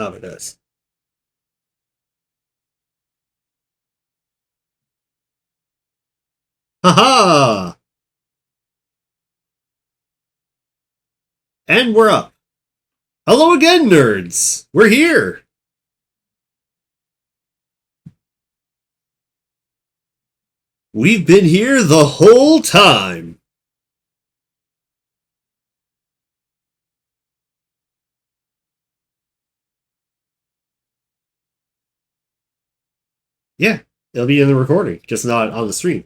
Oh, it does. Haha! And we're up. Hello again, nerds! We're here! We've been here the whole time! Yeah, it'll be in the recording, just not on the stream.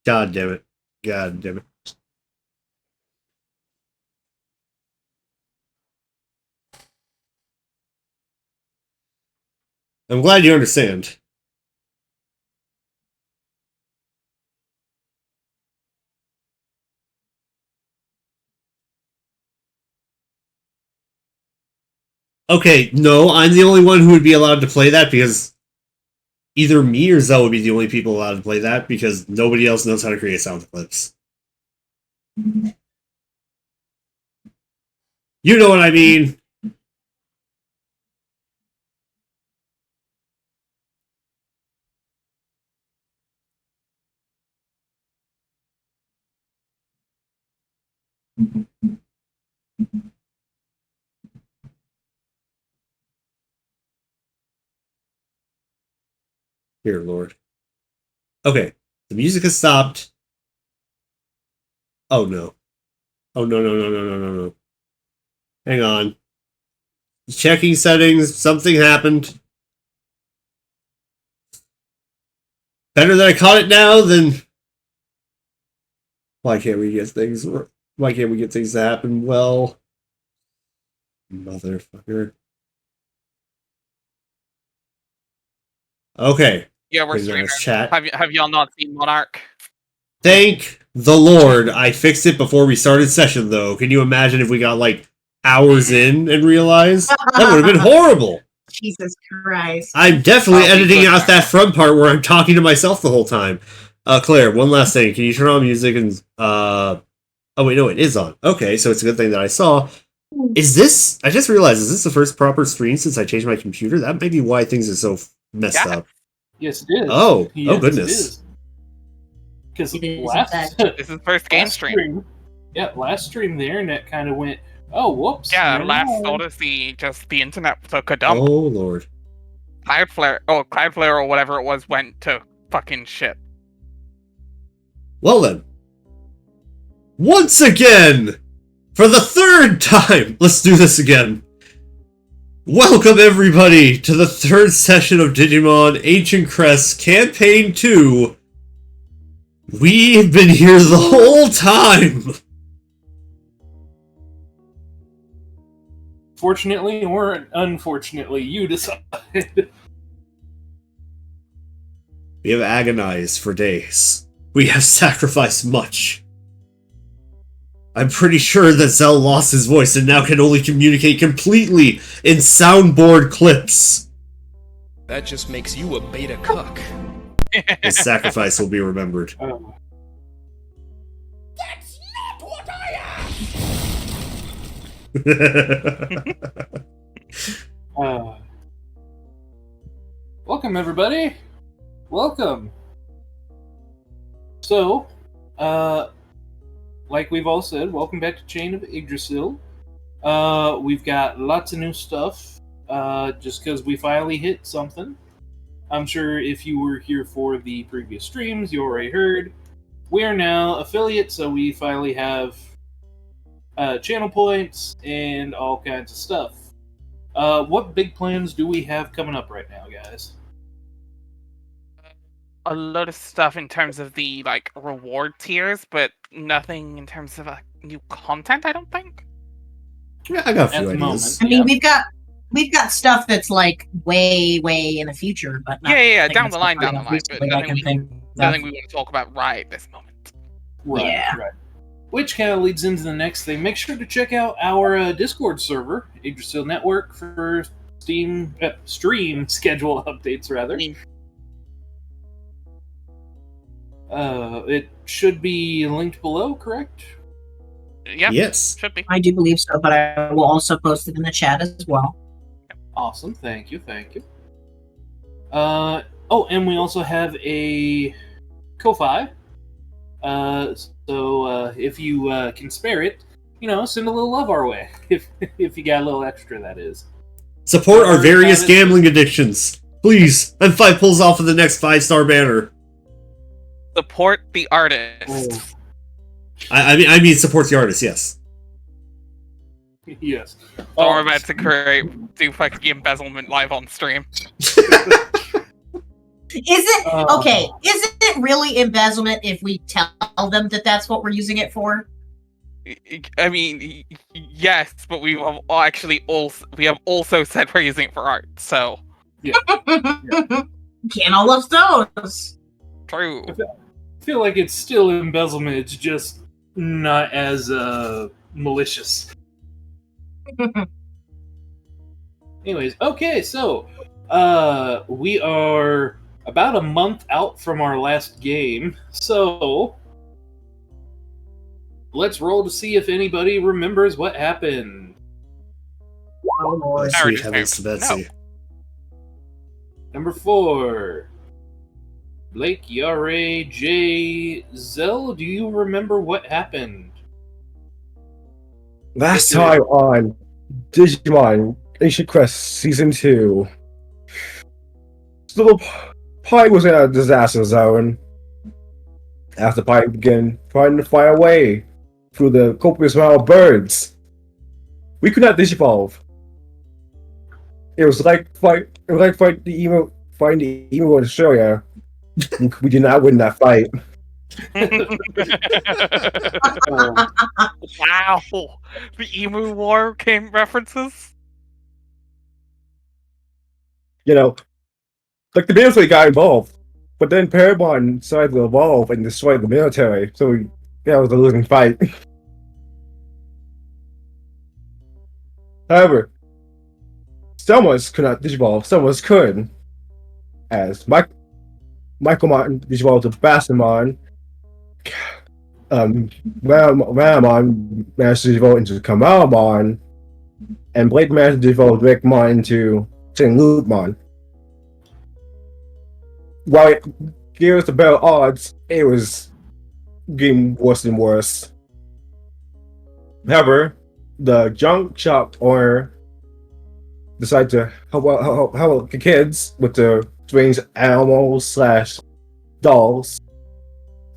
God damn it. God damn it. I'm glad you understand. Okay, no, I'm the only one who would be allowed to play that because either me or Zell would be the only people allowed to play that because nobody else knows how to create sound clips. You know what I mean? Here, Lord. Okay, the music has stopped. Oh no. Oh no, no, no, no, no, no, no. Hang on. Checking settings, something happened. Better that I caught it now than... Why can't we get things... Why can't we get things to happen well? Motherfucker. Okay. Yeah, we're streaming. Chat. Have y'all not seen Monarch? Thank the Lord I fixed it before we started session, though. Can you imagine if we got, like, hours in and realized? That would have been horrible. Jesus Christ. I'm definitely editing out that front part where I'm talking to myself the whole time. Claire, one last thing. Can you turn on music and... Oh, wait, no, it is on. Okay, so it's a good thing that I saw. Is this... I just realized, is this the first proper stream since I changed my computer? That may be why things are so messed up. Yes, it is. Oh, yes, oh goodness. Because this is first game stream. Yeah, last stream the internet kind of went, oh, whoops. Yeah, last Odyssey, just the internet took a dump. Oh, Lord. Cloudflare or whatever it was went to fucking shit. Well then. Once again! For the third time! Let's do this again. Welcome everybody to the third session of Digimon Ancient Crests Campaign 2. We've been here the whole time! Fortunately or unfortunately, you decided. We have agonized for days. We have sacrificed much. I'm pretty sure that Zell lost his voice and now can only communicate completely in soundboard clips. That just makes you a beta cuck. His sacrifice will be remembered. That's not what I asked! Welcome, everybody. Welcome. So, like we've all said, welcome back to Chain of Yggdrasil. We've got lots of new stuff, just because we finally hit something. I'm sure if you were here for the previous streams, you already heard. We are now affiliates, so we finally have channel points and all kinds of stuff. What big plans do we have coming up right now, guys? A lot of stuff in terms of the reward tiers, but nothing in terms of new content, I don't think. Yeah, I got a few ideas. I mean, we've got stuff that's like way in the future, but yeah, down the line, but nothing we want to talk about right this moment. Right. Which kind of leads into the next thing. Make sure to check out our Discord server, Yggdrasil Network, for stream schedule updates, rather. It should be linked below, correct? Yeah, Yes. should be. I do believe so, but I will also post it in the chat as well. Awesome, thank you. And we also have a Ko-Fi. So if you can spare it, send a little love our way. If you got a little extra, that is. Support our various gambling addictions. Please. And 5 pulls off of the next 5-star banner. Support the artist. I mean support the artist, yes. Yes. Or we're about to do fucking embezzlement live on stream. Is it okay? Is it really embezzlement if we tell them that that's what we're using it for? I mean, yes, but we have also said we're using it for art. So Can't all of those. true. I feel like it's still embezzlement. It's just not as malicious. Anyways, okay, so we are about a month out from our last game, so let's roll to see if anybody remembers what happened. Oh Lord. I already Sweet heavens to moved. Betsy. Number 4. Blake, Yare, J, Zell, do you remember what happened? Last time on Digimon Ancient Crests Season 2, Little Pie was in a disaster zone. After Pie began trying to fly away through the copious amount of birds, we could not digivolve. It was like find the emo in Australia. We did not win that fight. Wow, the Emu War came references. Like the military got involved, but then Paramon decided to evolve and destroy the military. So it was a losing fight. However, Selmas could not digivolve. Selmas could, as Michaelmon digivolved to Bassamon. Ramon managed to digivolve into Kamalmon, and Blake managed to digivolve Rickmon into Saint Lukemonn. While it gave us the better odds, it was getting worse and worse. However, the junk shop owner decided to help out the kids with the strange animals / dolls,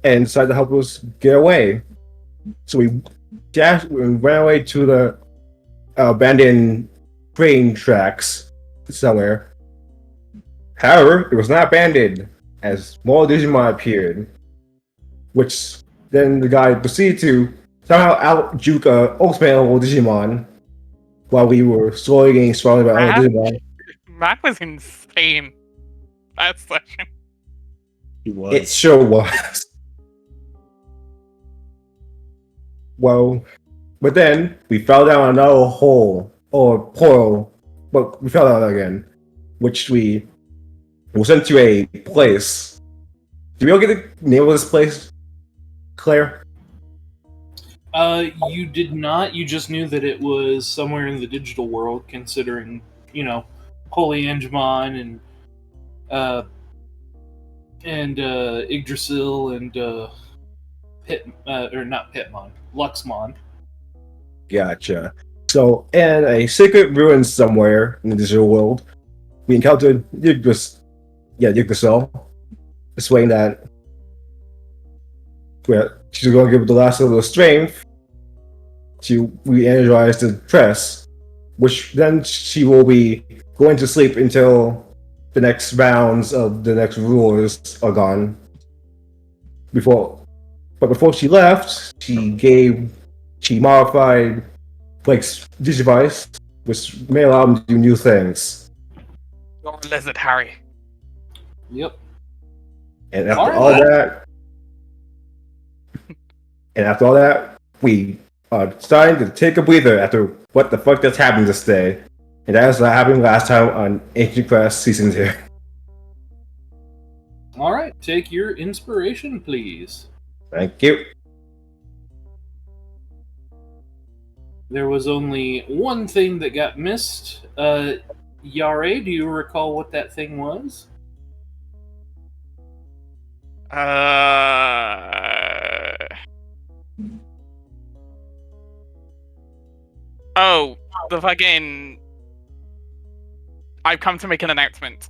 and decided to help us get away. So we ran away to the abandoned train tracks somewhere. However, it was not abandoned, as more Digimon appeared, which then the guy proceeded to somehow out-juke a ultimate-level Digimon while we were slowly getting surrounded by other Digimon. Matt was insane that session. He was. It sure was. Well, but then we fell down another hole, or portal, but we fell down again, which we were sent to a place. Did we all get the name of this place, Claire? You did not. You just knew that it was somewhere in the digital world, considering, Holy Angemon and Yggdrasil and not Pitmon, Luxmon. Gotcha. So, in a secret ruin somewhere in the digital world, we encountered Yggdrasil, persuading that she's going to give it the last little strength to re-energize the Crests, which then she will be going to sleep until the next rounds of the next rulers are gone. Before she left, she modified Blake's Digivice, which may allow him to do new things. You're a lizard, Harry. Yep. And after all that, we are starting to take a breather after what the fuck just happened this day. And that is what happened last time on Ancient Crests Season 2. All right, take your inspiration, please. Thank you. There was only one thing that got missed. Yare, do you recall what that thing was? Oh, the fucking. I've come to make an announcement.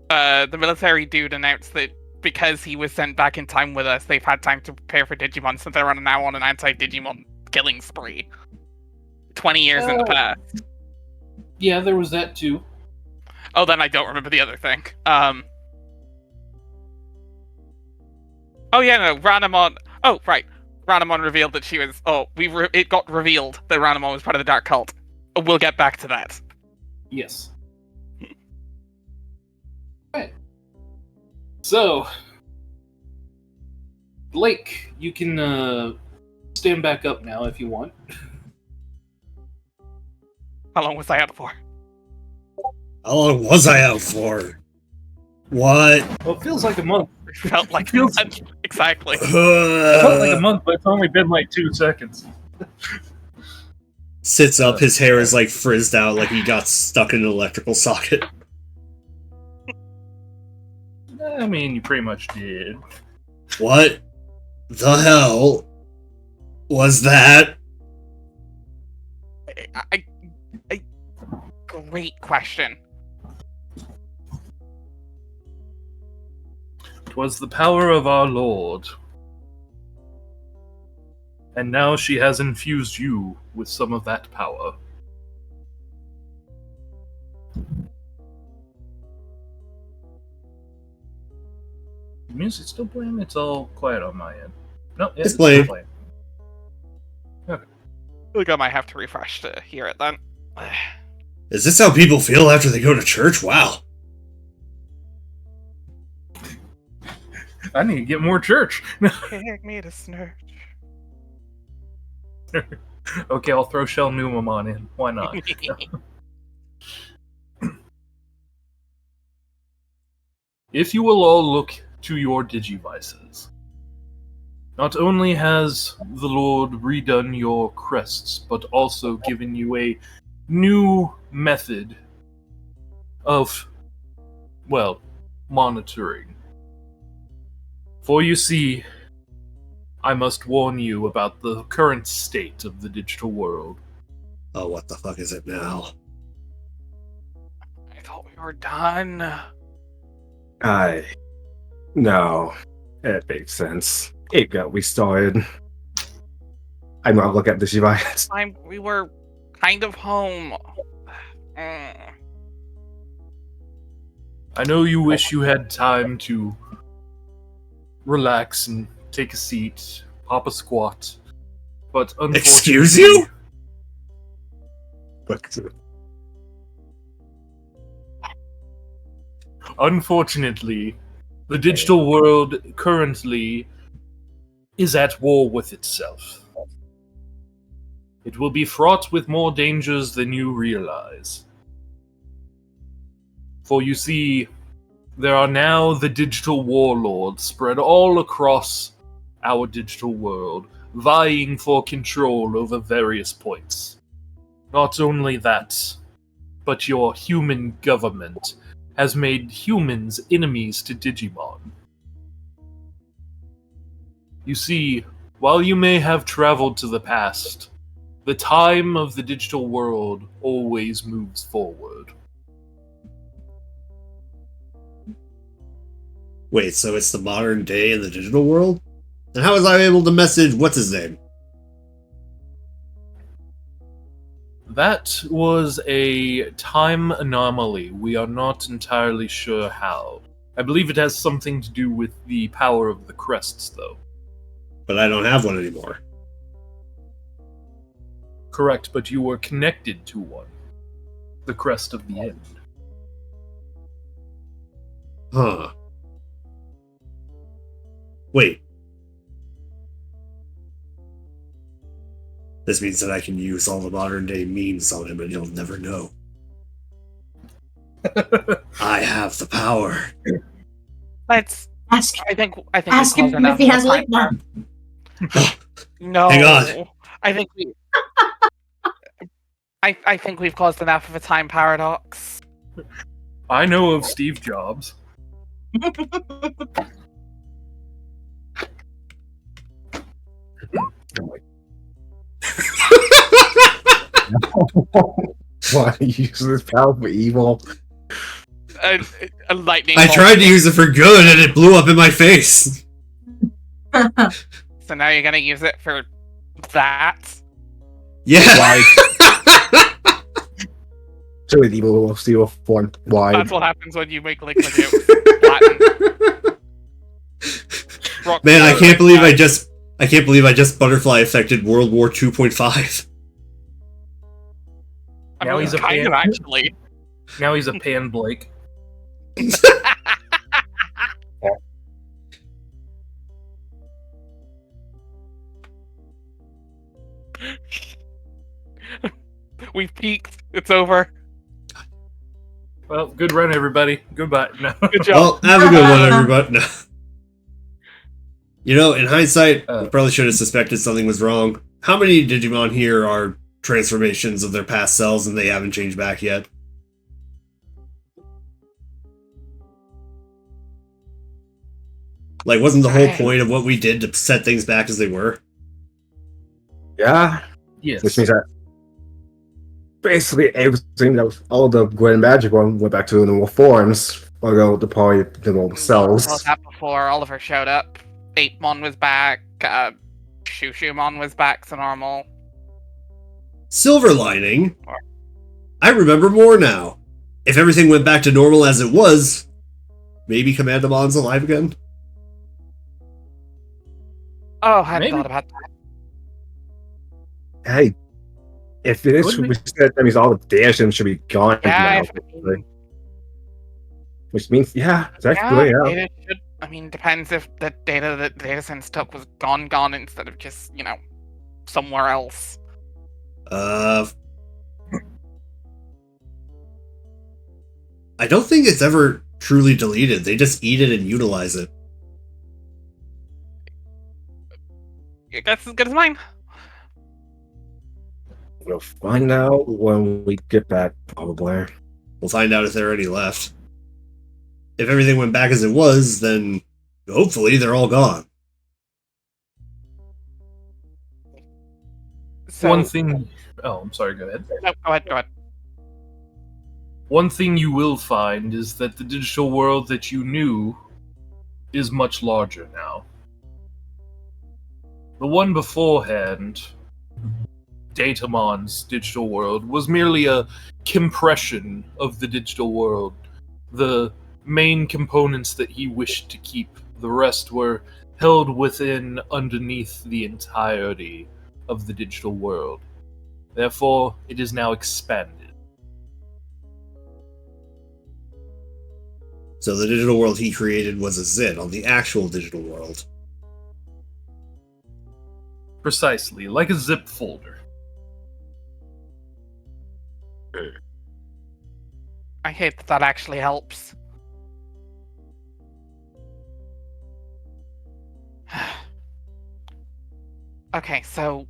The military dude announced that because he was sent back in time with us, they've had time to prepare for Digimon, so they're now on an anti-Digimon killing spree. 20 years in the past. Yeah, there was that too. Oh, then I don't remember the other thing. Oh yeah, no, Ranamon. Oh, right. Ranamon revealed that she was. Oh, it got revealed that Ranamon was part of the Dark Cult. We'll get back to that. Yes. Right. So, Blake, you can stand back up now if you want. How long was I out for? How long was I out for? What? Well, it feels like a month. It felt like Feels- exactly. It felt like a month, but it's only been like 2 seconds. Sits up, his hair is like frizzed out like he got stuck in an electrical socket. I mean, you pretty much did. What the hell was that? Great question. 'Twas the power of our Lord. And now she has infused you with some of that power. The music's still playing? It's all quiet on my end. No, yeah, It's still playing. I think I might have to refresh to hear it then. Is this how people feel after they go to church? Wow. I need to get more church. Take me to Snurch. Okay, I'll throw Shell Numamon in. Why not? If you will all look to your Digivices, not only has the Lord redone your crests, but also given you a new method of, well, monitoring. For you see, I must warn you about the current state of the digital world. Oh, what the fuck is it now? I thought we were done. No. It makes sense. It got we started. I'm gonna look at the device. We were kind of home. Mm. I know you wish you had time to relax and take a seat, pop a squat, but unfortunately... Excuse you? Unfortunately, the digital world currently is at war with itself. It will be fraught with more dangers than you realize. For you see, there are now the digital warlords spread all across our digital world, vying for control over various points. Not only that, but your human government has made humans enemies to Digimon. You see, while you may have traveled to the past, the time of the digital world always moves forward. Wait, so it's the modern day in the digital world? And how was I able to message what's his name? That was a time anomaly. We are not entirely sure how. I believe it has something to do with the power of the crests, though. But I don't have one anymore. Correct, but you were connected to one. The crest of the end. Huh. Wait. This means that I can use all the modern day memes on him and he'll never know. I have the power. Let's. Ask, I think ask we've him closed enough if he of has the time lip balm. No. Hang on. I think we. I think we've caused enough of a time paradox. I know of Steve Jobs. Why use this power for evil? A lightning. I bolt. tried to use it for good and it blew up in my face. So now you're gonna use it for that. Yeah. Why? So with evil steel form. Why? That's what happens when you make liquid jokes. Latin. Rock Man, I paper, can't believe I Latin. can't believe I just butterfly affected World War 2.5. I Now mean, he's a kind pan. of actually. Now he's a Pan Blake. We've peaked. It's over. Well, good run, everybody. Goodbye. No. Good job. Well, have a good one, everybody. No. You know, in hindsight, we probably should have suspected something was wrong. How many Digimon here are transformations of their past selves and they haven't changed back yet? Like, wasn't the whole point of what we did to set things back as they were? Yeah. Yes. Which means that basically everything that was all the Grand Magic one went back to the normal forms. Although the party the normal Well, selves. that before Oliver showed up. Apemon was back. Shushumon was back to normal. Silver lining. I remember more now. If everything went back to normal as it was, maybe Commandamon's alive again? Oh, I hadn't Maybe. thought about that. Hey, if it is Could be. reset, that means all the damage should be gone Yeah, now. Which means, yeah, it's actually, yeah. data should. I mean, depends if the data that DataSense took was gone instead of just, somewhere else. I don't think it's ever truly deleted. They just eat it and utilize it. That's as good as mine. We'll find out when we get back, probably. We'll find out if there are any left. If everything went back as it was, then hopefully they're all gone. So, One thing. Oh, I'm sorry. Go ahead. No, go ahead. One thing you will find is that the digital world that you knew is much larger now. The one beforehand, Datamon's digital world, was merely a compression of the digital world. The main components that he wished to keep, the rest were held within underneath the entirety of the digital world. Therefore, it is now expanded. So the digital world he created was a zit on the actual digital world. Precisely, like a zip folder. I hate that actually helps. Okay, so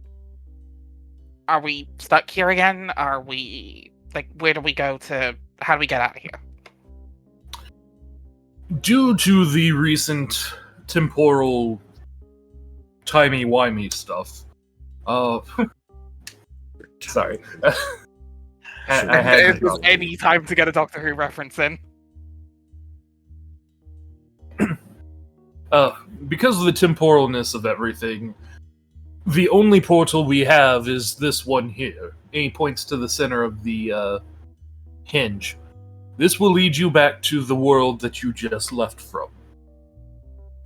are we stuck here again? Are we where do we go to? How do we get out of here? Due to the recent temporal timey-wimey stuff, sorry. I had If there's any time to get a Doctor Who reference in. Because of the temporalness of everything, the only portal we have is this one here. And he points to the center of the hinge. This will lead you back to the world that you just left from.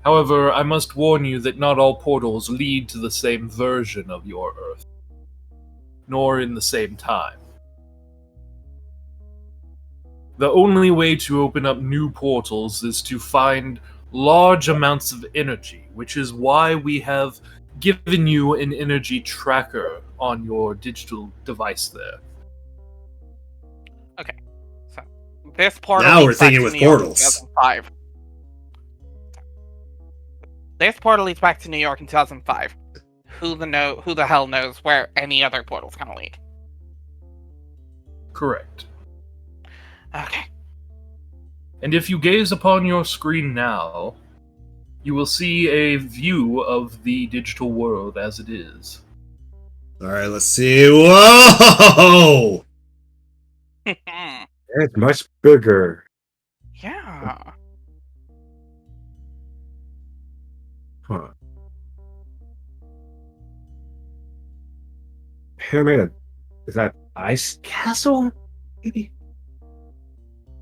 However, I must warn you that not all portals lead to the same version of your Earth, nor in the same time. The only way to open up new portals is to find large amounts of energy, which is why we have given you an energy tracker on your digital device there. This portal Now leads we're back thinking to with New York in portals. 2005. This portal leads back to New York in 2005. Who the hell knows where any other portal's gonna lead? Correct. Okay. And if you gaze upon your screen now, you will see a view of the digital world as it is. Alright, let's see. Whoa! It's much bigger. Yeah. Huh. Pyramid. Is that ice castle? Maybe.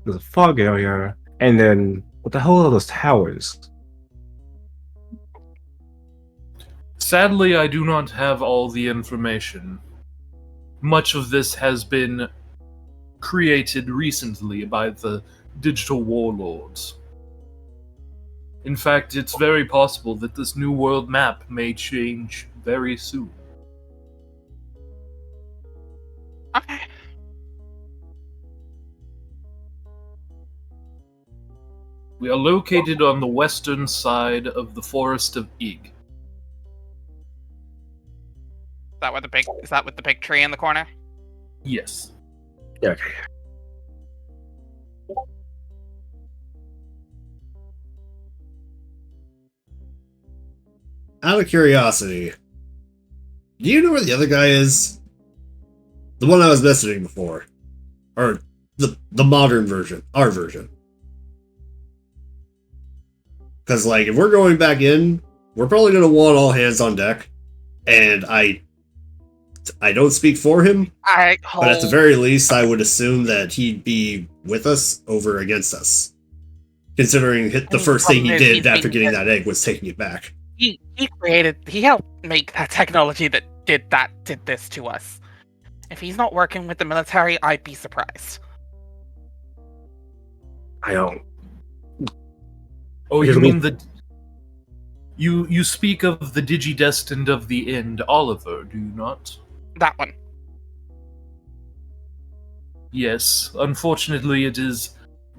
There's a fog area, and then what the hell are those towers? Sadly, I do not have all the information. Much of this has been created recently by the digital warlords. In fact, it's very possible that this new world map may change very soon. Okay. We are located on the western side of the Forest of Ig. Is that with the big tree in the corner? Yes. Yeah. Out of curiosity, do you know where the other guy is? The one I was messaging before. Or the modern version. Our version. Because, like, if we're going back in, we're probably going to want all hands on deck. And I don't speak for him, but at the very least, I would assume that he'd be with us over against us. Considering the first thing he did after getting that egg was taking it back. He helped make that technology that did this to us. If he's not working with the military, I'd be surprised. I don't. Oh, you mean the... You speak of the Digidestined of the End, Oliver, do you not? That one. Yes, unfortunately it is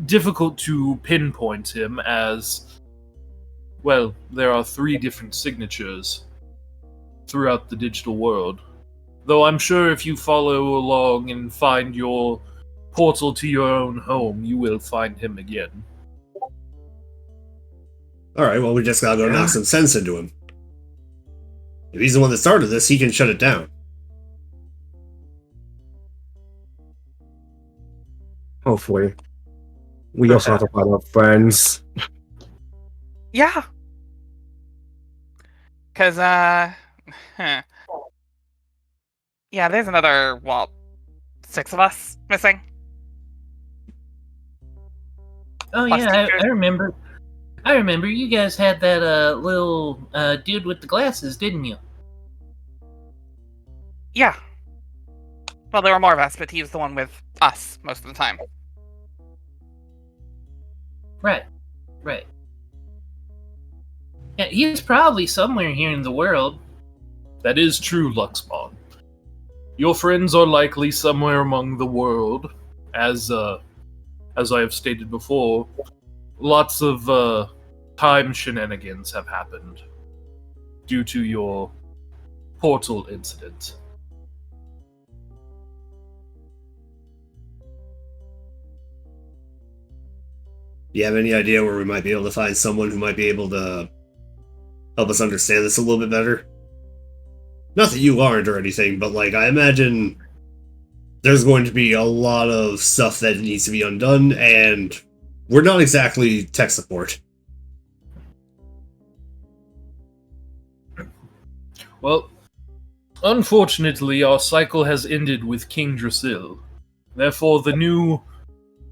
difficult to pinpoint him as... Well, there are 3 different signatures throughout the digital world. Though I'm sure if you follow along and find your portal to your own home, you will find him again. Alright, well, we just gotta go knock some sense into him. If he's the one that started this, he can shut it down. Hopefully. We also have to find our friends. Yeah. Cause yeah, there's another 6 of us missing. Oh Plus yeah, teachers. I remember. I remember you guys had that little dude with the glasses, didn't you? Yeah. Well, there were more of us, but he was the one with us most of the time. Right. Yeah, he's probably somewhere here in the world. That is true, Luxmon. Your friends are likely somewhere among the world, as I have stated before. Lots of time shenanigans have happened due to your portal incident. Do you have any idea where we might be able to find someone who might be able to help us understand this a little bit better? Not that you aren't or anything, but like I imagine there's going to be a lot of stuff that needs to be undone, and we're not exactly tech support. Well, unfortunately, our cycle has ended with King Drasil. Therefore, the new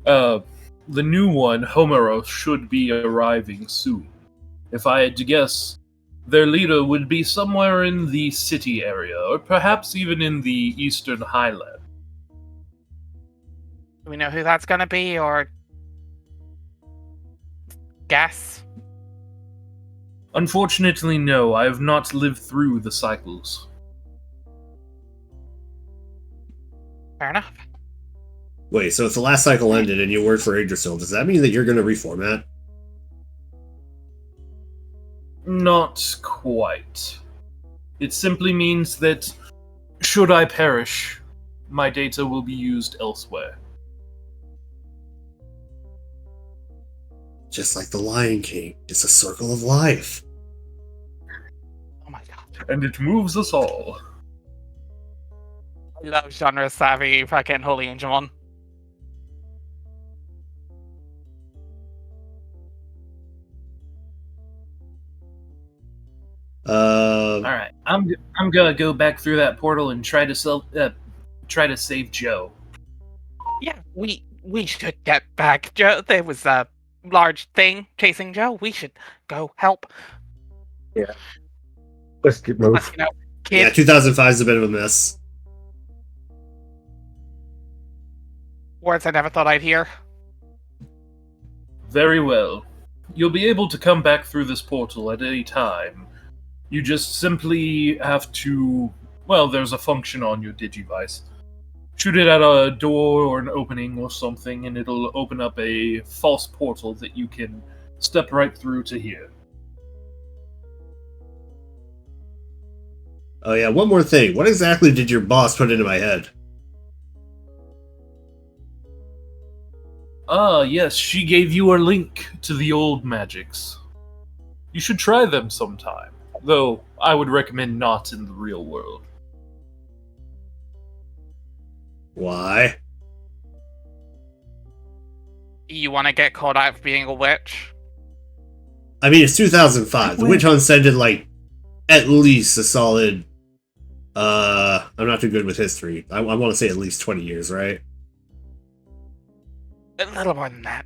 one, Homeros, should be arriving soon. If I had to guess, their leader would be somewhere in the city area, or perhaps even in the Eastern Highland. Do we know who that's gonna be, or guess? Unfortunately, no. I have not lived through the cycles. Fair enough. Wait, so if the last cycle ended and you worked for Yggdrasil, does that mean that you're going to reformat? Not quite. It simply means that, should I perish, my data will be used elsewhere. Just like the Lion King, it's a circle of life. Oh my god. And it moves us all. I love genre savvy fucking Holy Angelmon. Uh, All right, I'm gonna go back through that portal and try to save Joe. Yeah, we should get back. Joe, there was a large thing chasing Joe. We should go help. Let's get But, moved. you know, yeah, kid, 2005 is a bit of a mess. words I never thought I'd hear. Very well. You'll be able to come back through this portal at any time. You just simply have to. Well, there's a function on your Digivice. Shoot it at a door or an opening or something, and it'll open up a false portal that you can step right through to here. Oh yeah, one more thing. What exactly did your boss put into my head? Ah, yes, she gave you a link to the old magics. You should try them sometime, though I would recommend not in the real world. Why? You want to get caught out for being a witch? I mean, it's 2005. The witch hunts ended like at least a solid. I'm not too good with history. I want to say at least 20 years, right? A little more than that.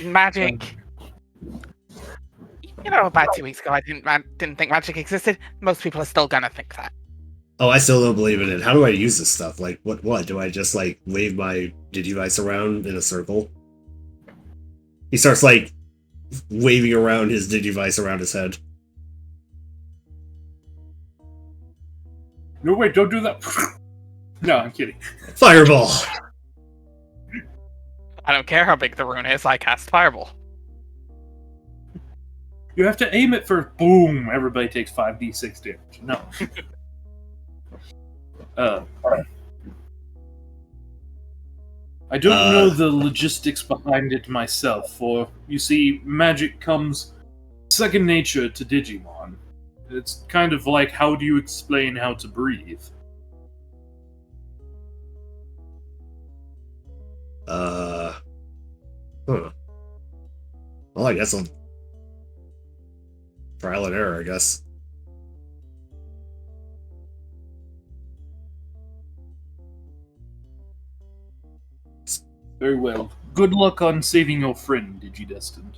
Magic. You know, about 2 weeks ago, I didn't think magic existed. Most people are still gonna think that. Oh, I still don't believe in it. How do I use this stuff? Like, what? Do I just, like, wave my Digivice around in a circle? He starts, like, waving around his Digivice around his head. No, wait, don't do that. No, I'm kidding. Fireball! I don't care how big the rune is, I cast Fireball. You have to aim it for boom. Everybody takes 5d6 damage. No. I don't know the logistics behind it myself, for you see, magic comes second nature to Digimon. It's kind of like, how do you explain how to breathe? Huh. Well, I guess I'll trial and error, I guess. Very well. Good luck on saving your friend, Digidestined.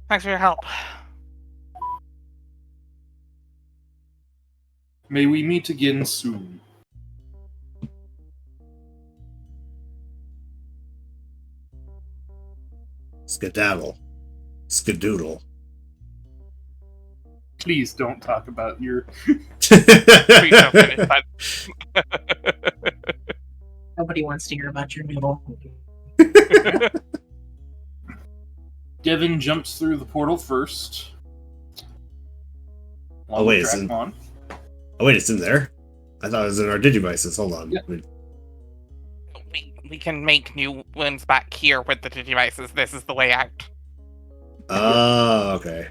Thanks for your help. May we meet again soon. Skedaddle. Skadoodle. Please don't talk about your... Please don't finish that. Nobody wants to hear about your noodle. Devin jumps through the portal first. Oh, wait, it's in... Dracmon. Oh, wait, it's in there? I thought it was in our Digivices. Hold on. Yep. We can make new ones back here with the Digivices. This is the way out. Oh, okay.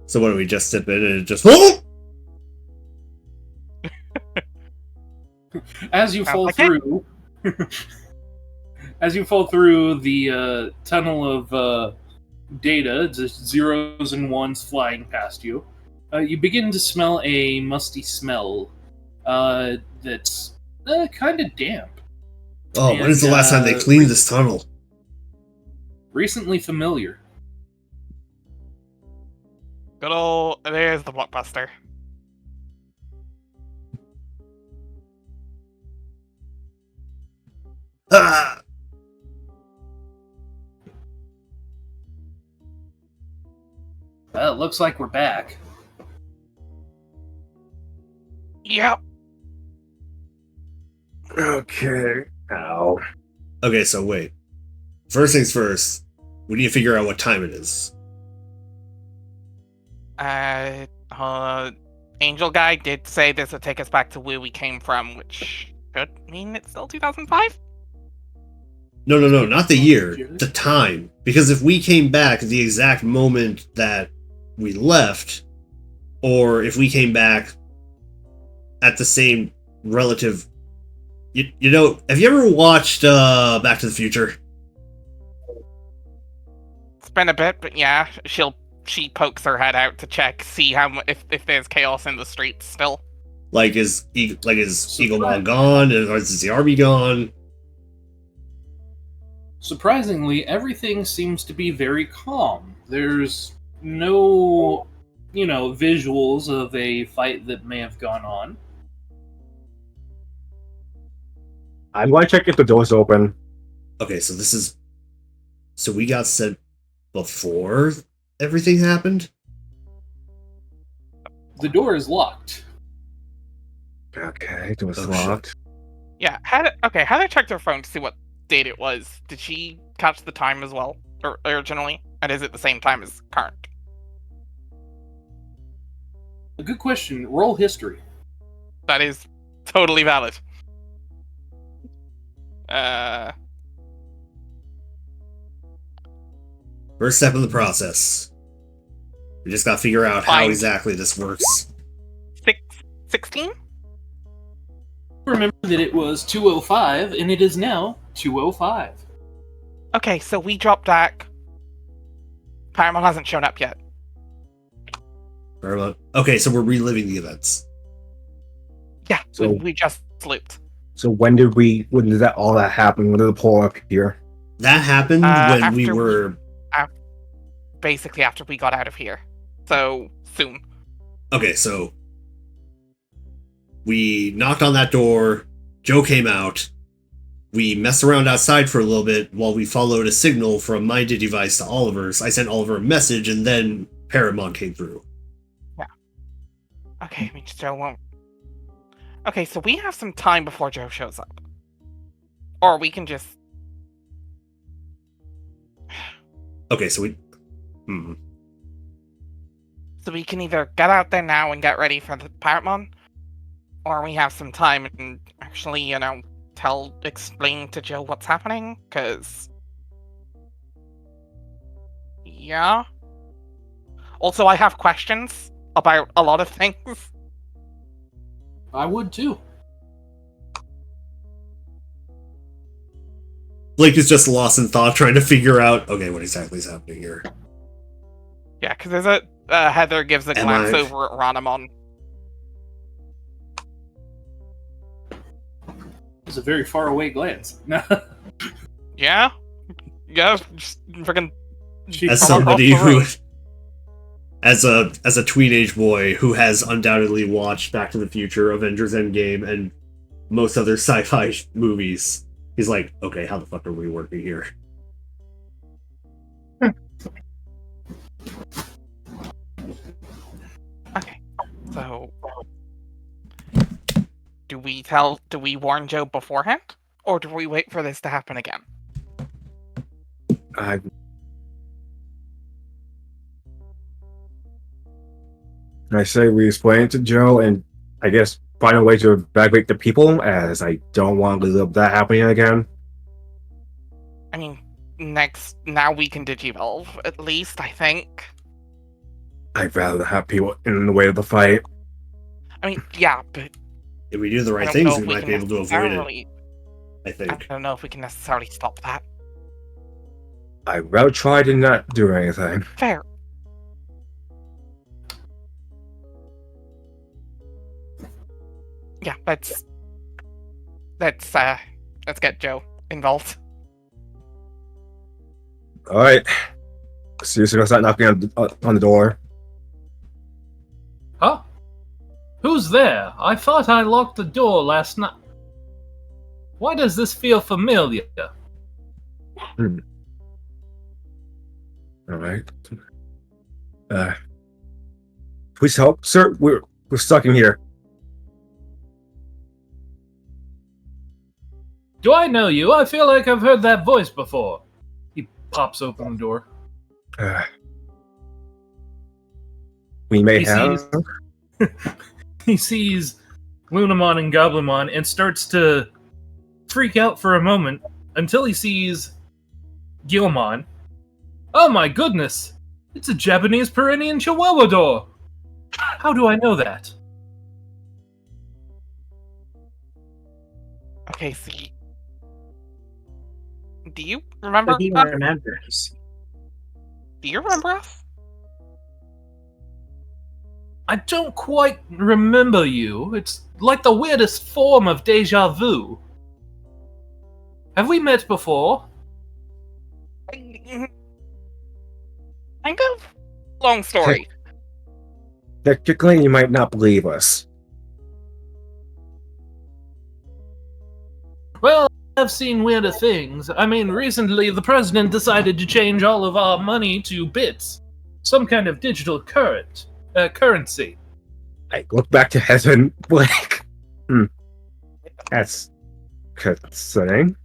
So what do we just step in and it just... Oh! As you Sounds fall like it. through... As you fall through the tunnel of data, just zeros and ones flying past you, you begin to smell a musty smell that's kind of damp. Oh, when is the last time they cleaned this tunnel? Recently familiar. Good old, there's the blockbuster. Ah! Well, it looks like we're back. Yep. Okay. Ow. Okay, so wait. First things first, we need to figure out what time it is. Angel Guy did say this would take us back to where we came from, which could mean it's still 2005? No, not the year, the time. Because if we came back at the exact moment that we left, or if we came back at the same relative... You know, have you ever watched Back to the Future? It's been a bit, but yeah, she pokes her head out to check, see if there's chaos in the streets still. Like, is Eaglemon gone? Or is the army gone? Surprisingly, everything seems to be very calm. There's no, visuals of a fight that may have gone on. I'm going to check if the door's open. Okay, so we got sent before everything happened? The door is locked. Okay, it was Oh, locked. Yeah, Heather checked her phone to see what date it was. Did she catch the time as well, originally? And is it the same time as current? A good question. Roll history. That is totally valid. First step of the process. We just gotta figure out how exactly this works. 16? Remember that it was 2:05, and it is now 2:05. Okay, so we dropped back. Paramount hasn't shown up yet. Okay, so we're reliving the events. Yeah, So- we just looped. So when did all that happen? When did the pull up here? That happened when we after were... Basically after we got out of here. So, soon. Okay, so... We knocked on that door, Joe came out, we messed around outside for a little bit while we followed a signal from my device to Oliver's. I sent Oliver a message, and then Paramount came through. Yeah. Okay, I mean, Joe won't... Okay, so we have some time before Joe shows up. Or we can just... Okay, so we... So we can either get out there now and get ready for the Paramount, or we have some time and actually, explain to Joe what's happening, because... Yeah. Also, I have questions about a lot of things. I would too. Blake is just lost in thought, trying to figure out, okay, what exactly is happening here. Yeah, because there's Heather gives a glance over at Ranamon. It's a very far away glance. Yeah? Yeah, just freaking... As somebody who... As a tween-age boy who has undoubtedly watched Back to the Future, Avengers Endgame, and most other sci-fi movies, he's like, okay, how the fuck are we working here? Okay, so... Do we warn Joe beforehand? Or do we wait for this to happen again? I say we explain it to Joe and I guess find a way to evacuate the people, as I don't want to live that happening again. I mean, now we can digivolve, at least, I think. I'd rather have people in the way of the fight. I mean, yeah, but... If we do the I right don't things, know we if might be can able to avoid it, necessarily- I I think. don't know if we can necessarily stop that. I'd rather try to not do anything. Fair. Yeah, let's get Joe involved. Alright. See you soon. I'll start knocking on the door. Huh? Who's there? I thought I locked the door last night. Why does this feel familiar? Alright. Please help, sir. We're stuck in here. Do I know you? I feel like I've heard that voice before. He pops open the door. We may He have. He sees Lunamon and Goblimon and starts to freak out for a moment until he sees Gilmon. Oh my goodness! It's a Japanese Pyrenean Chihuahua door! How do I know that? Okay, see. Do you remember But he us? remembers. Do you remember us? I don't quite remember you. It's like the weirdest form of deja vu. Have we met before? Kind of. Long story. Technically, you might not believe us. Well, I've seen weirder things. I mean, recently the president decided to change all of our money to bits. Some kind of digital currency. I look back to heaven, like, that's concerning.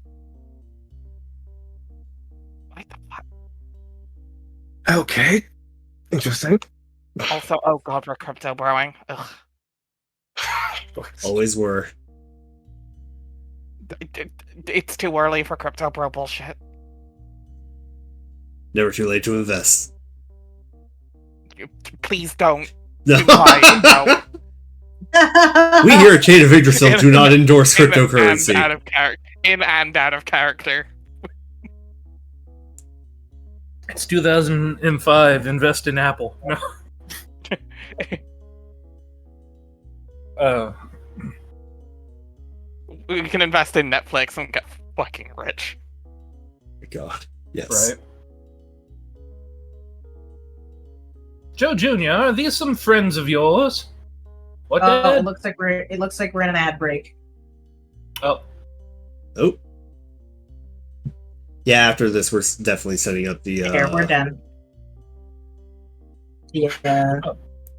What the fuck? Okay, interesting. Also, oh god, we're crypto broing. Ugh. Always were. It's too early for crypto bro bullshit. Never too late to invest. Please don't. No. Why? No. We here at Chain of Yggdrasil do not endorse In and cryptocurrency. out of in and out of character. It's 2005. Invest in Apple. No. We can invest in Netflix and get fucking rich. God. Yes. Right. Joe Jr., are these some friends of yours? What, Oh, Dad? it looks like we're in an ad break. Oh, Oh. Yeah, after this, we're definitely setting up the. Here, we're done. Yeah.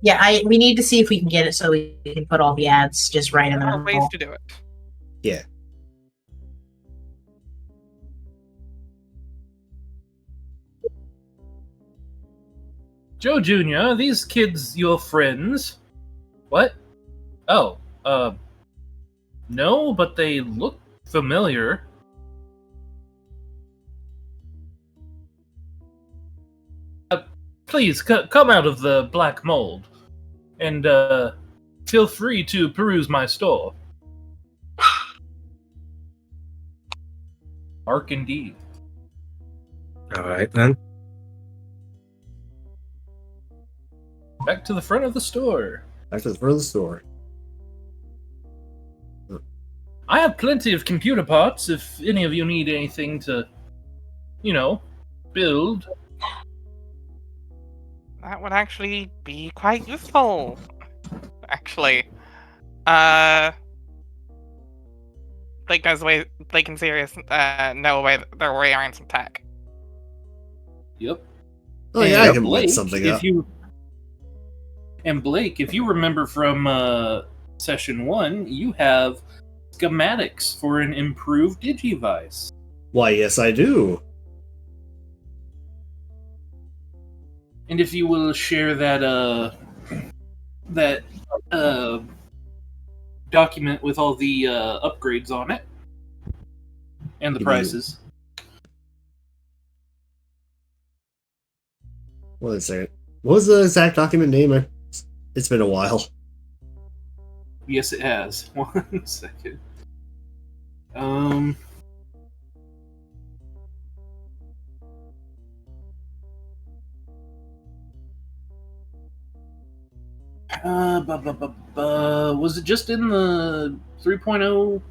Yeah, we need to see if we can get it so we can put all the ads just right in the There are ways middle. to do it. Yeah. Joe Jr., are these kids your friends? What? Oh, no, but they look familiar. Please, come out of the black mold, and, feel free to peruse my store. Mark indeed. Alright then. Back to the front of the store. Back to the front of the store. I have plenty of computer parts if any of you need anything to, build. That would actually be quite useful. Actually. Blake and Sirius know where they're wearing some tech. Yep. Oh yeah, I And can Blake, light something up. Blake, if you remember from session 1, you have schematics for an improved Digivice. Why, yes, I do. And if you will share that document with all the upgrades on it and the Give me- prices. Wait a second. What was the exact document name? It's been a while. Yes, it has. 1 second. Was it just in the 3.0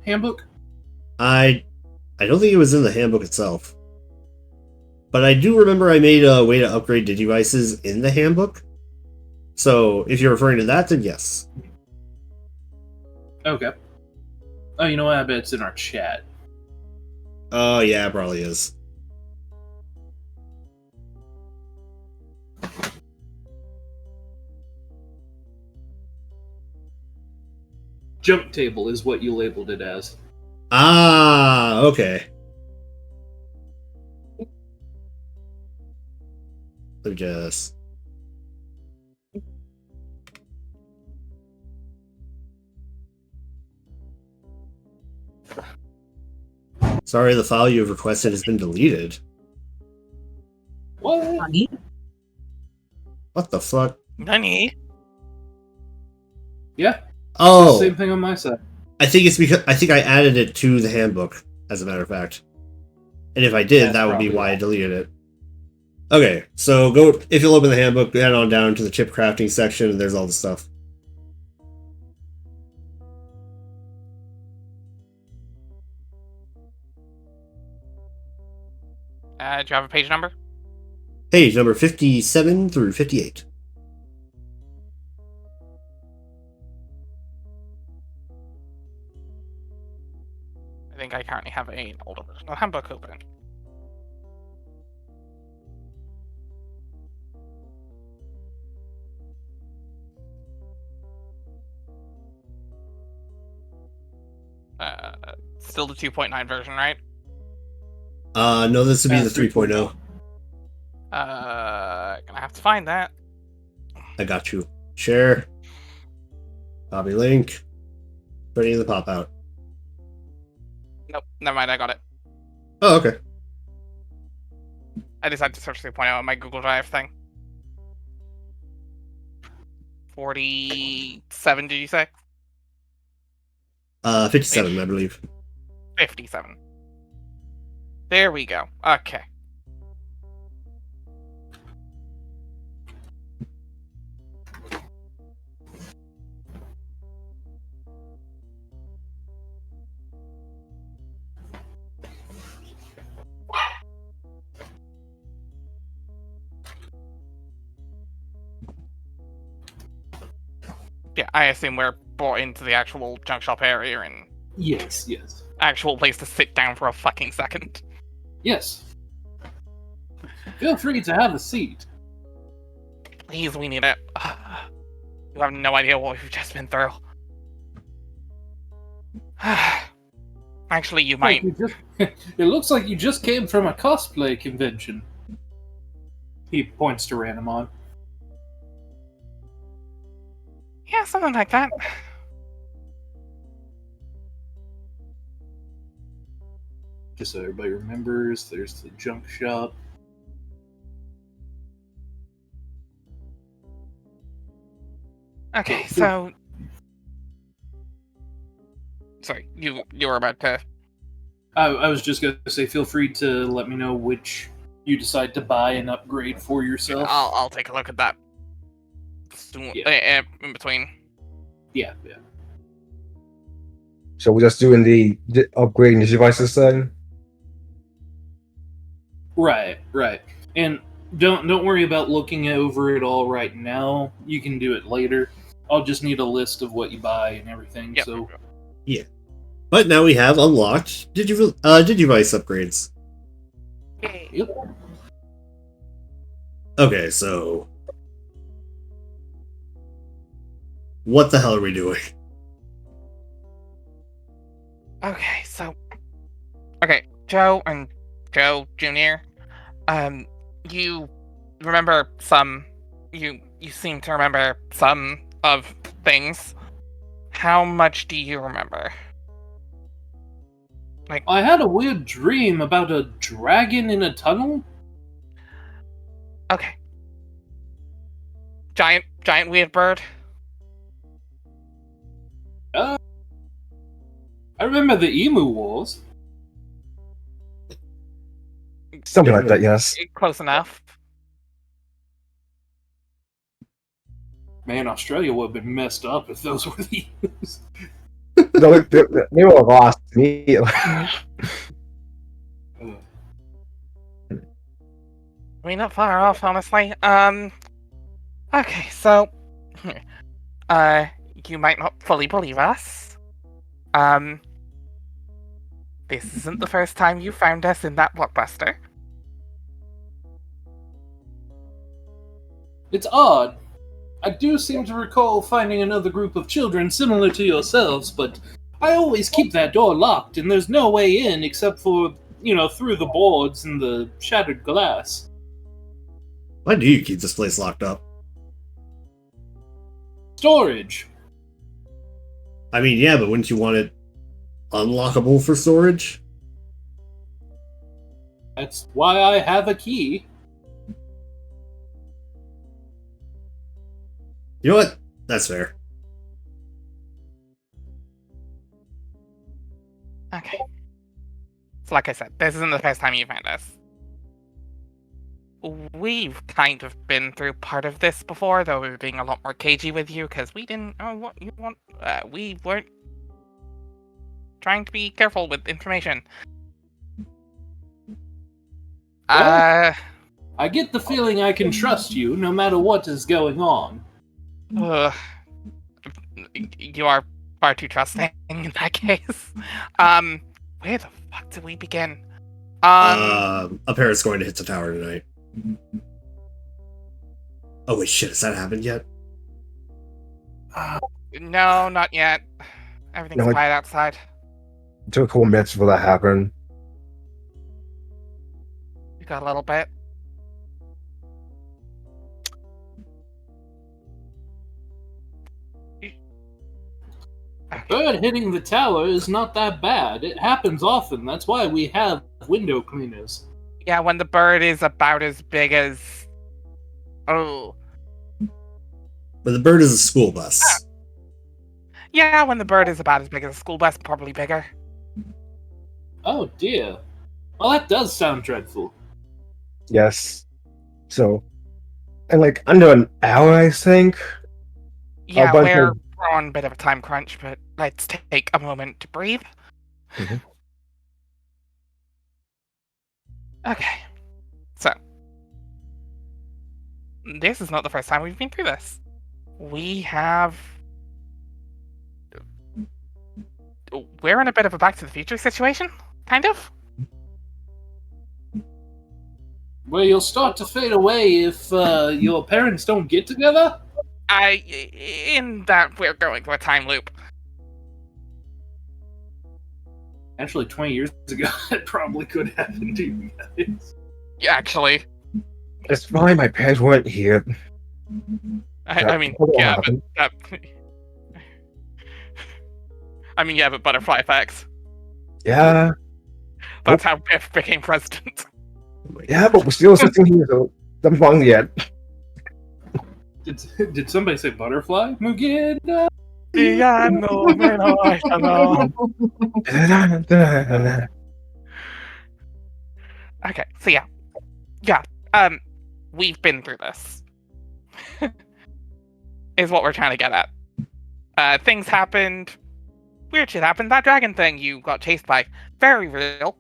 handbook? I don't think it was in the handbook itself. But I do remember I made a way to upgrade Digivices in the handbook. So if you're referring to that, then yes. Okay. Oh, you know what? I bet it's in our chat. Oh yeah, it probably is. Jump table is what you labeled it as. Ah, okay. Let me just... Sorry, the file you have requested has been deleted. What? Honey? What the fuck? Nani? Yeah, Oh, same thing on my side. I think it's because I think I added it to the handbook, as a matter of fact. And if I did, That's that would be probably why I why. deleted it. Okay, so go if you'll open the handbook, head on down to the chip crafting section, and there's all the stuff. Do you have a page number? Page number 57 through 58. I think I currently have an older version of the handbook open. Still the 2.9 version, right? No, this would be the 3.0. Gonna have to find that. I got you. Share. Copy link. Ready to pop out. Nope, never mind, I got it. Oh, okay. I decided to search 3.0 on my Google Drive thing. 47, did you say? 57, I believe. 57. There we go. Okay. Yeah, I assume we're brought into the actual junk shop area and Yes. actual place to sit down for a fucking second. Yes. Feel free to have a seat. Please, we need it. You have no idea what we've just been through. Actually, you might. It looks like you just came from a cosplay convention. He points to Ranamon. Yeah, something like that. Just so everybody remembers, there's the junk shop. Okay, so. Sorry, you were about to. I was just gonna say, feel free to let me know which you decide to buy and upgrade for yourself. I'll take a look at that. In between. Yeah. So we're just doing the upgrading the devices then? Right. And don't worry about looking over it all right now. You can do it later. I'll just need a list of what you buy and everything. Yep. So But now we have unlocked Digivice upgrades. yep. Okay, so... What the hell are we doing? Okay, so. Okay, Joe and Joe Jr. You remember some. You seem to remember some of things. How much do you remember? I had a weird dream about a dragon in a tunnel. Okay. Giant weird bird. I remember the Emu Wars. Something like that, yes. Close enough. Man, Australia would have been messed up if those were the Emus. No, they were lost immediately. I mean, not far off, honestly. Okay, so, you might not fully believe us. This isn't the first time you found us in that blockbuster. It's odd. I do seem to recall finding another group of children similar to yourselves, but I always keep that door locked, and there's no way in except for, through the boards and the shattered glass. Why do you keep this place locked up? Storage. I mean, yeah, but wouldn't you want it unlockable for storage? That's why I have a key. You know what? That's fair. Okay. So like I said, this isn't the first time you found us. We've kind of been through part of this before, though we were being a lot more cagey with you, because we didn't know what you want. We weren't trying to be careful with information. Well, I get the feeling I can trust you no matter what is going on. You are far too trusting in that case. Where the fuck do we begin? A parrot's going to hit the tower tonight. Oh wait, shit, has that happened yet? No, not yet. Everything's No, quiet outside. It took a couple minutes for that to happen. We got a little bit. A bird hitting the tower is not that bad. It happens often. That's why we have window cleaners. Yeah, when the bird is about as big as... Oh. But the bird is a school bus. Yeah, when the bird is about as big as a school bus, probably bigger. Oh dear. Well, that does sound dreadful. Yes. So, in like under an hour, I think. Yeah, bunch we're of- on a bit of a time crunch, but let's take a moment to breathe. Mhm. Okay. So. This is not the first time we've been through this. We have... We're in a bit of a Back to the Future situation, kind of. Where you'll start to fade away if your parents don't get together? In that we're going through a time loop. Actually, 20 years ago, that probably could happen to you guys. Yeah, actually. It's fine, my parents weren't here. I mean, What yeah, happened? but... I mean, yeah, but butterfly effects. Yeah, That's how Biff became president. yeah, but we're still sitting here, so nothing's wrong yet. Did somebody say butterfly? Mugen? Yeah, no, I don't know. Okay, so yeah, we've been through this. Is what we're trying to get at. Things happened. Weird shit happened. That dragon thing you got chased by, very real.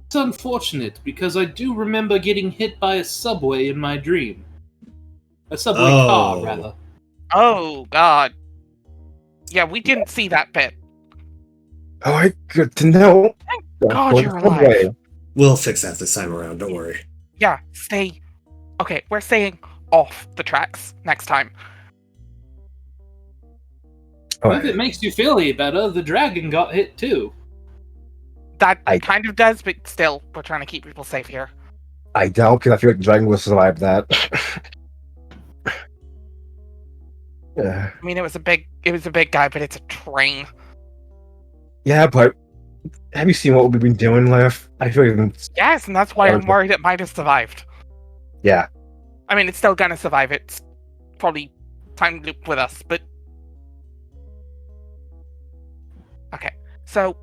It's unfortunate because I do remember getting hit by a subway in my dream. A subway car, rather. Oh god. Yeah, we didn't see that bit. All right, good to know. God you're alive. We'll fix that this time around, don't worry. Yeah, stay. Okay, we're staying off the tracks next time. If it makes you feel any better, the dragon got hit too. That kind of does, but still, we're trying to keep people safe here. I doubt, because I feel like the dragon will survive that. Yeah. I mean, it was a big guy, but it's a train. Yeah, but have you seen what we've been doing, Lev? I feel like Yes, and that's why I'm worried it might have survived. yeah. I mean, it's still gonna survive. It's probably time loop with us, but okay. So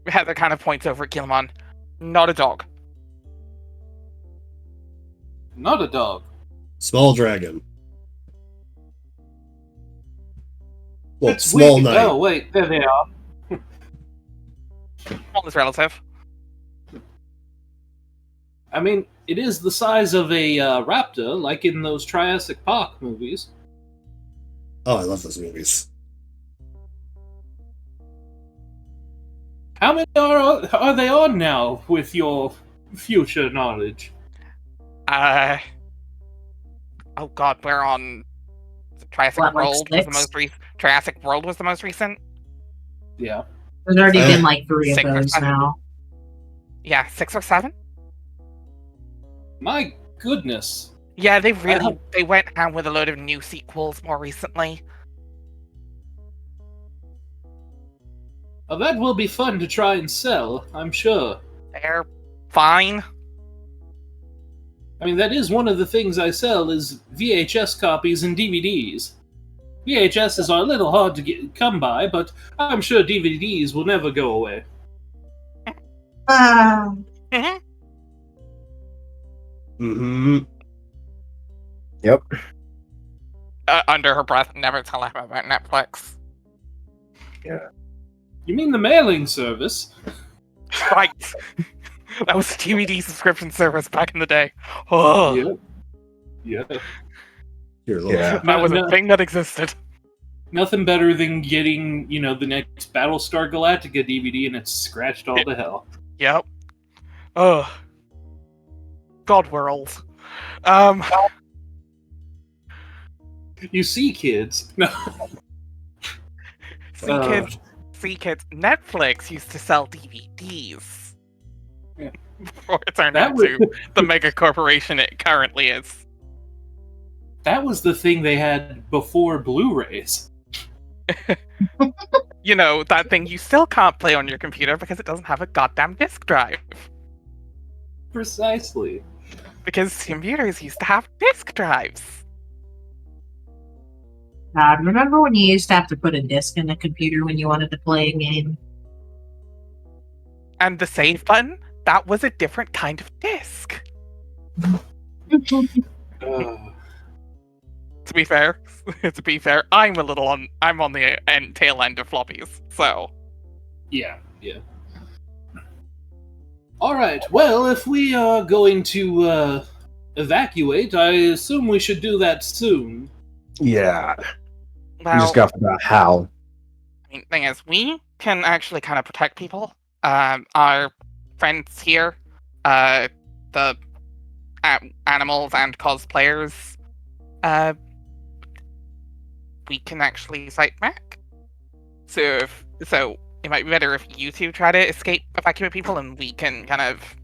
Heather kind of points over at Gilmon. Not a dog. Not a dog. Small dragon. Well, It's small weak. knight. Oh, wait, there they are. Small is relative. I mean, it is the size of a raptor, like in those Triassic Park movies. Oh, I love those movies. How many are they on now, with your future knowledge? A Oh god, we're on Triassic What, like World was the 6? most recent. Triassic World was the most recent. Yeah. There's already Uh, been like 3 of 6 or those 7. now. Yeah, 6 or 7. My goodness. Yeah, they Wow. they went out with a load of new sequels more recently. Well, that will be fun to try and sell, I'm sure. They're fine. I mean, that is one of the things I sell is VHS copies and DVDs. VHS are a little hard to come by, but I'm sure DVDs will never go away. Mhm. Mm-hmm. Yep. Under her breath, never tell him about Netflix. You mean the mailing service? Right. That was a DVD subscription service back in the day. Oh, Yeah. Here, look. Yeah. that was a thing that existed. Nothing better than getting, the next Battlestar Galactica DVD and it's scratched all to hell. Yep. Oh. God World. You see, kids. No. See kids. Netflix used to sell DVDs. Yeah. Before it turned That was- into the mega corporation it currently is. That was the thing they had before Blu-rays. You know, that thing you still can't play on your computer because it doesn't have a goddamn disk drive. Precisely. Because computers used to have disk drives. God, remember when you used to have to put a disc in the computer when you wanted to play a game? And the save button, that was a different kind of disk. To be fair, I'm on the tail end of floppies, so. Yeah. Alright, well, if we are going to evacuate, I assume we should do that soon. Yeah. Well, You just got to figure out how. I mean, thing is, we can actually kind of protect people. Our friends here, the animals and cosplayers, we can actually fight back. So it might be better if you two try to evacuate people, and we can kind of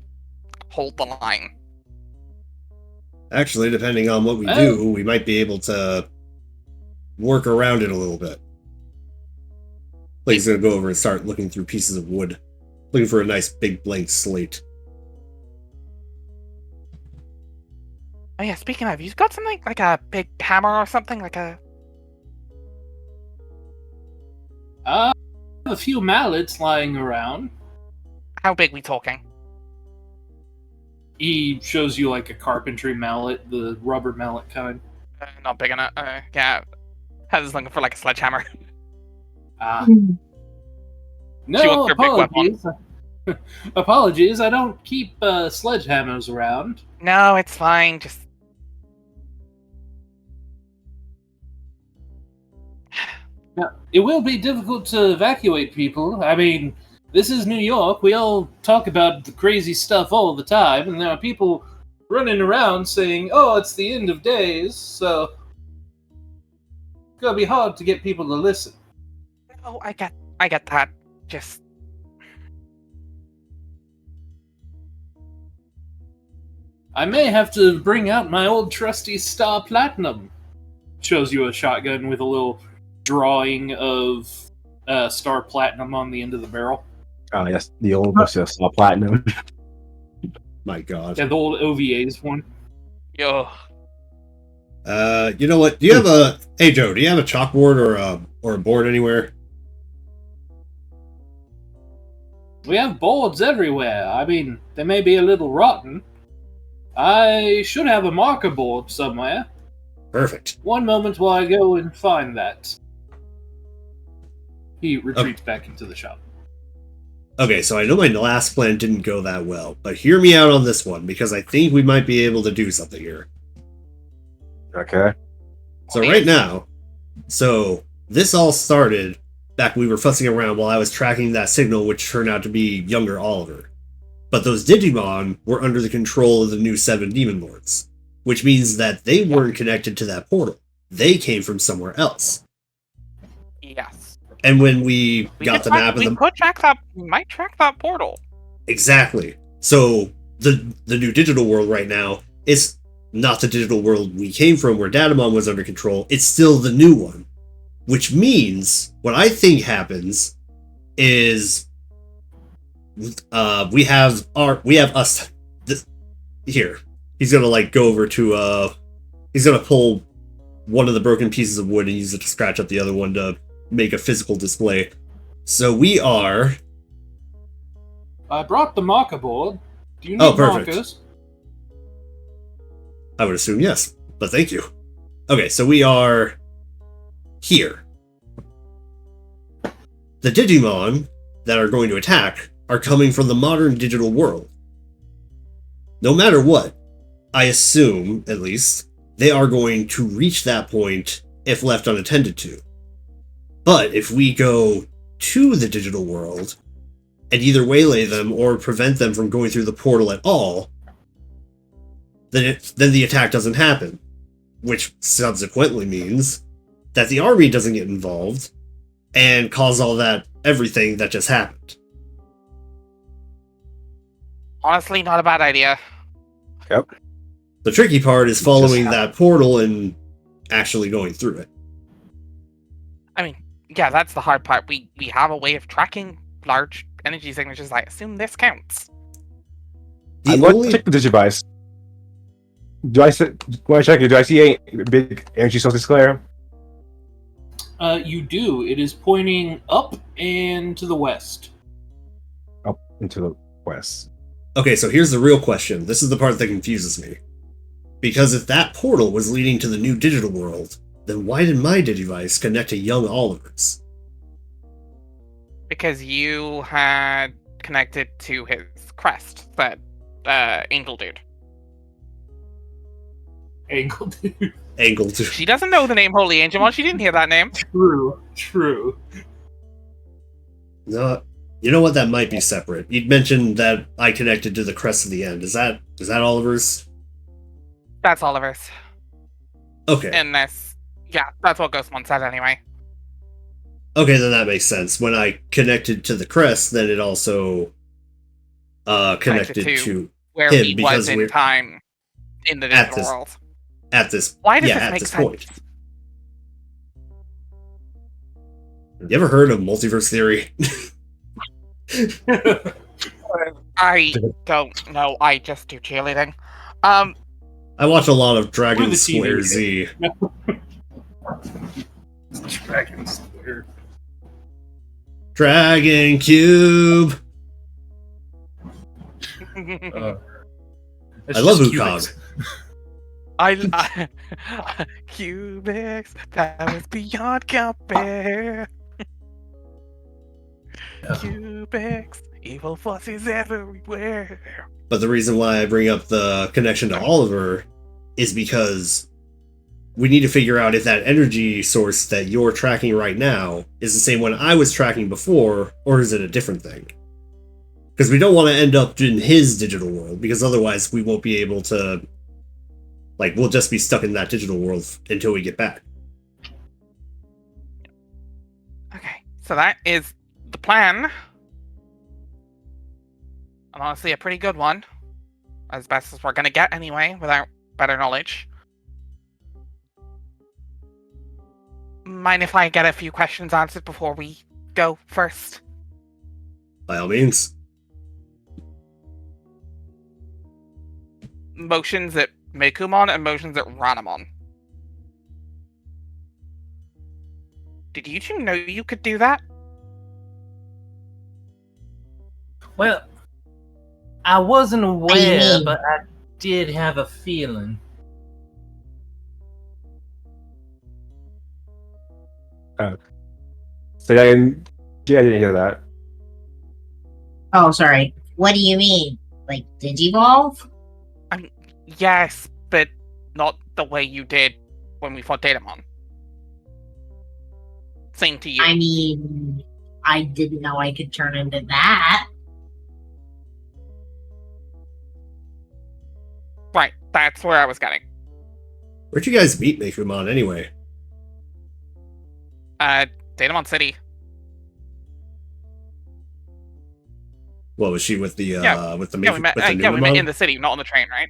hold the line. Actually, depending on what we do, we might be able to work around it a little bit. Like he's gonna go over and start looking through pieces of wood, looking for a nice big blank slate. Oh yeah, speaking of, you've got something like a big hammer or something, like a... I have a few mallets lying around. How big we talking? He shows you like a carpentry mallet, the rubber mallet kind. Not big enough. Yeah. Heather's looking for like a sledgehammer. Ah. She No, wants her big weapon. apologies. Apologies, I don't keep sledgehammers around. No, it's fine. Just Now, it will be difficult to evacuate people. I mean, this is New York. We all talk about the crazy stuff all the time, and there are people running around saying, "Oh, it's the end of days," so it's gonna be hard to get people to listen. oh, I get that. Just I may have to bring out my old trusty Star Platinum. Shows you a shotgun with a little drawing of Star Platinum on the end of the barrel. Oh, yes, the old Star Platinum. My God. Yeah, the old OVA's one. yo. You know what? Do you have a... Hey, Joe, do you have a chalkboard or a board anywhere? We have boards everywhere. I mean, they may be a little rotten. I should have a marker board somewhere. Perfect. One moment while I go and find that. He retreats back into the shop. Okay, so I know my last plan didn't go that well, but hear me out on this one, because I think we might be able to do something here. Okay. So right now, this all started back when we were fussing around while I was tracking that signal, which turned out to be younger Oliver. But those Digimon were under the control of the new 7 Demon Lords. which means that they weren't connected to that portal. They came from somewhere else. Yes. And when we got the map of we the... could track that. We might track that portal. Exactly. So the new digital world right now is not the digital world we came from where Datamon was under control. It's still the new one. Which means what I think happens is we have us here. He's gonna like go over to he's gonna pull one of the broken pieces of wood and use it to scratch up the other one to make a physical display. So we are... I brought the marker board. Do you need Oh, perfect. markers? I would assume yes, but thank you. Okay, so we are here. The Digimon that are going to attack are coming from the modern digital world. No matter what, I assume, at least, they are going to reach that point if left unattended to. But if we go to the digital world and either waylay them or prevent them from going through the portal at all, then the attack doesn't happen, which subsequently means that the army doesn't get involved and cause everything that just happened. Honestly, not a bad idea. Yep. The tricky part is following that portal and actually going through it. I mean, yeah, that's the hard part. We have a way of tracking large energy signatures. I assume this counts. I'm going to check the Digivice. When I check it, do I see a big energy source display? You do. It is pointing up and to the west. Up into the west. Okay, so here's the real question. This is the part that confuses me. Because if that portal was leading to the new digital world, then why did my Digivice connect to young Oliver's? Because you had connected to his crest, that angel dude. Angle dude. Angle to... She doesn't know the name Holy Angemon. She didn't hear that name. True. No, you know what? That might be separate. You'd mentioned that I connected to the crest of the end. Is that Oliver's? That's Oliver's. Okay. And that's what Ghostmon said anyway. Okay, then that makes sense. When I connected to the crest, then it also connected to where him he because was in time in the digital world. At this, Why does yeah, this at make this sense? point. You ever heard of multiverse theory? I don't know. I just do cheerleading. I watch a lot of Or Dragon the Slayer TV. Z. Dragon Slayer. Dragon Cube. It's I love just Wukong. I Cubics, that was beyond compare. Cubics, evil forces everywhere. But the reason why I bring up the connection to Oliver is because we need to figure out if that energy source that you're tracking right now is the same one I was tracking before, or is it a different thing? Because we don't want to end up in his digital world, because otherwise we won't be able to... Like, we'll just be stuck in that digital world until we get back. Okay, so that is the plan. And honestly, a pretty good one. As best as we're gonna get anyway, without better knowledge. Mind if I get a few questions answered before we go first? By all means. Motions at Mekumon and motions at Ranamon. Did you two know you could do that? Well, I wasn't aware, mean? but I did have a feeling. So I didn't hear that. Oh, sorry. What do you mean? Like Digivolve? Yes, but not the way you did when we fought Datamon. Same to you. I mean, I didn't know I could turn into that. Right, that's where I was getting. Where'd you guys meet Mekumon anyway? Datamon City. What was she with the with the Yeah, we met. with the Yeah, we met Numamon? in the city, not on the train, right?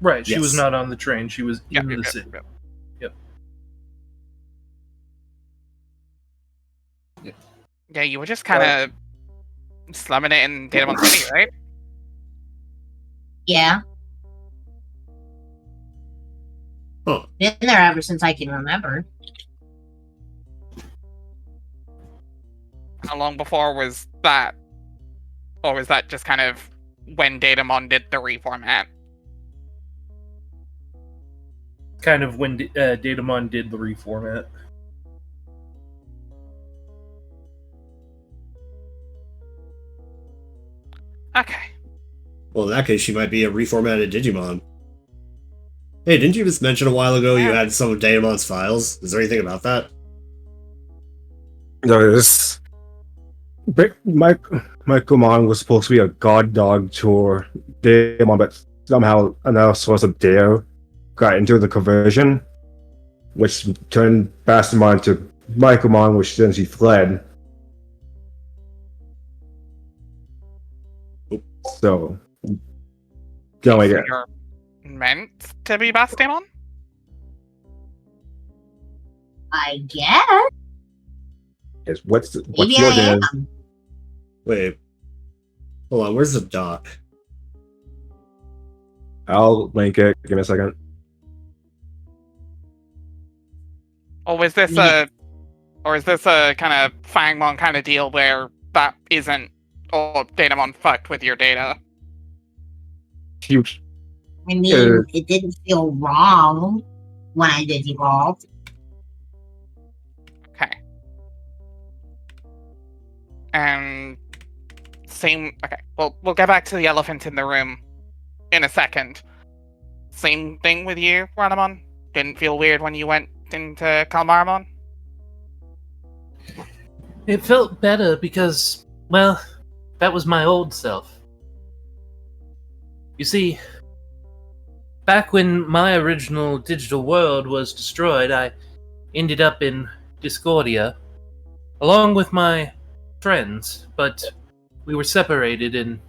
Right, she was Yes. not on the train. She was Yeah, in yep, the yep, city. yep. Yep. Yeah, you were just kind of slumming it in Datamon City, right? Yeah, Huh. been there ever since I can remember. How long before was that? Or was that just kind of when Datamon did the reformat? Kind of when Datamon did the reformat. Okay. Well, in that case, she might be a reformatted Digimon. Hey, didn't you just mention a while ago you had some of Datamon's files? Is there anything about that? There's Michaelmon was supposed to be a god dog to Daemon, but somehow another source of Dare got into the conversion, which turned Bastamon to Michaelmon, which then she fled. So, don't like it. You're meant to be Bastamon? I guess. What's Maybe your I name? am. Wait. Hold on, where's the dot? I'll link it. Give me a second. Or is this Yeah. a kind of Fangmon kind of deal where that isn't, or Datamon fucked with your data? Huge. I mean, it didn't feel wrong when I did evolve. Okay. And okay. Well, we'll get back to the elephant in the room in a second. Same thing with you, Ranamon? Didn't feel weird when you went into Kalmaramon? It felt better because, well, that was my old self. You see, back when my original digital world was destroyed, I ended up in Discordia, along with my friends, but we were separated and,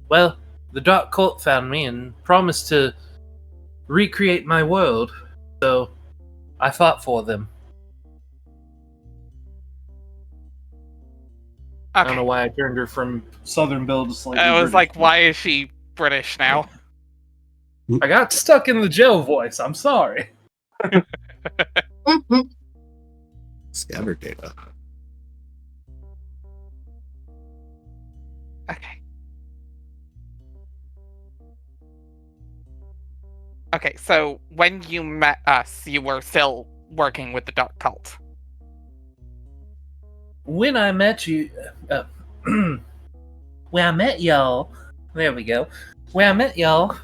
well, the Dark Cult found me and promised to recreate my world, so I fought for them. I don't Okay. know why I turned her from Southern Belle to slightly I was British. like, why is she British now? I got stuck in the Joe voice. I'm sorry. Scatter data. Okay. Okay, so when you met us, you were still working with the Dark Cult. When I met you, when I met y'all, there we go. When I met y'all,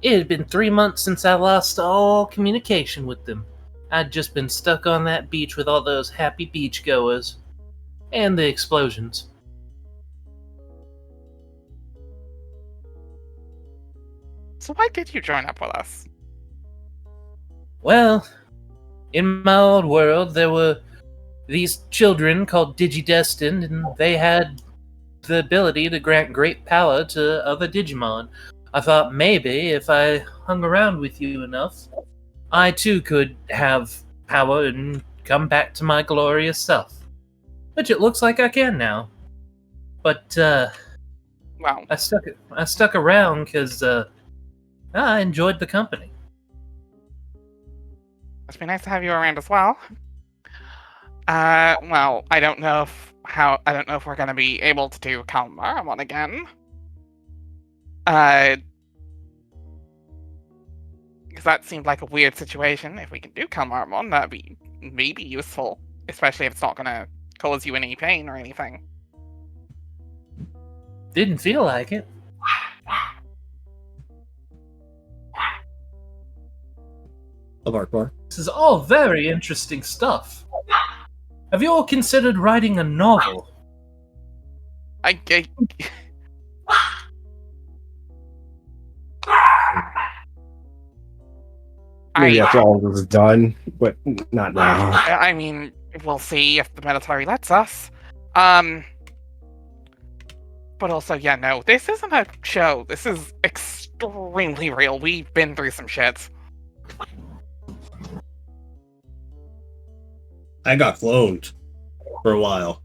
it had been 3 months since I lost all communication with them. I'd just been stuck on that beach with all those happy beachgoers. And the explosions. So why did you join up with us? Well, in my old world, there were these children called Digidestined, and they had the ability to grant great power to other Digimon. I thought maybe if I hung around with you enough, I too could have power and come back to my glorious self. Which it looks like I can now. But, Well, I stuck around because, I enjoyed the company. must be nice to have you around as well. Well, I don't know if we're gonna be able to do Kalmaramon again. Because that seemed like a weird situation. If we can do Kalmaramon, that'd be maybe useful, especially if it's not gonna cause you any pain or anything. Didn't feel like it. A bark bar. This is all very interesting stuff. Have you all considered writing a novel? I Maybe after all this is done, but not now. I mean, we'll see if the military lets us. But also, yeah, no, this isn't a show. This is extremely real. We've been through some shit. I got cloned for a while.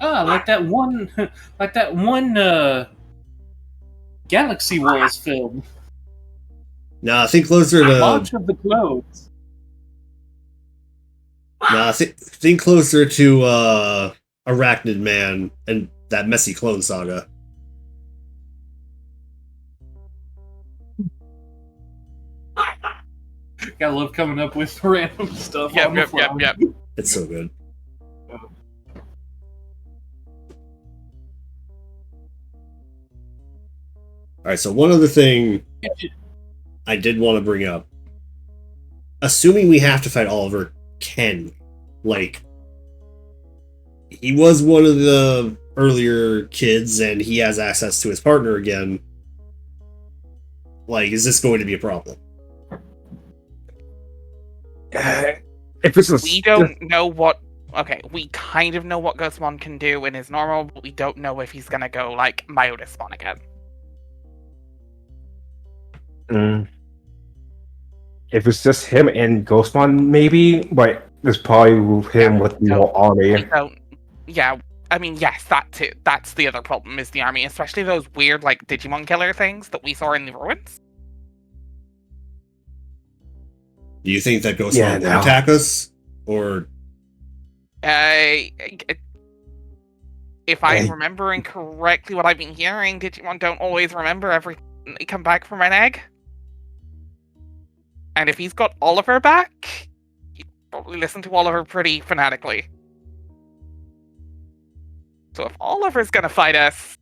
Like that one Galaxy Wars film. Nah, think closer to. Launch of the Clones. Nah, think closer to Arachnid Man and that messy clone saga. Gotta love coming up with random stuff on the fly. Yep. It's so good. Alright, so one other thing I did want to bring up. Assuming we have to fight Oliver, can like he was one of the earlier kids and he has access to his partner again. Like, is this going to be a problem? If it's We don't know what. Okay, we kind of know what Ghostmon can do in his normal, but we don't know if he's gonna go like Myodismon again. If it's just him and Ghostmon, maybe, but it's probably him with the whole army. We don't. Yeah, I mean, yes, that too. That's the other problem is the army, especially those weird like Digimon killer things that we saw in the ruins. Do you think that Ghostman will attack us? Or if I'm remembering correctly what I've been hearing, Digimon don't always remember everything they come back from an egg. And if he's got Oliver back, he'd probably listen to Oliver pretty fanatically. So if Oliver's gonna fight us...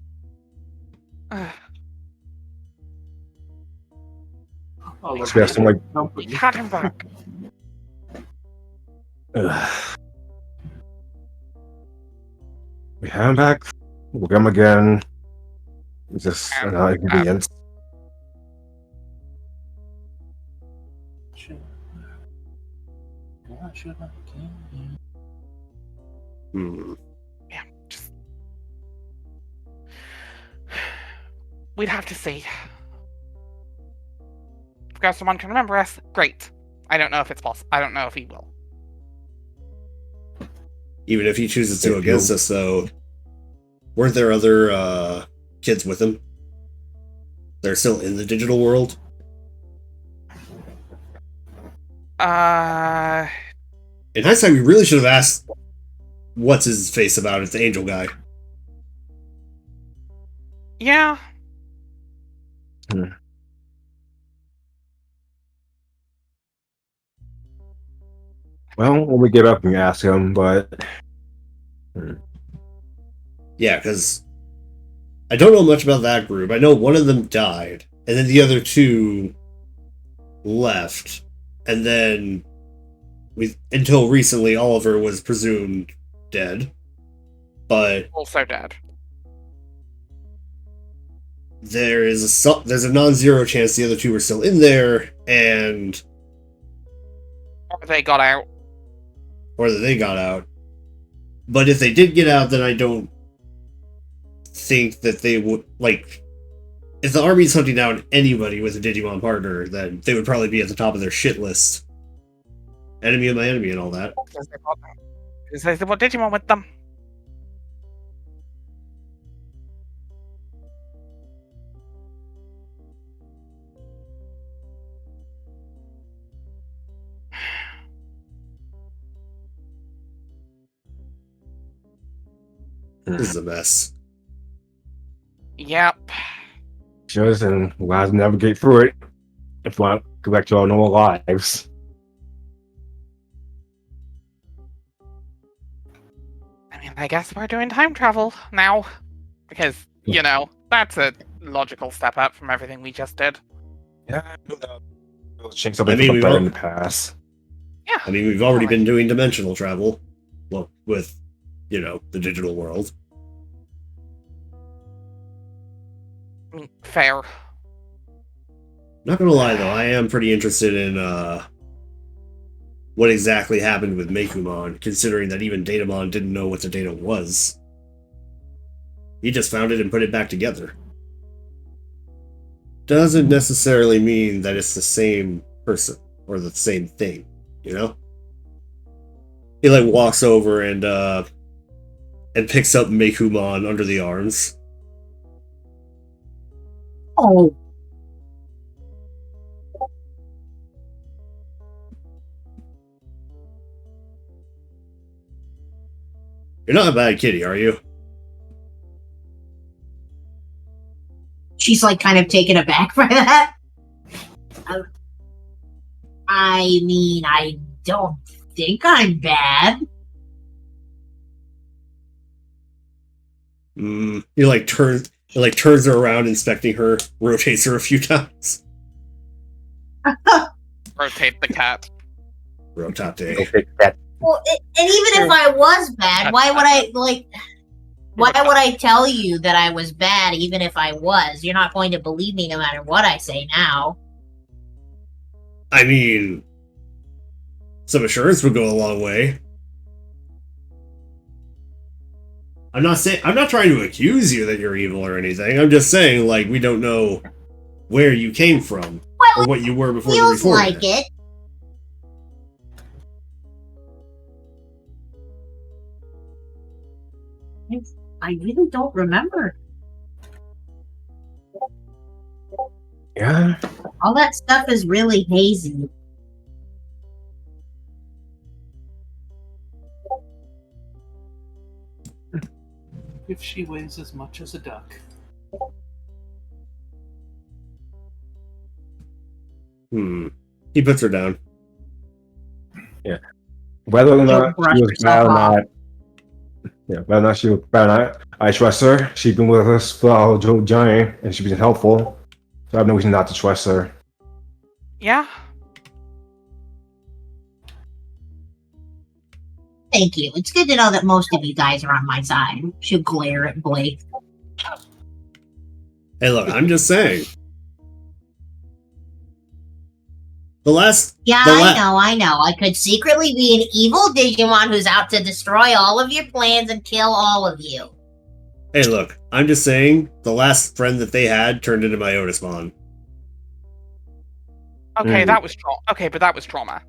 we got him back. We have him back. We'll get him again. Just another inconvenience. Yeah, just... We'd have to see. If Gossamon can remember us, great. I don't know if it's possible. I don't know if he will. even if he chooses to against us, though, weren't there other kids with him? They're still in the digital world? In hindsight, we really should have asked what's his face about it, the angel guy. Yeah. Well, when we get up and ask him, but... Yeah, because I don't know much about that group. I know one of them died, and then the other two left, and then until recently, Oliver was presumed dead. But also dead. There's a non-zero chance the other two were still in there, and Or they got out. Or that they got out. But if they did get out, then I don't think that they would, like, if the army's hunting down anybody with a Digimon partner, then they would probably be at the top of their shit list. Enemy of my enemy and all that. It says they brought Digimon with them. This is a mess. Yep. Just and we'll have to navigate through it if we want to go back to our normal lives. I mean, I guess we're doing time travel now. Because, you know, that's a logical step up from everything we just did. Yeah, we'll change something better in the past. Yeah. I mean, we've already been doing dimensional travel. Well, with, you know, the digital world. I mean, fair. Not gonna lie though, I am pretty interested in what exactly happened with Mekumon, considering that even Datamon didn't know what the data was. He just found it and put it back together. Doesn't necessarily mean that it's the same person or the same thing, you know? He like walks over and picks up Mekumon under the arms. Oh, You're not a bad kitty, are you? she's like kind of taken aback by that. I mean, I don't think I'm bad. He turns her around, inspecting her, rotates her a few times. Rotate the cat. Rotate. Okay, that Well, and even if I was bad, why would I Why would I tell you that I was bad, even if I was? You're not going to believe me no matter what I say now. I mean, some assurance would go a long way. I'm not trying to accuse you that you're evil or anything. I'm just saying, like, we don't know where you came from or what you were before the Feels recording. like it. I really don't remember. yeah. All that stuff is really hazy. If she weighs as much as a duck. He puts her down. Whether or She'll not brush she was herself bad or off. not, yeah, whether or not she was bad or not, I trust her. She's been with us for our journey, and she's been helpful. So I have no reason not to trust her. Yeah. Thank you. It's good to know that most of you guys are on my side. She'll glare at Blake. Hey, look, I'm just saying. Yeah, The I know. I could secretly be an evil Digimon who's out to destroy all of your plans and kill all of you. Hey, look, I'm just saying, the last friend that they had turned into my Otismon. Okay, that was trauma. Okay, but that was trauma.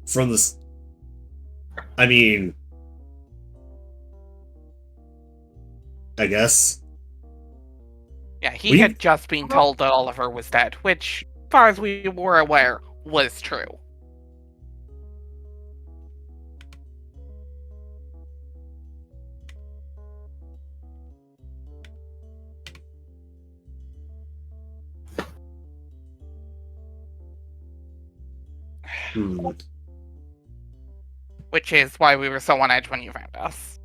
From this. I mean. I guess. Yeah, he had just been told that Oliver was dead, which, as far as we were aware, was true. Which is why we were so on edge when you found us.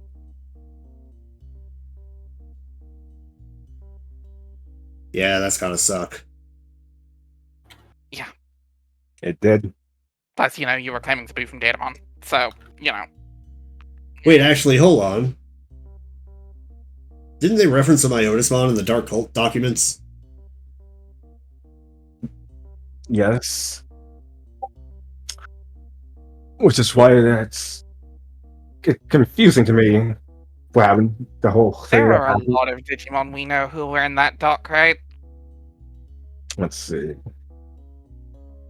Yeah, that's gotta suck. Yeah. It did. Plus, you were claiming to be from Datamon, so, Wait, actually, hold on. Didn't they reference the Myotismon in the Dark Cult documents? Yes. Which is why that's confusing to me. What happened? The whole thing. There that are a happened. lot of Digimon we know who were in that doc, right? Let's see.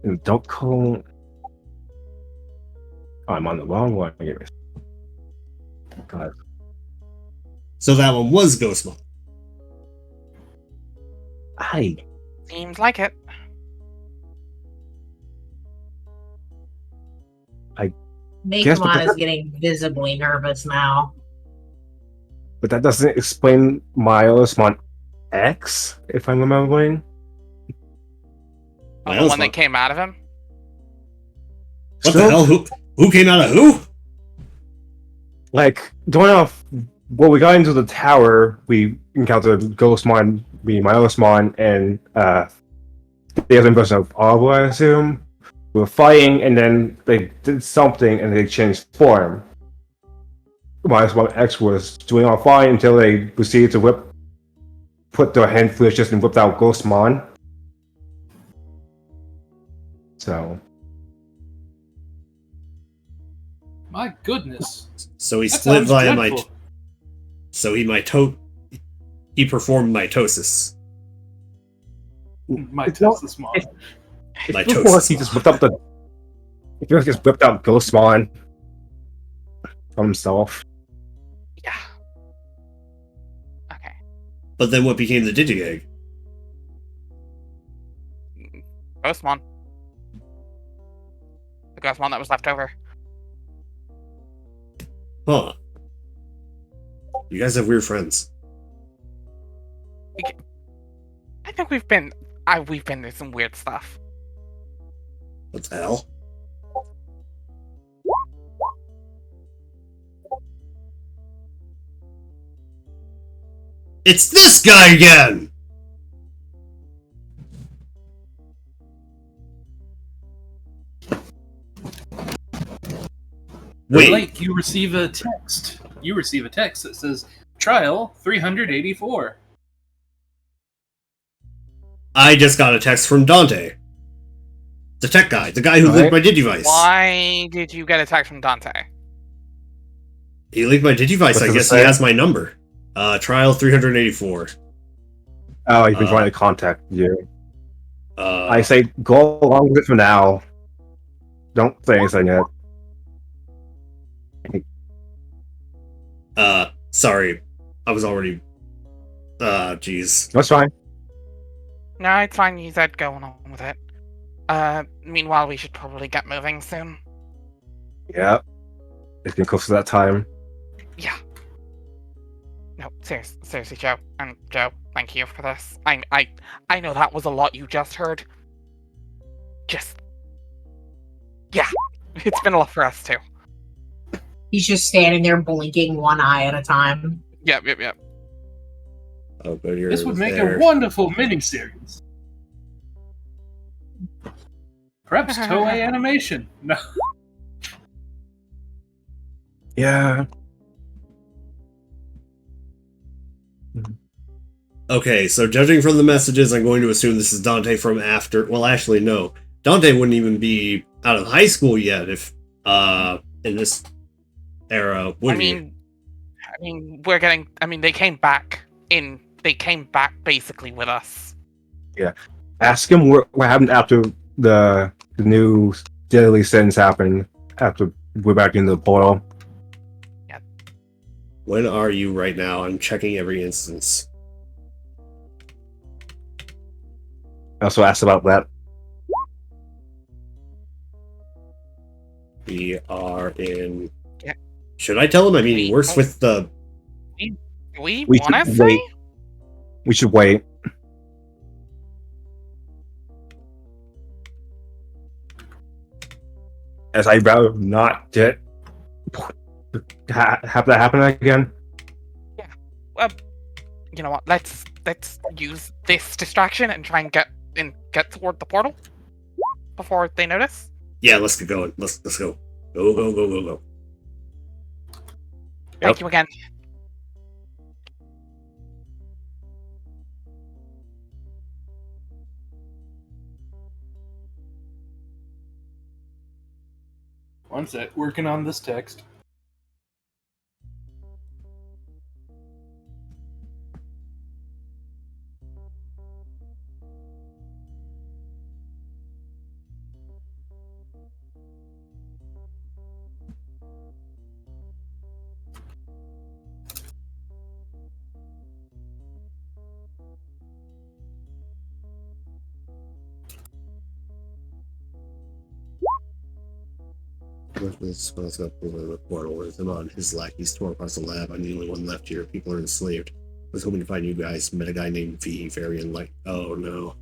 In Adult Cult. Oh, I'm on the wrong one. God. So that one was Ghostmon. Seems like it. Mekumon is getting visibly nervous now. But that doesn't explain Miles X, if I'm remembering. The one that came out of him? What the hell? Who came out of who? Like, going off, when we got into the tower, we encountered Ghostmon, Miosmon, and the other version of Arbor, I assume. We were fighting, and then they did something, and they changed form. Miosmon X was doing all fine until they proceeded to whip put their hand through just and whipped out Ghostmon. So My goodness. So he That split sounds via dreadful. So he performed mitosis. My It's not- Tesla small. it's- it's Mitosis. before he just whipped up the. He just whipped out Ghostmon from himself. Yeah. Okay. But then what became the Digigag? Ghostmon. The Ghostmon that was left over. Huh. You guys have weird friends. I think we've been through some weird stuff. What the hell? It's this guy again! Wait, Blake, you receive a text. You receive a text that says trial 384. I just got a text from Dante. The tech guy, the guy who leaked my Digivice. Why did you get a text from Dante? He leaked my Digivice, What I does it guess he say? has my number. Trial 384. Oh, he's been trying to contact you. Uh, I say go along with it for now. Don't say anything yet. sorry. I was already... jeez. That's fine. No, it's fine. You said go on with it. Meanwhile, we should probably get moving soon. Yeah. It's getting close to that time. Yeah. No, seriously, Joe. And Joe, thank you for this. I know that was a lot you just heard. Yeah. It's been a lot for us, too. He's just standing there blinking one eye at a time. Yep. Oh, but you're This would make there. a wonderful miniseries. Perhaps Toei Animation. No. Yeah. Okay, so judging from the messages, I'm going to assume this is Dante from after... Well, actually, no. Dante wouldn't even be out of high school yet if, in this era, would he? They came back basically with us. Ask him what happened after the new deadly sentence happened after we're back in the portal. When are you right now? I'm checking every instance. I also asked about that. We are in... Yeah. Should I tell him? I mean, he works with the... We We want to should say? wait. We should wait. As I'd rather not get have that happen again. You know what? Let's use this distraction and try and get toward the portal before they notice. Yeah, let's get going. Let's go. Go. Thank you again. One sec, working on this text. Let's go over the portal with him on. His lackeys tore across the lab. I'm the only one left here. People are enslaved. I was hoping to find you guys. Met a guy named V. Very unlike. Oh no.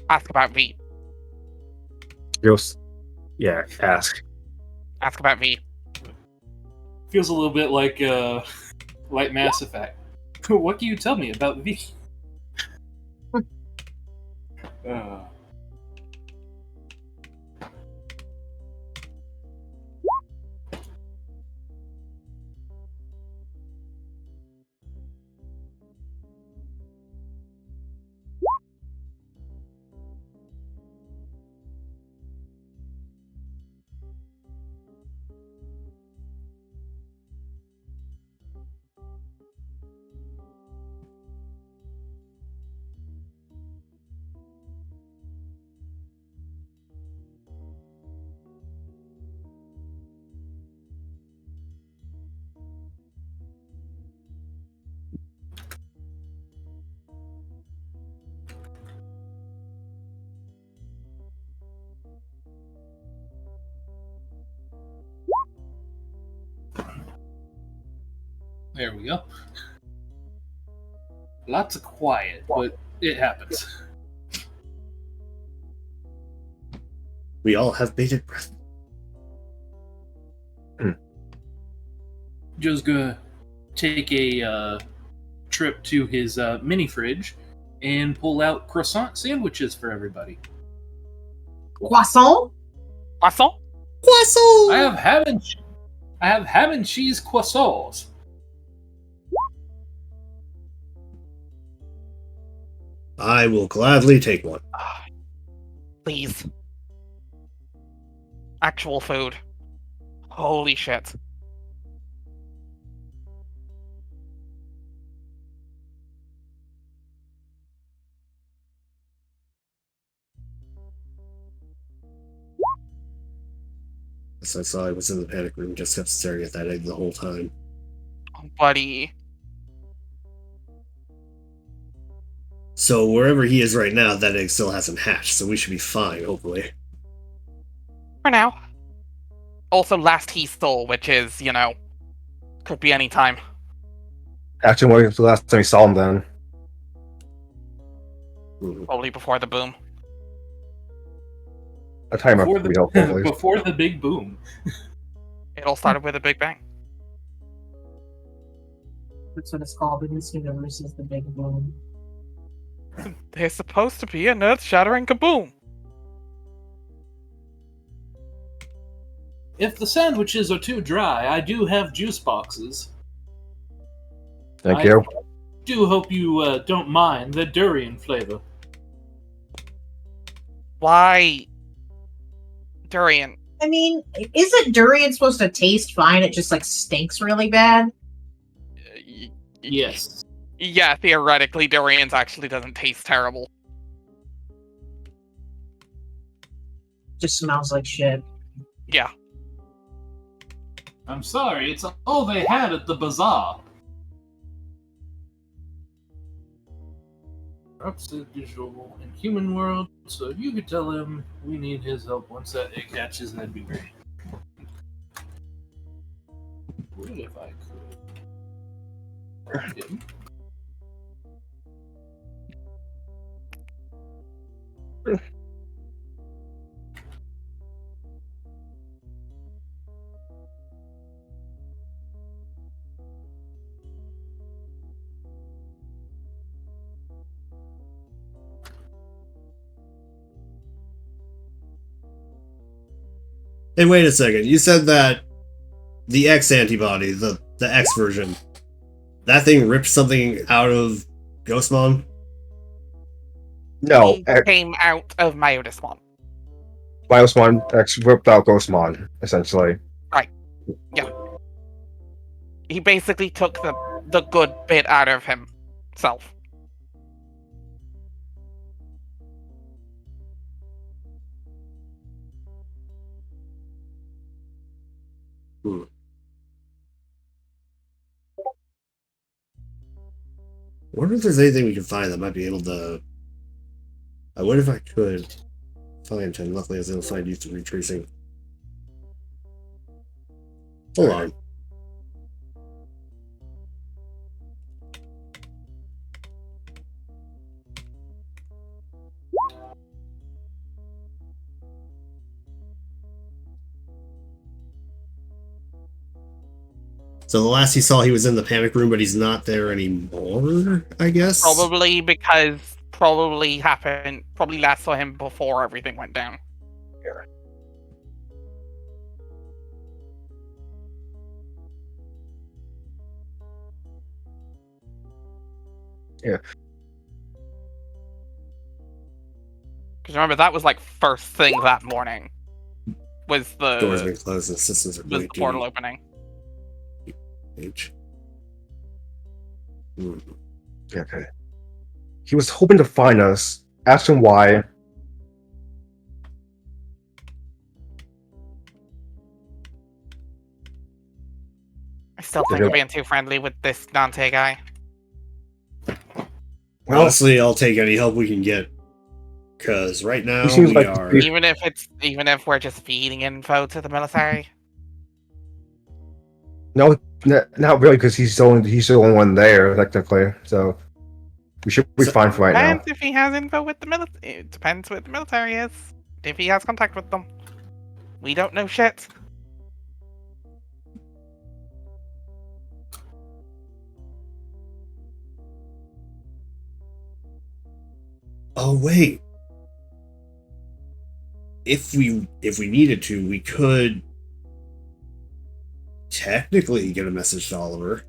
Ask about V. Just ask. Ask about V. Feels a little bit like Mass Effect. What can you tell me about V? There we go. Lots of quiet, but it happens. We all have bated breath. Joe's gonna take a trip to his mini fridge and pull out croissant sandwiches for everybody. Croissant? Croissant? Croissant! I have ham and cheese croissants. I will gladly take one. Please. Actual food. Holy shit. As I saw I was in the panic room, just kept staring at that egg the whole time. Oh, buddy. So wherever he is right now, that egg still hasn't hatched, so we should be fine, hopefully. For now. Also, last he saw, which is, could be any time. Actually, when was the last time you saw him then? Probably before the boom. A timer Before would be helpful, please. before the big boom. It all started with a big bang. That's what it's called in this universe, is the big boom. There's supposed to be an earth-shattering kaboom. If the sandwiches are too dry, I do have juice boxes. Thank I you. do hope you don't mind the durian flavor. Why? Durian. I mean, isn't durian supposed to taste fine? It just, stinks really bad? Yes. Yeah, theoretically, durians actually doesn't taste terrible. Just smells like shit. Yeah. I'm sorry, it's all they had at the bazaar. That's the usual in human world, so if you could tell him we need his help once that egg hatches, that'd be great. What if I could? Find him? Hey, wait a second. You said that the X antibody, the X version, that thing ripped something out of Ghostmon? No, He came out of Myodismon. Biosmon X ripped out Ghostmon, essentially. He basically took the good bit out of himself. I wonder if there's anything we can find that might be able to... I wonder if I could find him. Luckily, I was able to find you through retracing. Hold on. So the last he saw, he was in the panic room, but he's not there anymore, I guess? Probably because probably last saw him before everything went down. Yeah. Because remember, that was first thing that morning. Was the Doors been closed and systems are was the blank. portal opening. H. Okay. He was hoping to find us. Asked him why. I still think we're being too friendly with this Dante guy. Well, Honestly, I'll take any help we can get. Because right now, He seems we like are... he's- Even if we're just feeding info to the military. no, Not really, because he's the only one there technically. So we should be fine for right now. Depends if he has info with the military. It depends what the military is. If he has contact with them. We don't know shit. Oh wait. If we needed to, we could technically get a message to Oliver.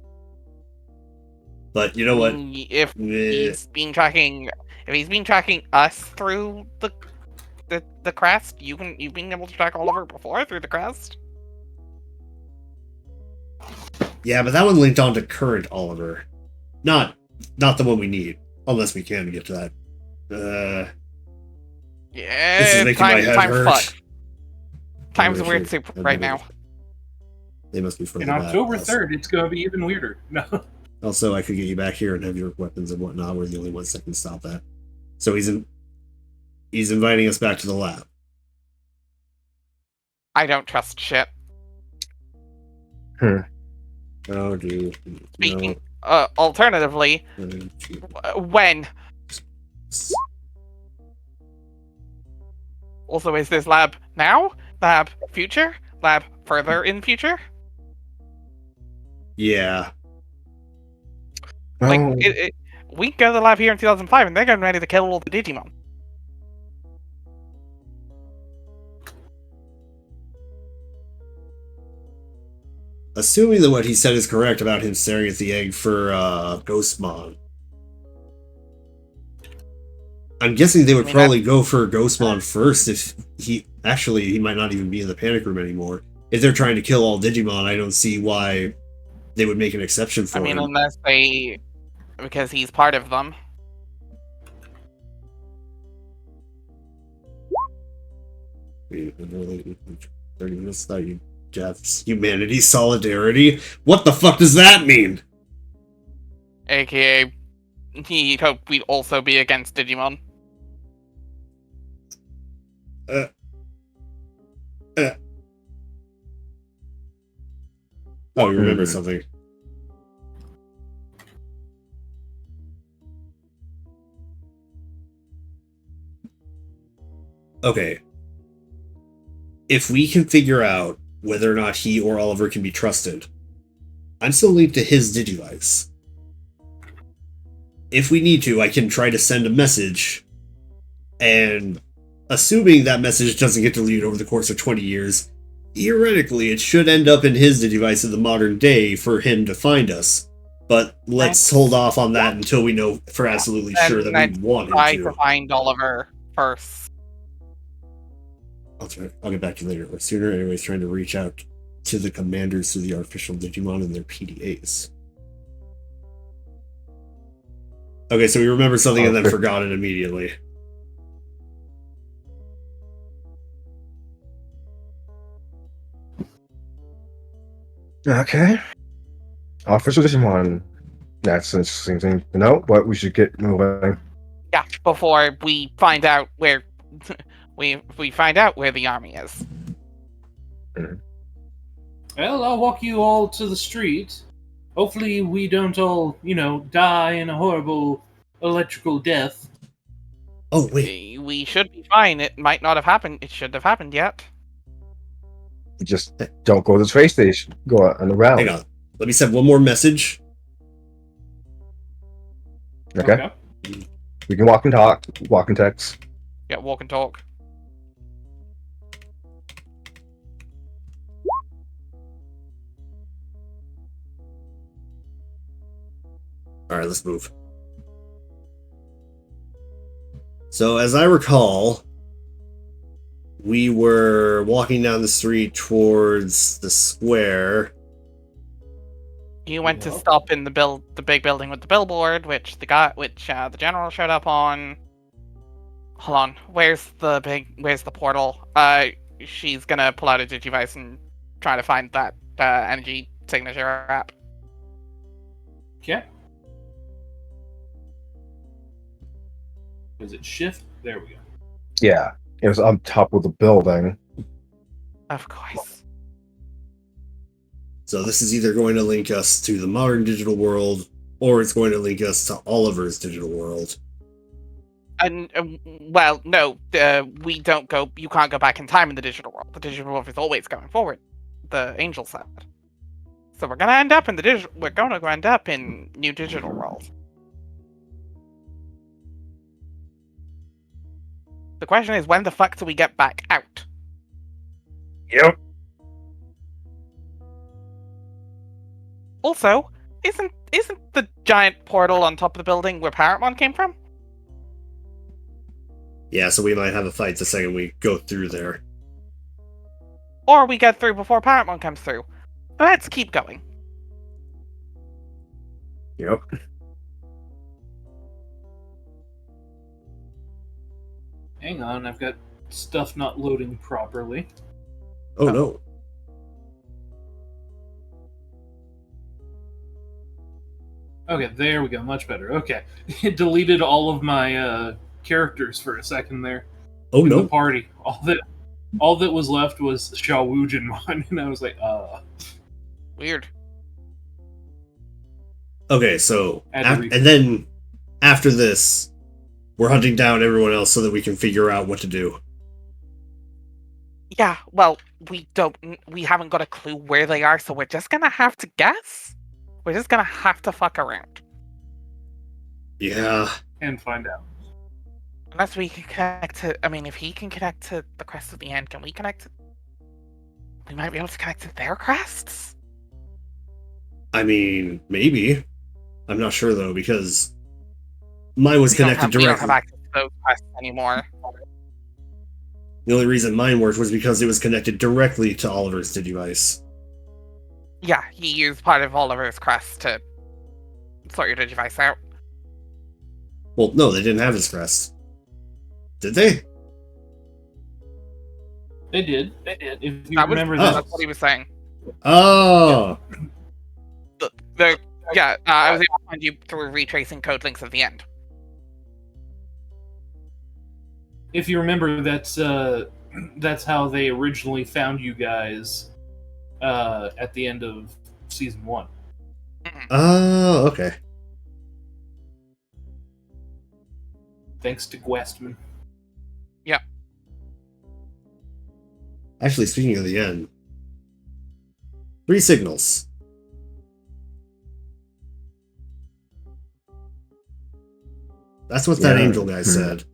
But you know what? If he's been tracking us through the crest, you've been able to track Oliver before through the crest. Yeah, but that one linked on to current Oliver, not the one we need, unless we can get to that. Yeah, This is making my head time's hurt. fucked. Time's a Holy weird shit. soup right now. They must be further In back. October Also- 3rd, it's going to be even weirder. No. Also, I could get you back here and have your weapons and whatnot. We're the only ones that can stop that. So he's inviting us back to the lab. I don't trust shit. Oh, dude. Speaking, alternatively, when? Also, is this lab now? Lab future? Lab further in future? Yeah. Like, Oh, we go to the lab here in 2005 and they're getting ready to kill all the Digimon. Assuming that what he said is correct about him staring at the egg for Ghostmon. I'm guessing they would I mean, probably go for Ghostmon first if he might not even be in the panic room anymore. If they're trying to kill all Digimon, I don't see why they would make an exception for I mean, him. unless because he's part of them. Wait, 30 minutes, thought you Jeff's humanity solidarity. What the fuck does that mean? AKA, he'd hope we'd also be against Digimon. Oh, you remember something. Okay. If we can figure out whether or not he or Oliver can be trusted, I'm still linked to his Digivice. If we need to, I can try to send a message, and assuming that message doesn't get deleted over the course of 20 years, theoretically it should end up in his Digivice in the modern day for him to find us. But let's hold off on that until we know for absolutely sure that we want Try him to to. find Oliver first. I'll get back to you later. But sooner, anyways, trying to reach out to the commanders through the artificial Digimon and their PDAs. Okay, so we remembered something and then forgot it immediately. okay. Officer Digimon. That's an interesting thing to know, but we should get moving. Yeah, before we find out where we find out where the army is. Well, I'll walk you all to the street. Hopefully we don't all, die in a horrible electrical death. Oh, wait. We should be fine. It might not have happened. It shouldn't have happened yet. We just don't go to the train station. Go on the route. Hang on. Let me send one more message. Okay. We can walk and talk, walk and text. Yeah, walk and talk. Alright, let's move. So, as I recall, we were walking down the street towards the square. You went to stop in the big building with the billboard, which the general showed up on. Hold on, where's the portal? She's gonna pull out a Digivice and try to find that energy signature app. Okay. Was it shift? There we go. Yeah, it was on top of the building. Of course. So this is either going to link us to the modern digital world, or it's going to link us to Oliver's digital world. And well, no, we don't go. You can't go back in time in the digital world. The digital world is always going forward. The angel said. So we're gonna end up in the digital. We're gonna end up in new digital world. The question is, when the fuck do we get back out? Yep. Also, isn't the giant portal on top of the building where Paramount came from? Yeah, so we might have a fight the second we go through there. Or we get through before Paramount comes through. Let's keep going. Yep. Hang on, I've got stuff not loading properly. Oh no. Okay, there we go. Much better. Okay. It deleted all of my characters for a second there. Oh in no. The party. All that was left was Shawujinmon, and I was like, Weird. Okay, so Had to and then after this, we're hunting down everyone else so that we can figure out what to do. Yeah, well, we haven't got a clue where they are, so we're just gonna have to guess. We're just gonna have to fuck around. Yeah. and find out. Unless we can connect to, I mean, if he can connect to the crest of the end, can we connect to... We might be able to connect to their crests? I mean, maybe. I'm not sure though, because mine was We don't connected have- We don't have directly. access to those crests anymore. The only reason mine worked was because it was connected directly to Oliver's Digivice. Yeah, he used part of Oliver's crest to sort your Digivice out. Well, no, they didn't have his crest. Did they? They did. If you That was, remember that's what he was saying. Oh! I was able to find you through retracing code links at the end. If you remember, that's how they originally found you guys at the end of season 1. Oh, okay. Thanks to Gwestman. Actually, speaking of the end, 3 signals. That's what that Yeah. angel guy said.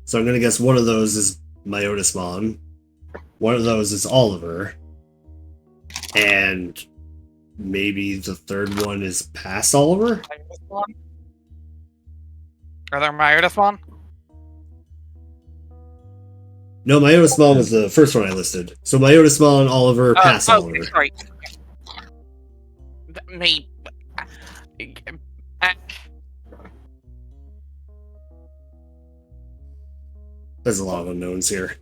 So I'm gonna guess one of those is Myotismon, one of those is Oliver, and maybe the third one is past Oliver? Are there Myotismon? No, Myotismon was the first one I listed. So Myotismon, Oliver, past Oliver. Sorry. Me. There's a lot of unknowns here.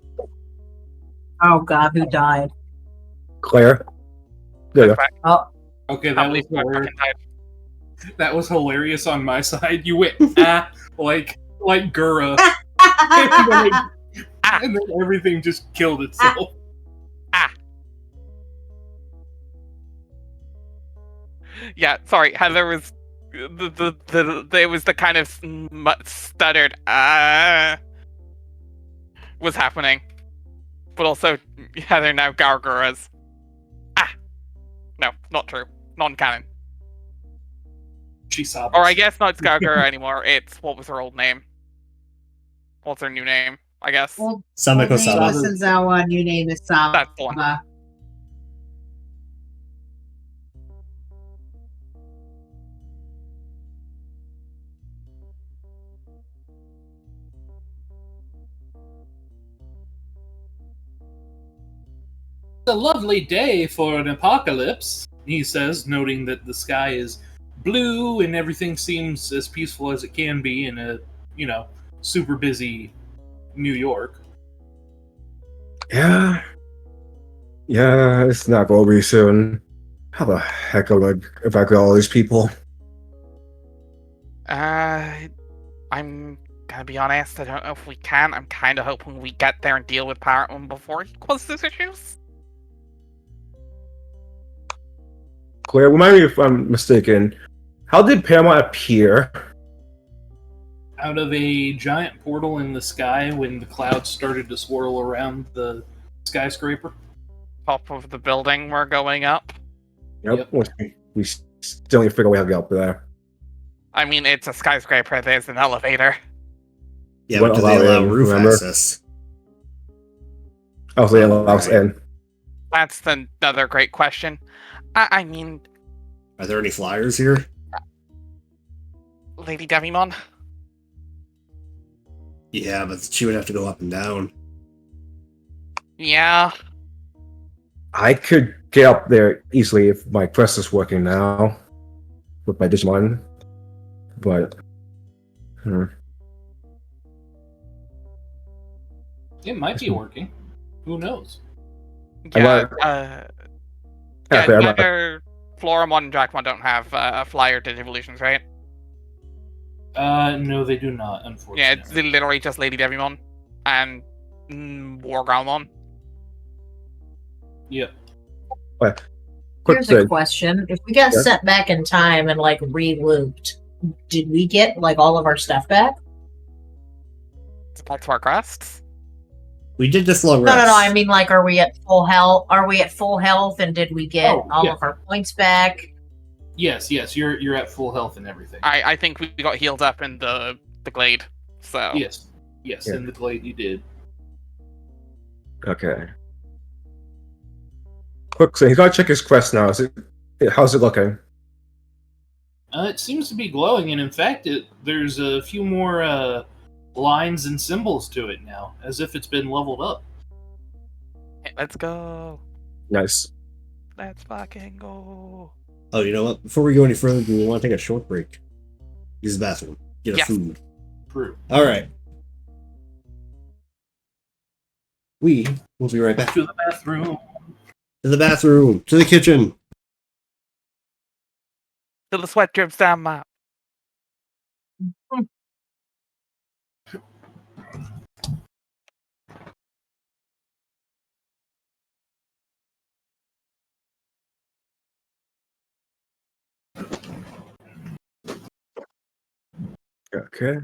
Oh god, who died? Claire. There. Oh, Okay, I believe I fucking died. that was hilarious on my side. You went like Gura, and then everything just killed itself. Yeah, sorry. Heather was it was the kind of stuttered was happening, but also Heather now garguras. No, not true. Non-canon. She saw. Or I guess not Gargura anymore. It's what was her old name? What's her new name? I guess old Sameko name Sama. is Senzawa, new name is Sama. that's the one. It's a lovely day for an apocalypse, he says, noting that the sky is blue and everything seems as peaceful as it can be in a, super busy New York. Yeah. Yeah, it's not gonna be soon. How the heck am I evacuate all these people? I'm gonna be honest. I don't know if we can. I'm kind of hoping we get there and deal with Paraton before he causes issues. clear. Remind me if I'm mistaken. How did Paramount appear? Out of a giant portal in the sky when the clouds started to swirl around the skyscraper. Top of the building we're going up. Yep. We still need to figure out how to get up there. I mean, it's a skyscraper. There's an elevator. Yeah, Won't but do they allow allow in, roof remember? access? Oh, so they allow us right. in. That's another great question. I mean, Are there any flyers here? Lady Devimon? Yeah, but she would have to go up and down. Yeah. I could get up there easily if my quest is working now with my Digimon, but It might be working. Who knows? Yeah, fair enough. neither Floramon and Dracmon don't have flyer Digivolutions, right? No, they do not, Yeah, unfortunately. it's literally just Lady Devimon and Wargroundmon. Yep. Quick Here's a thing. question: if we got Yeah. sent back in time and like re-looped, did we get like all of our stuff back? It's back to our quests. We did this long No, rest. I mean, like, are we at full health? Are we at full health, and did we get Oh, all yeah. of our points back? Yes, you're at full health and everything. I think we got healed up in the glade. So Yes, Yeah. in the glade you did. Okay. Quick thing. He's gotta check his quest now. How's it looking? It seems to be glowing, and in fact, there's a few more lines and symbols to it now, as if it's been leveled up. hey, let's go. Nice. Let's fucking go. Oh, you know what? Before we go any further, do we want to take a short break? Use the bathroom. Get a Yes. food. True. Alright. We will be right back. To the bathroom. To the bathroom. To the kitchen. Till the sweat drips down my. Okay.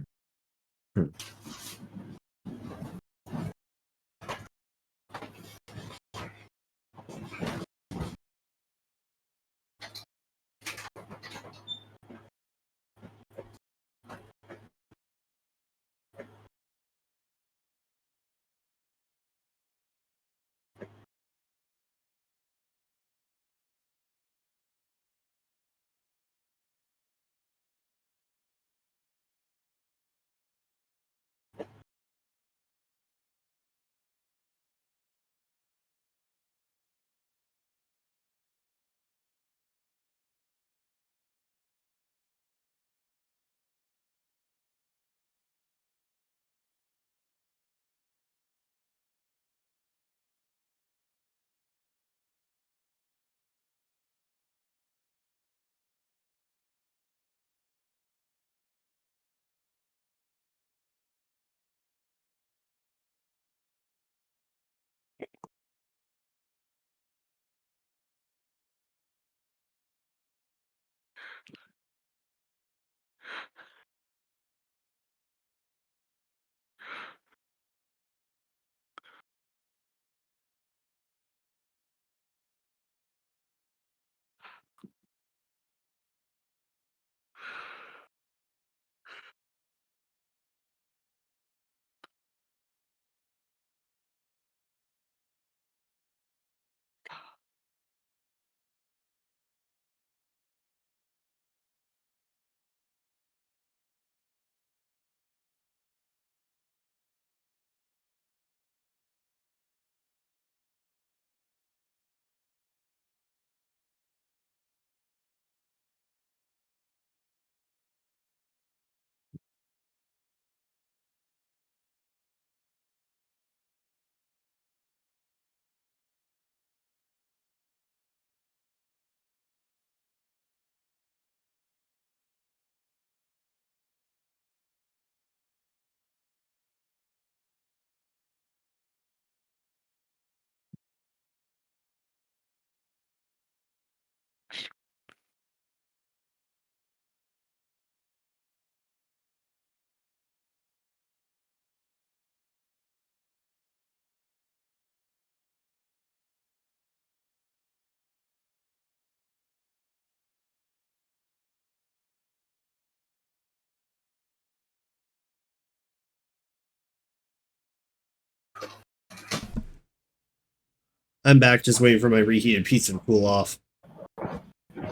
I'm back, just waiting for my reheated pizza to cool off.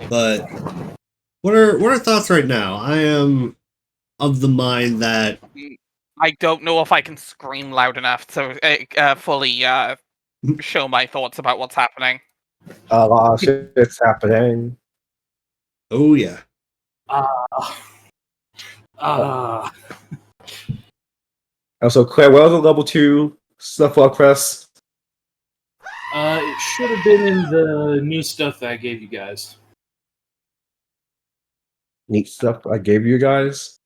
But what are thoughts right now? I am of the mind that I don't know if I can scream loud enough to fully show my thoughts about what's happening. A lot of shit's happening. oh yeah, Also, Claire, what are the level 2 stuff for Crests? It should have been in the new stuff that I gave you guys. Neat stuff I gave you guys.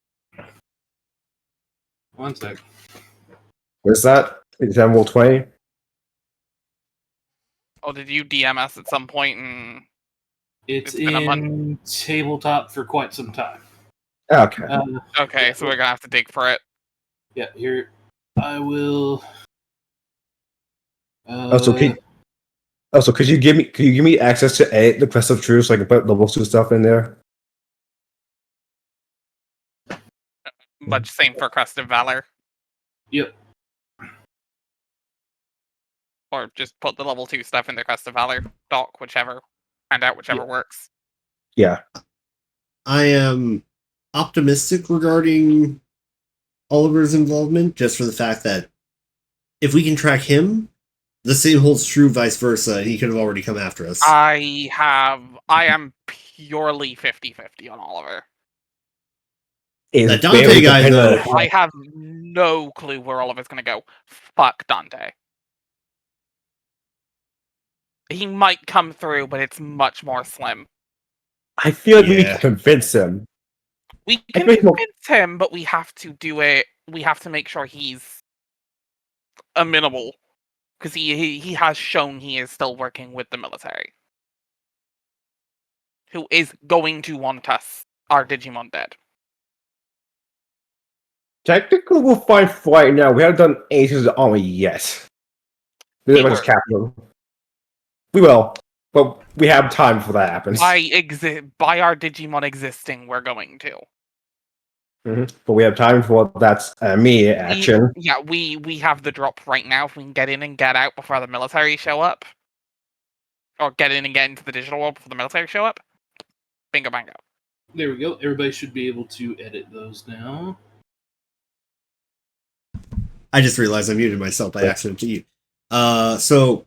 One sec. What's that? It's Emerald 20? Oh, did you DM us at some point? And It's been a month. in tabletop for quite some time. Okay. Okay, so we're gonna have to dig for it. Yeah, here I will. Also, could you give me access to edit the Crest of Truth so I can put level 2 stuff in there? But same for Crest of Valor. Yep. Or just put the level 2 stuff in the Crest of Valor doc, whichever. Find out whichever works. Yeah. I am optimistic regarding Oliver's involvement, just for the fact that if we can track him, the same holds true vice versa, and he could have already come after us. I am purely 50-50 on Oliver. That Dante guy, though, I have no clue where Oliver's gonna go. Fuck Dante. He might come through, but it's much more slim. I feel like we Yeah. can convince him. We I can think he'll- convince him, but we have to do it. We have to make sure he's amenable, because he has shown he is still working with the military, who is going to want us, our Digimon, dead. Technically, we'll fight right now. We haven't done anything to the army yet. We This is will. capital. We will, but we have time before that happens. By our Digimon existing, we're going to. But we have time for that's immediate action. We have the drop right now. If we can get in and get out before the military show up, or get in and get into the digital world before the military show up, bingo bango. There we go. Everybody should be able to edit those now. I just realized I muted myself by accident to you. So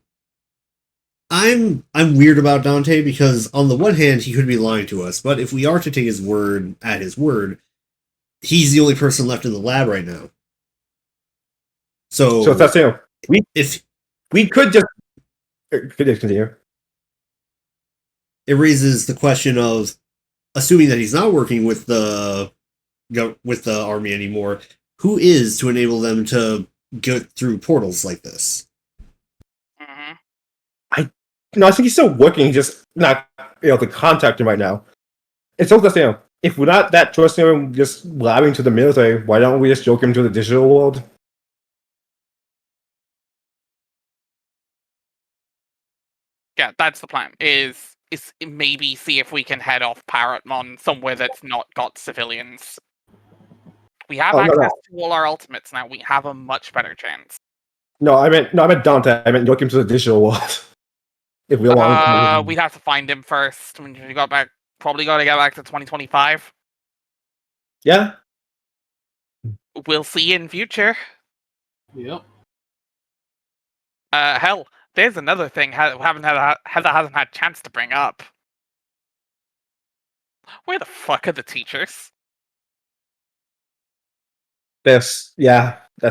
I'm weird about Dante because on the one hand he could be lying to us, but if we are to take his word at his word, he's the only person left in the lab right now. So if that's if we could just continue. It raises the question of, assuming that he's not working with the army anymore, who is to enable them to get through portals like this? No, I think he's still working, just not to contact him right now. It's also the if we're not that trusting him just labbing to the military, why don't we just joke him to the digital world? Yeah, that's the plan. Is maybe see if we can head off Parrotmon somewhere that's not got civilians. We have access to all our ultimates now. We have a much better chance. No, I meant Dante. I meant joke him to the digital world. If we want, we'd have to find him first. When we got back, probably got to get back to 2025. Yeah. We'll see in future. Yep. Hell, there's another thing Heather hasn't had a chance to bring up. Where the fuck are the teachers? That's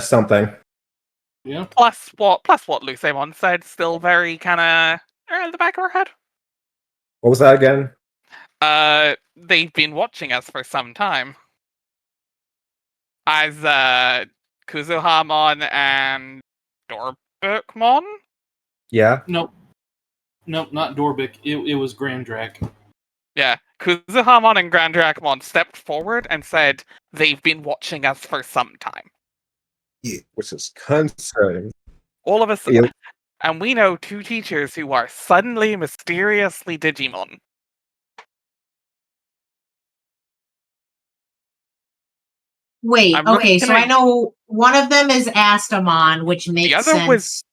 something. Yeah. Plus what Lucemon said, still very kind of in the back of our head. What was that again? They've been watching us for some time. As Kuzuhamon and Dorbukmon? Yeah. Nope, not Dorbik. It was Grandrak. Yeah, Kuzuhamon and Grandrakmon stepped forward and said they've been watching us for some time. Yeah, which is concerning. All of a sudden, and we know two teachers who are suddenly mysteriously Digimon. Wait, I'm okay, looking so I at- know one of them is Astamon, which The makes other sense. was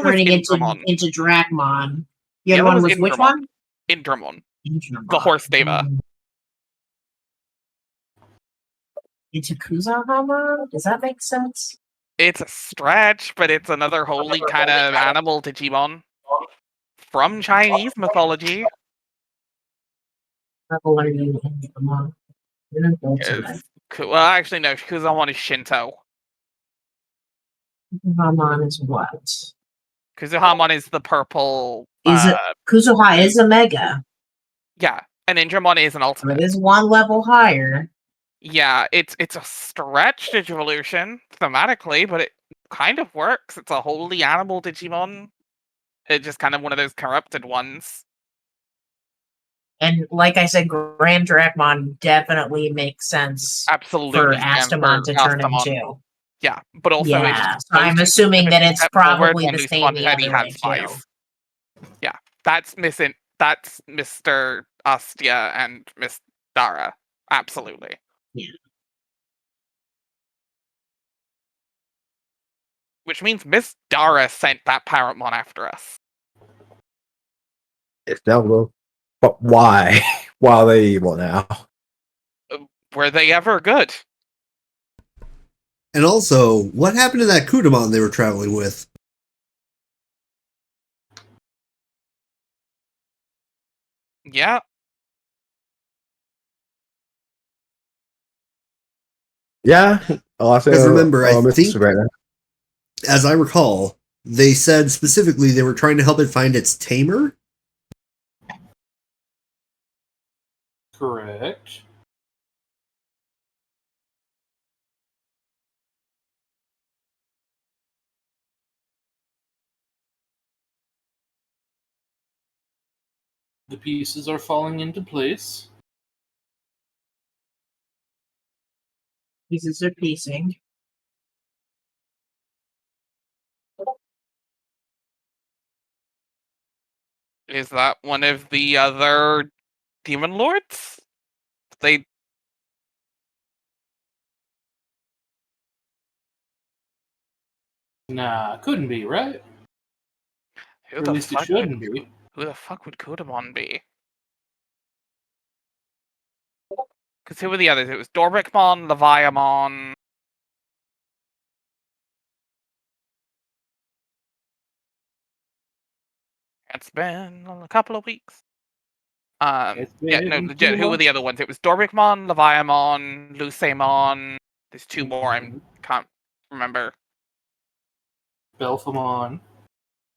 turning Indramon. into Dragmon. The The other other one was was which Indramon. one? Indramon, Indramon. the horse deva. Into Kuzahamon? Does that make sense? It's a stretch, but it's another holy kind of animal Digimon from Chinese mythology. Level are you in Indramon? You're gonna go to that. Well, actually, no. Kuzamon is Shinto. Kuzahamon is what? Kuzuhamon is the purple. Is it Kuzuha is a mega. Yeah, and Indramon is an So ultimate. it is one level higher. Yeah, it's a stretch Digivolution thematically, but it kind of works. It's a holy animal Digimon. It's just kind of one of those corrupted ones. And like I said, Grand Dragmon definitely makes sense Absolutely. for stands Astamon for to turn Astamon. into. Yeah, but also it's Yeah, just so I'm those two assuming that it's step forward, probably one the loose, same one the heavy other way has too. five. Yeah, that's missing. That's Mr. Astia and Miss Dara. Absolutely. Yeah. Which means Miss Dara sent that Paramon after us. It's doubtful. But why? Why are they evil now? Were they ever good? And also, what happened to that Kudamon they were traveling with? Yeah. Yeah. Because remember, I Mr. think, Sabrina. as I recall, they said specifically they were trying to help it find its tamer. Correct. The pieces are falling into place. Pieces are piecing. Is that one of the other demon lords? They Nah, couldn't be, right? who Or at the least it fuck shouldn't would, be. who the fuck would Kudamon be? Because who were the others? It was Dormicmon, Leviamon. It's been a couple of weeks. It's Yeah, no, been legit. 2 Who were the months. other ones? It was Dormicmon, Leviamon, Lucemon. There's two more. I can't remember. Belphamon.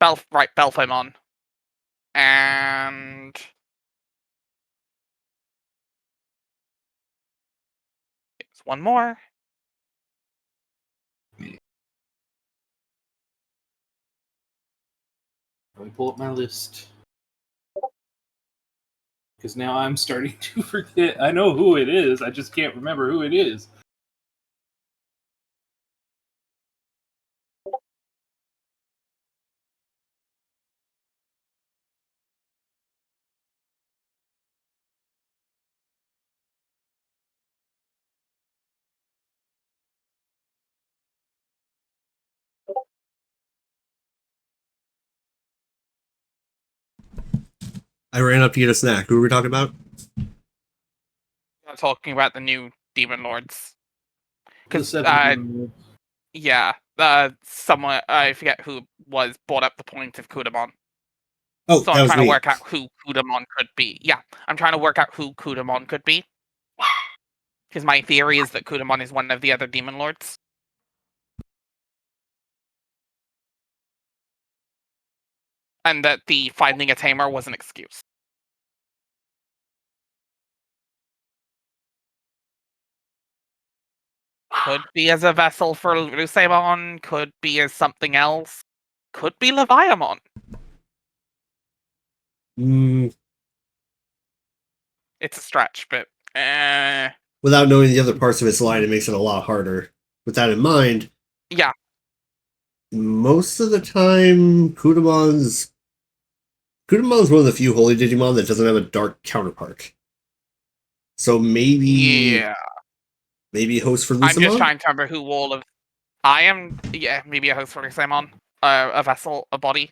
Belphemon. And it's one more. Let me pull up my list. Because now I'm starting to forget. I know who it is, I just can't remember who it is. I ran up to get a snack. Who were we talking about? I'm talking about the new demon lords. The Because 7 yeah, someone I forget who was brought up the point of Kudamon. Oh, So that I'm was trying to me. work out who Kudamon could be. Yeah, I'm trying to work out who Kudamon could be. Because my theory is that Kudamon is one of the other demon lords. And that the finding a tamer was an excuse. Could be as a vessel for Lucemon, could be as something else, could be Leviamon. It's a stretch, but Without knowing the other parts of its line, it makes it a lot harder. With that in mind, yeah, most of the time, Kudamon's one of the few holy Digimon that doesn't have a dark counterpart. So maybe Maybe a host for I'm just Lusamon? trying to remember who all of. I am, yeah, maybe a host for Simon, a vessel, a body.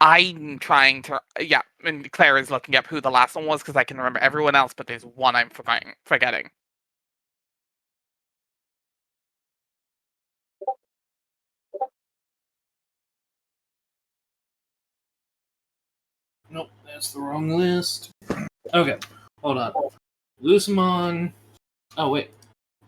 I'm trying to, yeah, and Claire is looking up who the last one was because I can remember everyone else, but there's one I'm forgetting. Nope, that's the wrong list. Okay, hold on. Lusamon. Oh wait,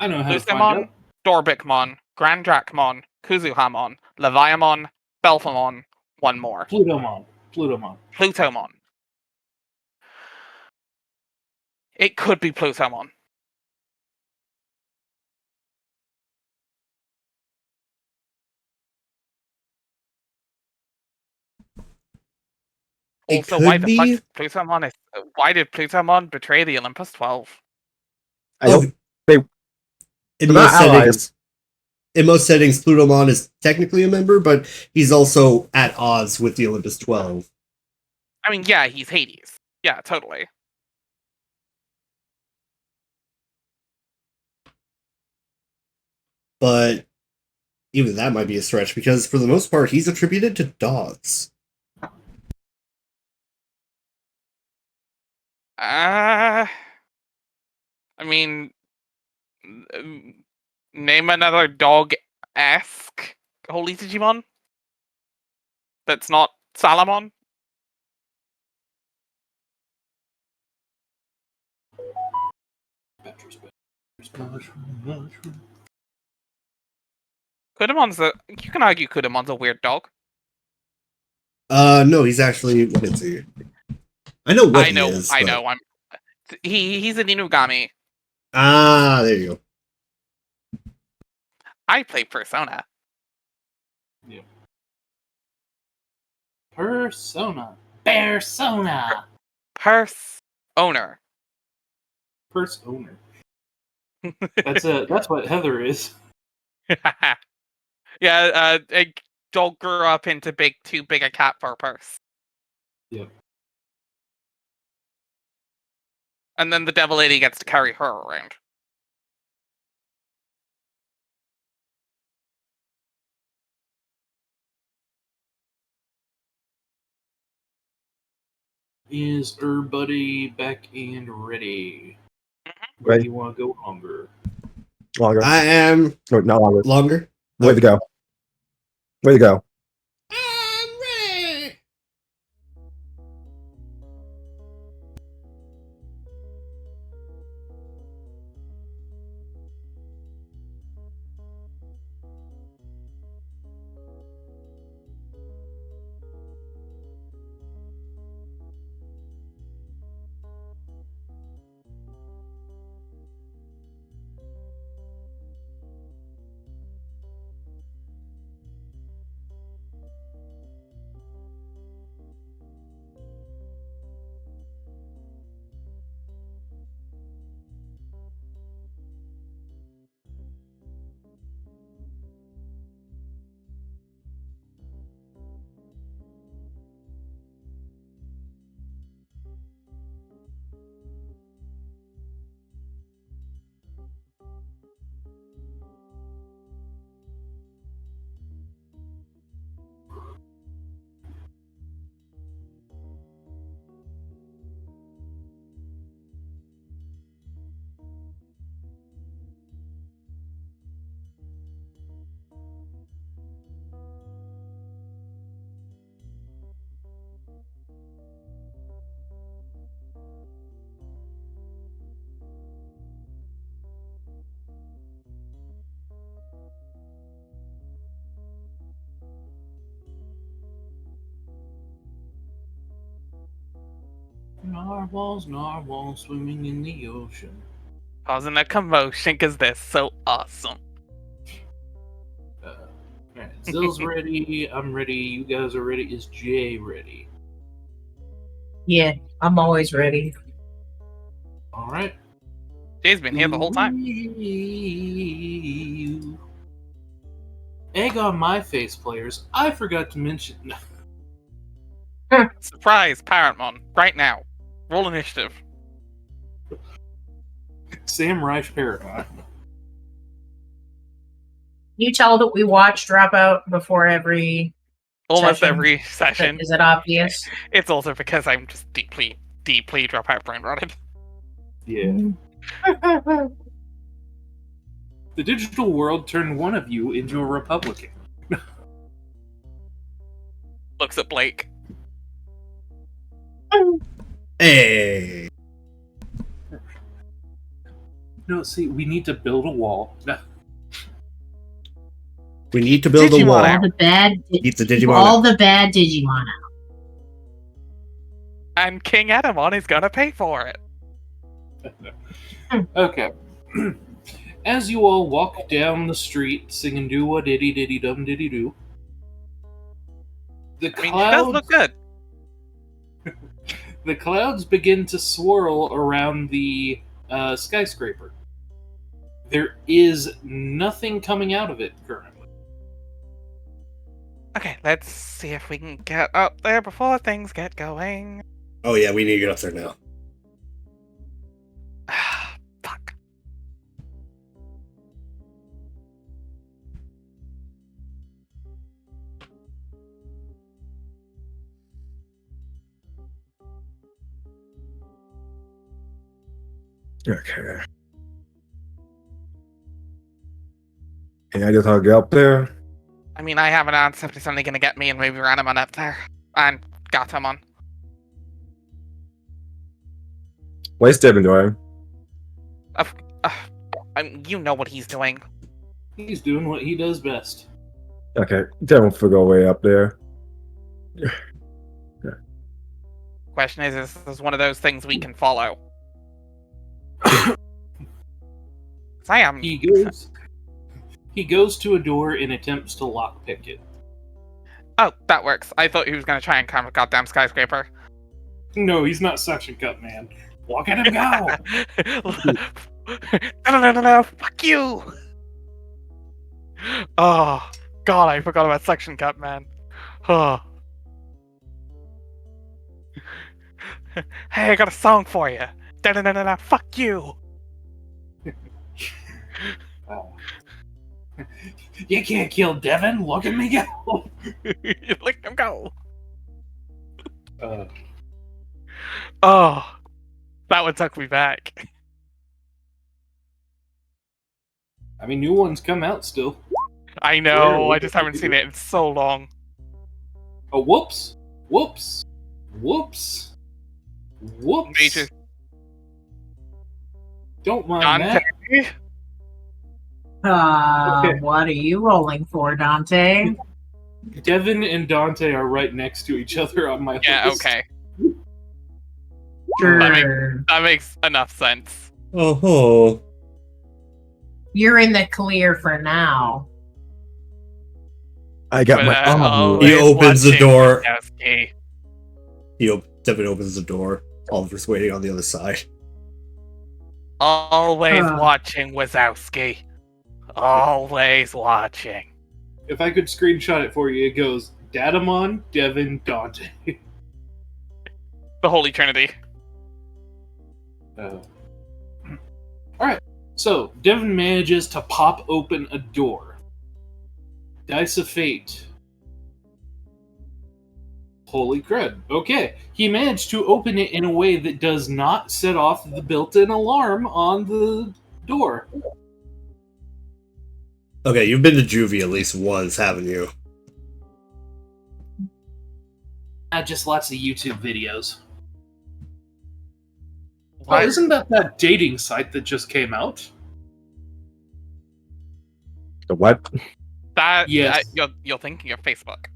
I know how to find Lusamon, out. Dorbikmon, Grandrakmon, Kuzuhamon, Leviamon, Belphamon, one more. Plutomon. Plutomon. It could be Plutomon. It Also, why could the fuck be. did why did Plutomon betray the Olympus 12? I don't. They In They're not most allies. settings, Plutomon is technically a member, but he's also at odds with the Olympus 12. I mean, yeah, he's Hades. Yeah, totally. But even that might be a stretch because for the most part, he's attributed to dogs. I mean, name another dog-esque holy Digimon that's not Salamon. You can argue Kudamon's a weird dog. No, he's actually. Let's see. I know what I know, he is. I but- know. He's an Inugami. Ah, there you go. I play Persona. Persona. Purse owner. Purse owner. That's what Heather is. Yeah, a dog grew up into too big a cat for a purse. Yep. And then the devil lady gets to carry her around. Is everybody back and ready? Or Ready. do you want to go longer? Longer. I am No, not longer. longer. Way to go. Way to go. I'm ready. Narwhals swimming in the ocean. Causing a commotion because they're so awesome. Alright, Zill's ready. I'm ready. You guys are ready. Is Jay ready? Yeah, I'm always ready. Alright. Jay's been here the whole time. Egg on my face, players. I forgot to mention. Surprise, Parentmon, right now. Roll initiative. Sam Reich Paragon. You tell that we watch Dropout before every Almost session. every session. Is it obvious? It's also because I'm just deeply Dropout brain rotted. Yeah. The digital world turned one of you into a Republican. Looks at Blake. Hey. No, see, we need to build a wall. We need to build a Digimon wall. out. All the bad, Keep the Digimon all out. the bad Digimon out. And King Edamon is gonna pay for it. Okay. As you all walk down the street singing "Do a diddy diddy dum diddy do," the I mean, he does look clouds good. the clouds begin to swirl around the skyscraper. There is nothing coming out of it currently. Okay, let's see if we can get up there before things get going. Oh yeah, we need to get up there now. Fuck. Okay. Can I just get up there? I mean, I have an answer, but it's only gonna get me and maybe Ranamon up there. And Gatomon. What's Devin doing? You know what he's doing. He's doing what he does best. Okay, Devin will go way up there. Question is this one of those things we can follow? I am. He goes to a door and attempts to lockpick it. Oh, that works. I thought he was gonna try and climb a goddamn skyscraper. No, he's not suction cup, man. Look at him go! No, fuck you! Oh, God, I forgot about Suction Cup, man. Oh. Hey, I got a song for you. Fuck you! You can't kill Devin. Look at me go. Look him go. Uh, Oh, that one took me back. I mean, new ones come out still. I know, I just haven't seen it in so long. Oh, whoops. Whoops. Whoops. Whoops. Major Don't mind that. Dante. Okay. What are you rolling for, Dante? Devin and Dante are right next to each other on my Yeah, list. okay. Sure. That makes enough sense. Oh, You're in the clear for now. I got But, my arm. always He opens the watching door. Wazowski. Devin opens the door. Oliver's waiting on the other side. Always watching Wazowski. Always watching. If I could screenshot it for you, it goes Datamon, Devin, Dante. The Holy Trinity. Alright, so Devin manages to pop open a door. Dice of Fate. Holy crud. Okay, he managed to open it in a way that does not set off the built-in alarm on the door. Okay, you've been to Juvie at least once, haven't you? Just lots of YouTube videos. What? Oh, isn't that dating site that just came out? The what? That, Yes. you're thinking of Facebook.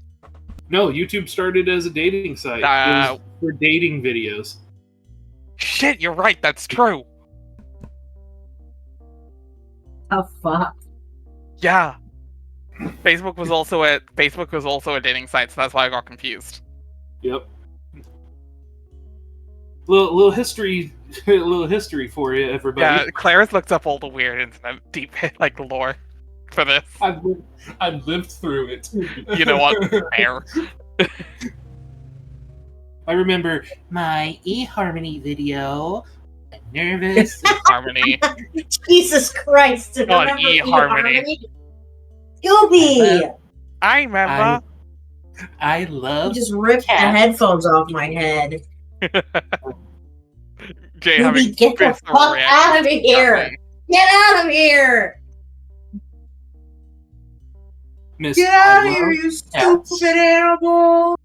No, YouTube started as a dating site. It was for dating videos. Shit, you're right, that's true. Oh fuck. Yeah. Facebook was also a dating site, so that's why I got confused. Yep. Little history, little history for you, everybody. Yeah, Claris looked up all the weird internet deep like lore for this. I've lived through it. You know what? Fair. I remember my eHarmony video. Nervous. Harmony. Jesus Christ. God, Remember eHarmony. eHarmony? Scooby! I remember. I You love just ripped the cats. headphones off my head. Jay having Scooby, get the visceral fuck reaction out of to here! something. Get out of here! Miss, Get I out of here, love you cats. stupid animal!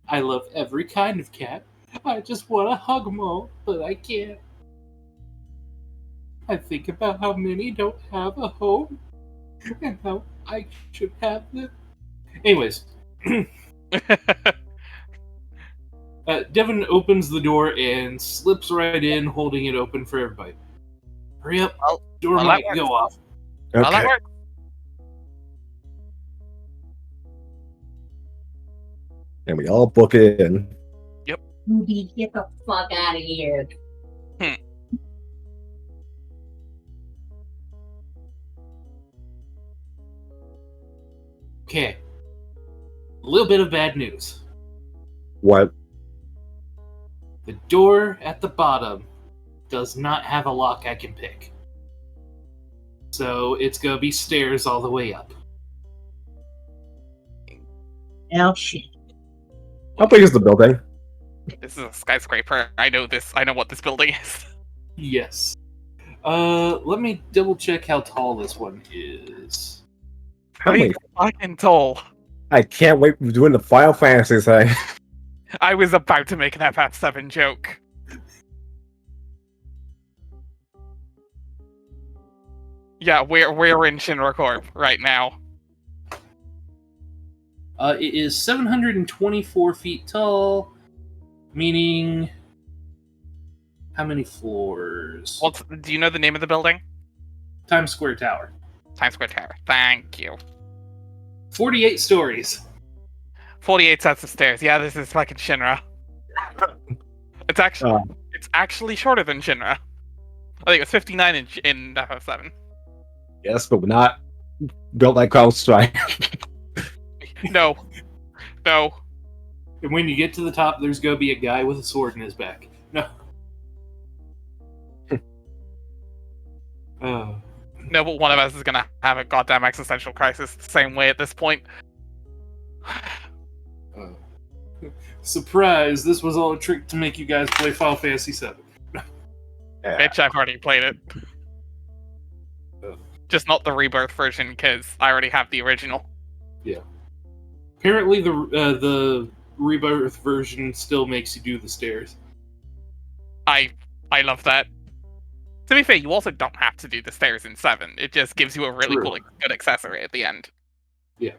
I love every kind of cat. I just want to hug them all, but I can't. I think about how many don't have a home and how I should have them. Anyways, Devin opens the door and slips right in, holding it open for everybody. Hurry up, Well, door well, might that go off. Well, that Okay. works. And we all book it in. Scooby, get the fuck out of here. Okay. A little bit of bad news. What? The door at the bottom does not have a lock I can pick. So it's gonna be stairs all the way up. Oh shit. How big is the building? This is a skyscraper. I know this. I know what this building is. Yes. Let me double check how tall this one is. How many? Fucking tall. I can't wait for doing the Final Fantasy thing. I was about to make an FF7 joke. Yeah, we're in Shinra Corp right now. It is 724 feet tall, meaning how many floors? Do you know the name of the building? Times Square Tower. Times Square Tower. Thank you. 48 stories. 48 sets of stairs. Yeah, this is fucking Shinra. It's actually shorter than Shinra. I think it was 59 in FF7. Yes, but we're not built like Counter-Strike. No. No. And when you get to the top, there's gonna be a guy with a sword in his back. No. No, but one of us is gonna have a goddamn existential crisis the same way at this point. Surprise! This was all a trick to make you guys play Final Fantasy VII. Bitch, I've already played it. Just not the rebirth version, because I already have the original. Yeah. Apparently, the rebirth version still makes you do the stairs. I love that. To be fair, you also don't have to do the stairs in 7. It just gives you a really True. cool, good accessory at the end. Yeah.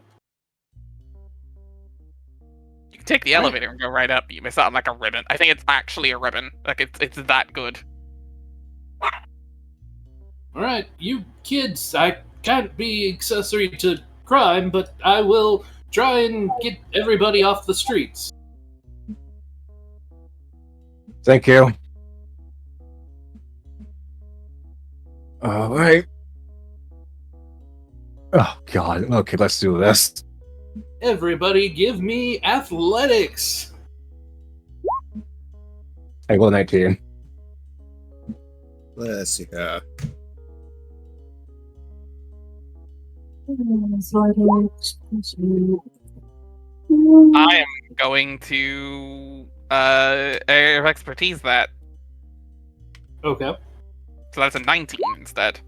You can take the elevator and go right up. You miss out on like a ribbon. I think it's actually a ribbon. Like it's that good. Alright, you kids, I can't be accessory to crime, but I will try and get everybody off the streets. Thank you. Alright. Oh, God. Okay, let's do this. Everybody give me athletics! I roll 19. Let's see. I am going to area of expertise that. Okay. So that's a 19 instead.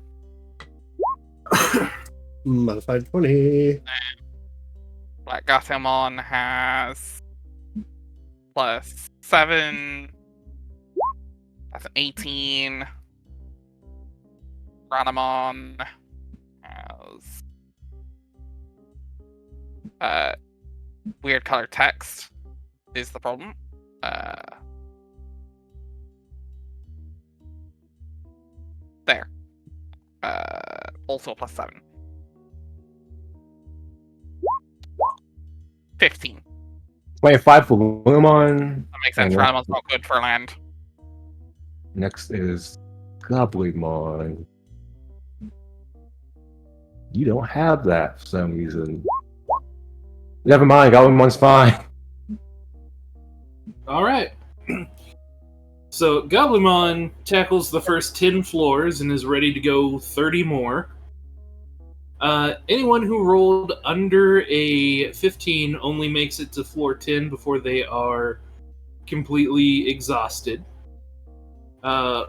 Modified 20. Black Gothemon has +7. That's an 18. Ranamon has weird color text is the problem. There. Also a +7. 15. 25 for Lumon. That makes sense. And Ranamon's not good for land. Next is Goblinmon. You don't have that for some reason. Never mind, Goblinmon's fine. Alright. So, Goblimon tackles the first 10 floors and is ready to go 30 more. Anyone who rolled under a 15 only makes it to floor 10 before they are completely exhausted.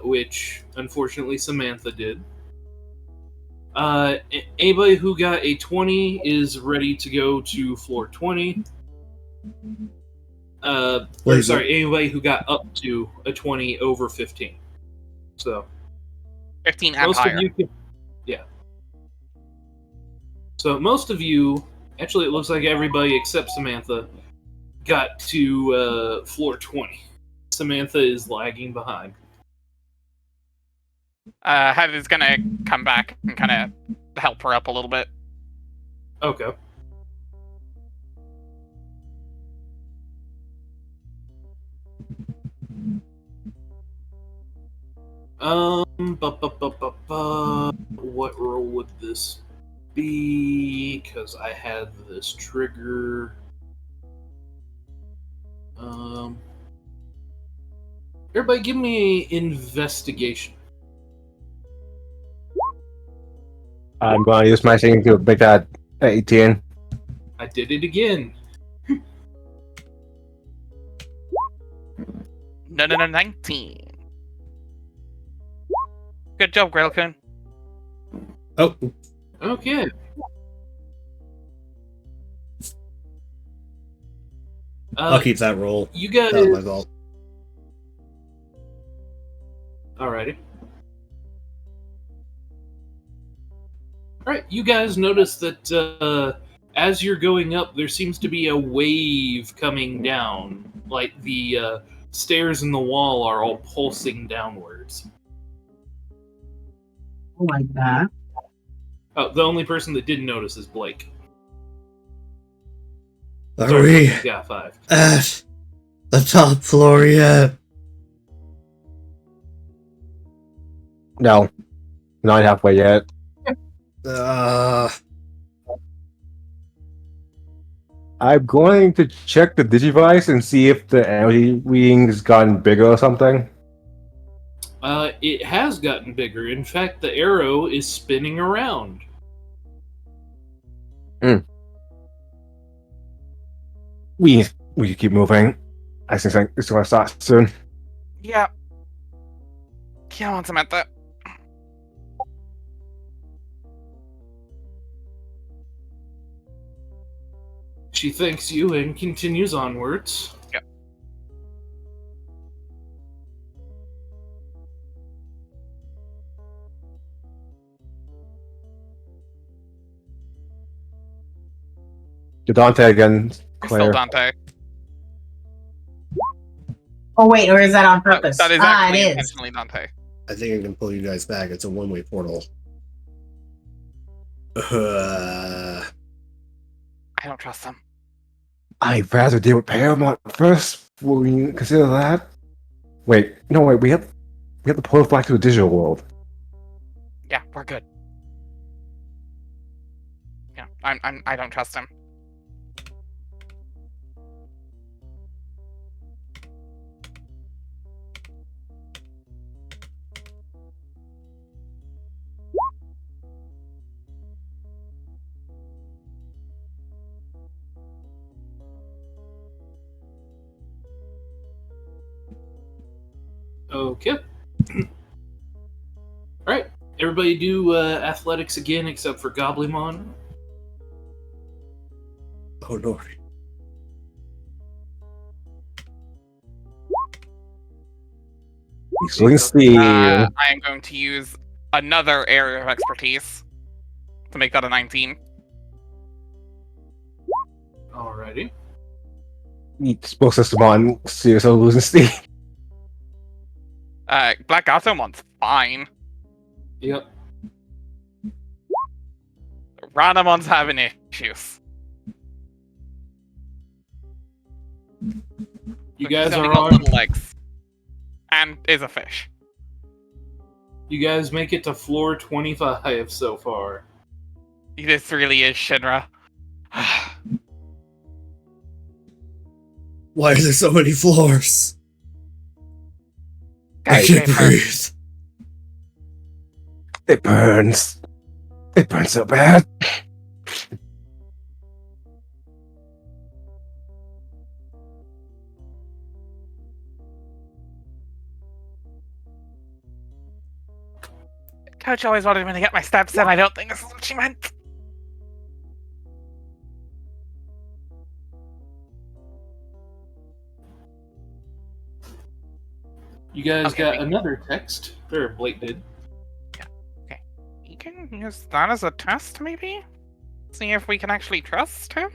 Which, unfortunately, Samantha did. Anybody who got a 20 is ready to go to floor 20. Anybody who got up to a 20 over 15. So, 15 and most higher. of you can, yeah. So most of you, actually, it looks like everybody except Samantha got to floor 20. Samantha is lagging behind. Heather's gonna come back and kind of help her up a little bit. Okay. What roll would this be? Because I had this trigger. Everybody, give me investigation. I'm going to use my thing to make that 18. I did it again. No, 19. Good job, Grailcoon. Oh, Okay. I'll keep that roll. You guys. That was my fault. Alrighty. Alright, you guys notice that as you're going up, there seems to be a wave coming down. Like the stairs in the wall are all pulsing downwards. Like that. Oh, the only person that didn't notice is Blake. Are Sorry, we he's got 5. at the top floor yet? No, not halfway yet. I'm going to check the Digivice and see if the energy reading has gotten bigger or something. It has gotten bigger. In fact, the arrow is spinning around. We keep moving. I think it's going to start soon. Yeah. Come on, Samantha. She thanks you and continues onwards. Yep. To Dante again, Still Claire. Dante. Oh wait, or is that on purpose? That is it actually is. intentionally Dante. I think I can pull you guys back. It's a one-way portal. I don't trust them. I'd rather deal with Paramount first. Will we consider that? Wait, we have to portal back to the digital world. Yeah, we're good. Yeah, I don't trust him. Okay. Alright. Everybody do athletics again except for Goblimon. Oh, Lord. Let's see. I am going to use another area of expertise to make that a 19. Alrighty. Spell system on seriously losing steam. Black Gatomon's fine. Yep. Ranamon's having issues. You guys He's only are got on. little legs. And is a fish. You guys make it to floor 25 so far. This really is Shinra. Why are there so many floors? I Okay, can't breathe. It burns. It burns so bad. Coach always wanted me to get my steps in. I don't think this is what she meant. You guys Okay, got another text, or Blake did. You can use that as a test, maybe? See if we can actually trust him?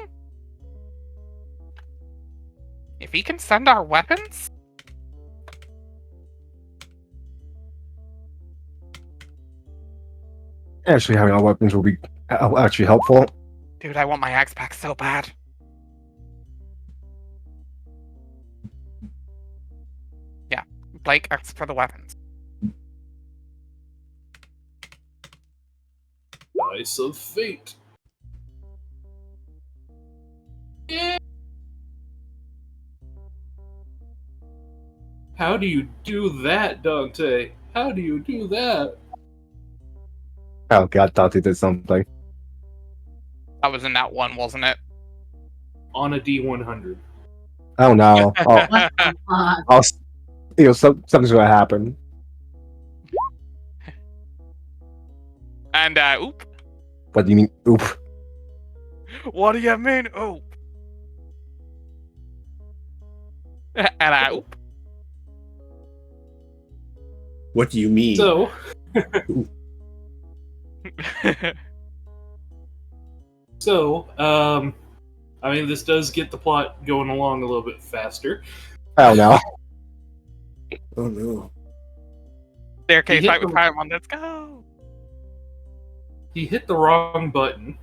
If he can send our weapons? Actually, having our weapons will be actually helpful. Dude, I want my axe back so bad. Yeah, Blake, ask for the weapons. Dice of Fate. How do you do that, Dante? How do you do that? Oh god, thought he did something. That was in that one, wasn't it? On a D100. Oh no. Oh, What the fuck? Something's gonna happen. And, oop. What do you mean? Oop. What do you mean, oop? And, oop. What do you mean? So, I mean, this does get the plot going along a little bit faster. Oh no. Oh no. Staircase You hit fight with the- Paramount, let's go! He hit the wrong button.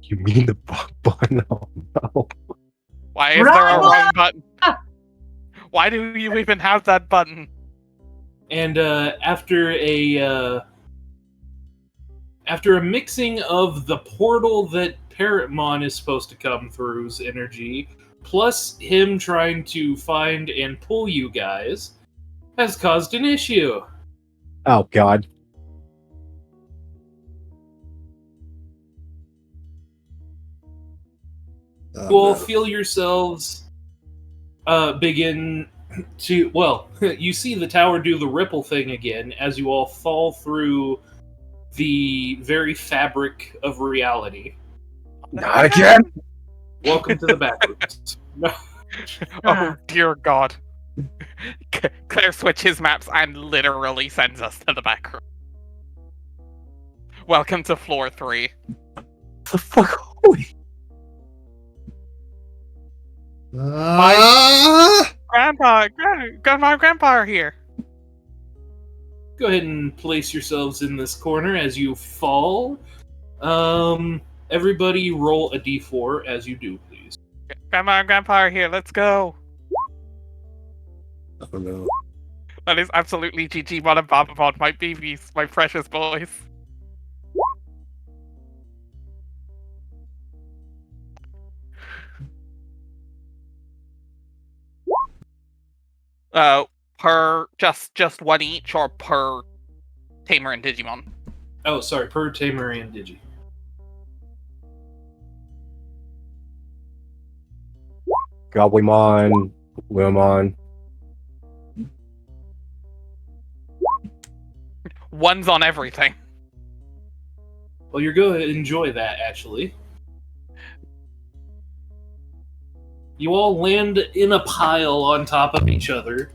You mean the button? Oh no. Why is there a wrong button? Why do you even have that button? And after a mixing of the portal that Parrotmon is supposed to come through's energy, plus him trying to find and pull you guys, has caused an issue. Oh god. Oh, You all no. feel yourselves begin to, well, you see the tower do the ripple thing again as you all fall through the very fabric of reality. Not again. Welcome to the backrooms. Oh dear god. Claire switches maps and literally sends us to the back room. Welcome to floor 3. The fuck? Holy. Grandpa are here. Go ahead and place yourselves in this corner as you fall. Everybody roll a d4 as you do, please. Grandma and Grandpa are here, let's go. Oh no. That is absolutely GG Mon and Bababon, my babies, my precious boys. Per just one each or per Tamer and Digimon? Oh, sorry, per Tamer and Digi. Goblimon, Wilmon. One's on everything. Well, you're going to enjoy that, actually. You all land in a pile on top of each other,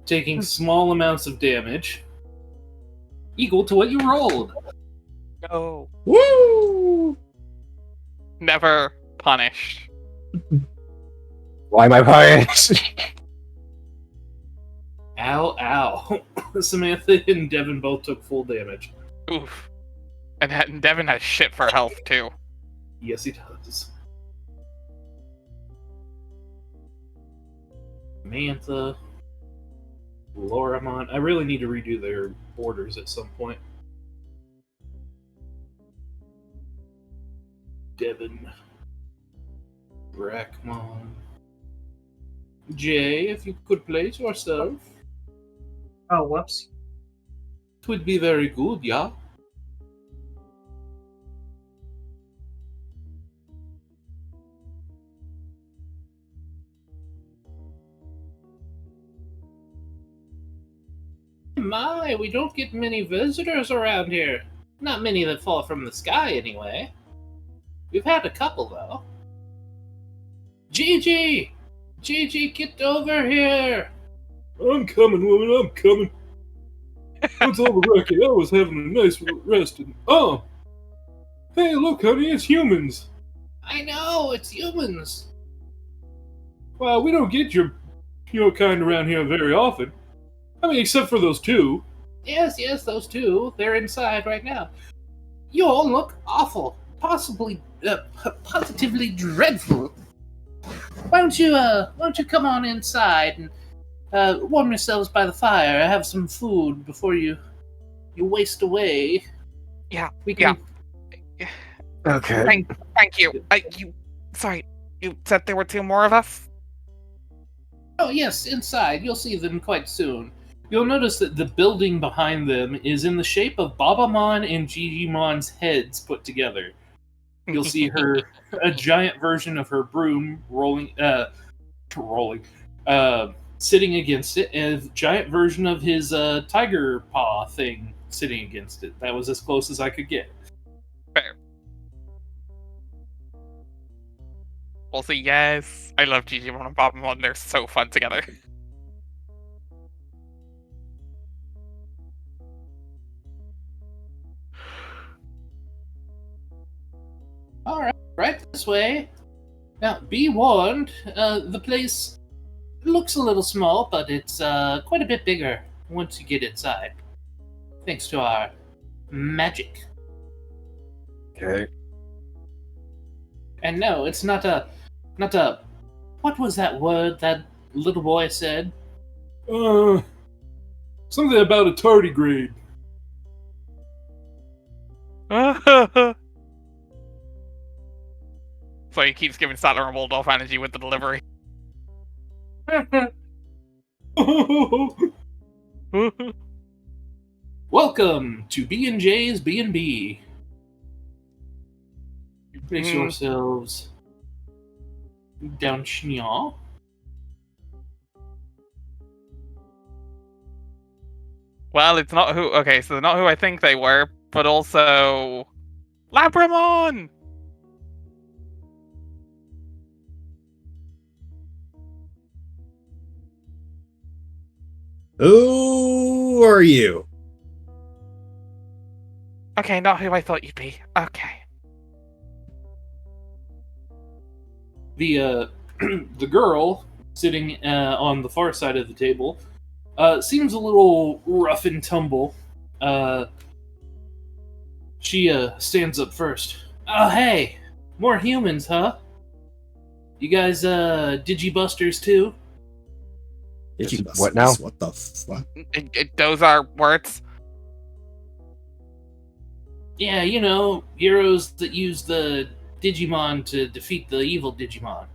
taking small amounts of damage, equal to what you rolled. Go. Woo! Never punished. Why am I punished? Ow, ow. Samantha and Devin both took full damage. Oof. And Devin has shit for health, too. Yes, he does. Samantha, Lauramon. I really need to redo their orders at some point. Devin, Brackmon, Jay, if you could place yourself, Oh, whoops. it would be very good, yeah. My, we don't get many visitors around here. Not many that fall from the sky, anyway. We've had a couple, though. Gigi! Gigi, get over here! I'm coming, woman, I'm coming. What's all the racket? I was having a nice rest and... Oh! Hey, look, honey, it's humans! I know, it's humans! Well, we don't get your kind around here very often. I mean, except for those two. Yes, those two. They're inside right now. You all look awful. Positively dreadful. Why don't you come on inside and warm yourselves by the fire? Have some food before you waste away. Yeah, we can. Yeah. Okay. Thank you. Sorry, you said there were two more of us? Oh yes, inside. You'll see them quite soon. You'll notice that the building behind them is in the shape of Babamon and Gigimon's heads put together. You'll see a giant version of her broom sitting against it, and a giant version of his tiger paw thing sitting against it. That was as close as I could get. Fair. Also, yes, I love Gigimon and Babamon. They're so fun together. Alright, right this way. Now, be warned, the place looks a little small, but it's quite a bit bigger once you get inside. Thanks to our magic. Okay. And no, it's not a... What was that word that little boy said? Something about a tardigrade. So he keeps giving Sattler and Waldorf energy with the delivery. Welcome to B&J's B&B. Place yourselves down here. Well, it's not who... Okay, so they're not who I think they were, but also... Labramon! Who are you? Okay, not who I thought you'd be. Okay. The the girl sitting on the far side of the table seems a little rough and tumble. She stands up first. Oh, hey! More humans, huh? You guys Digibusters too? What now? What the fuck? Those are words. Yeah, you know, heroes that use the Digimon to defeat the evil Digimon.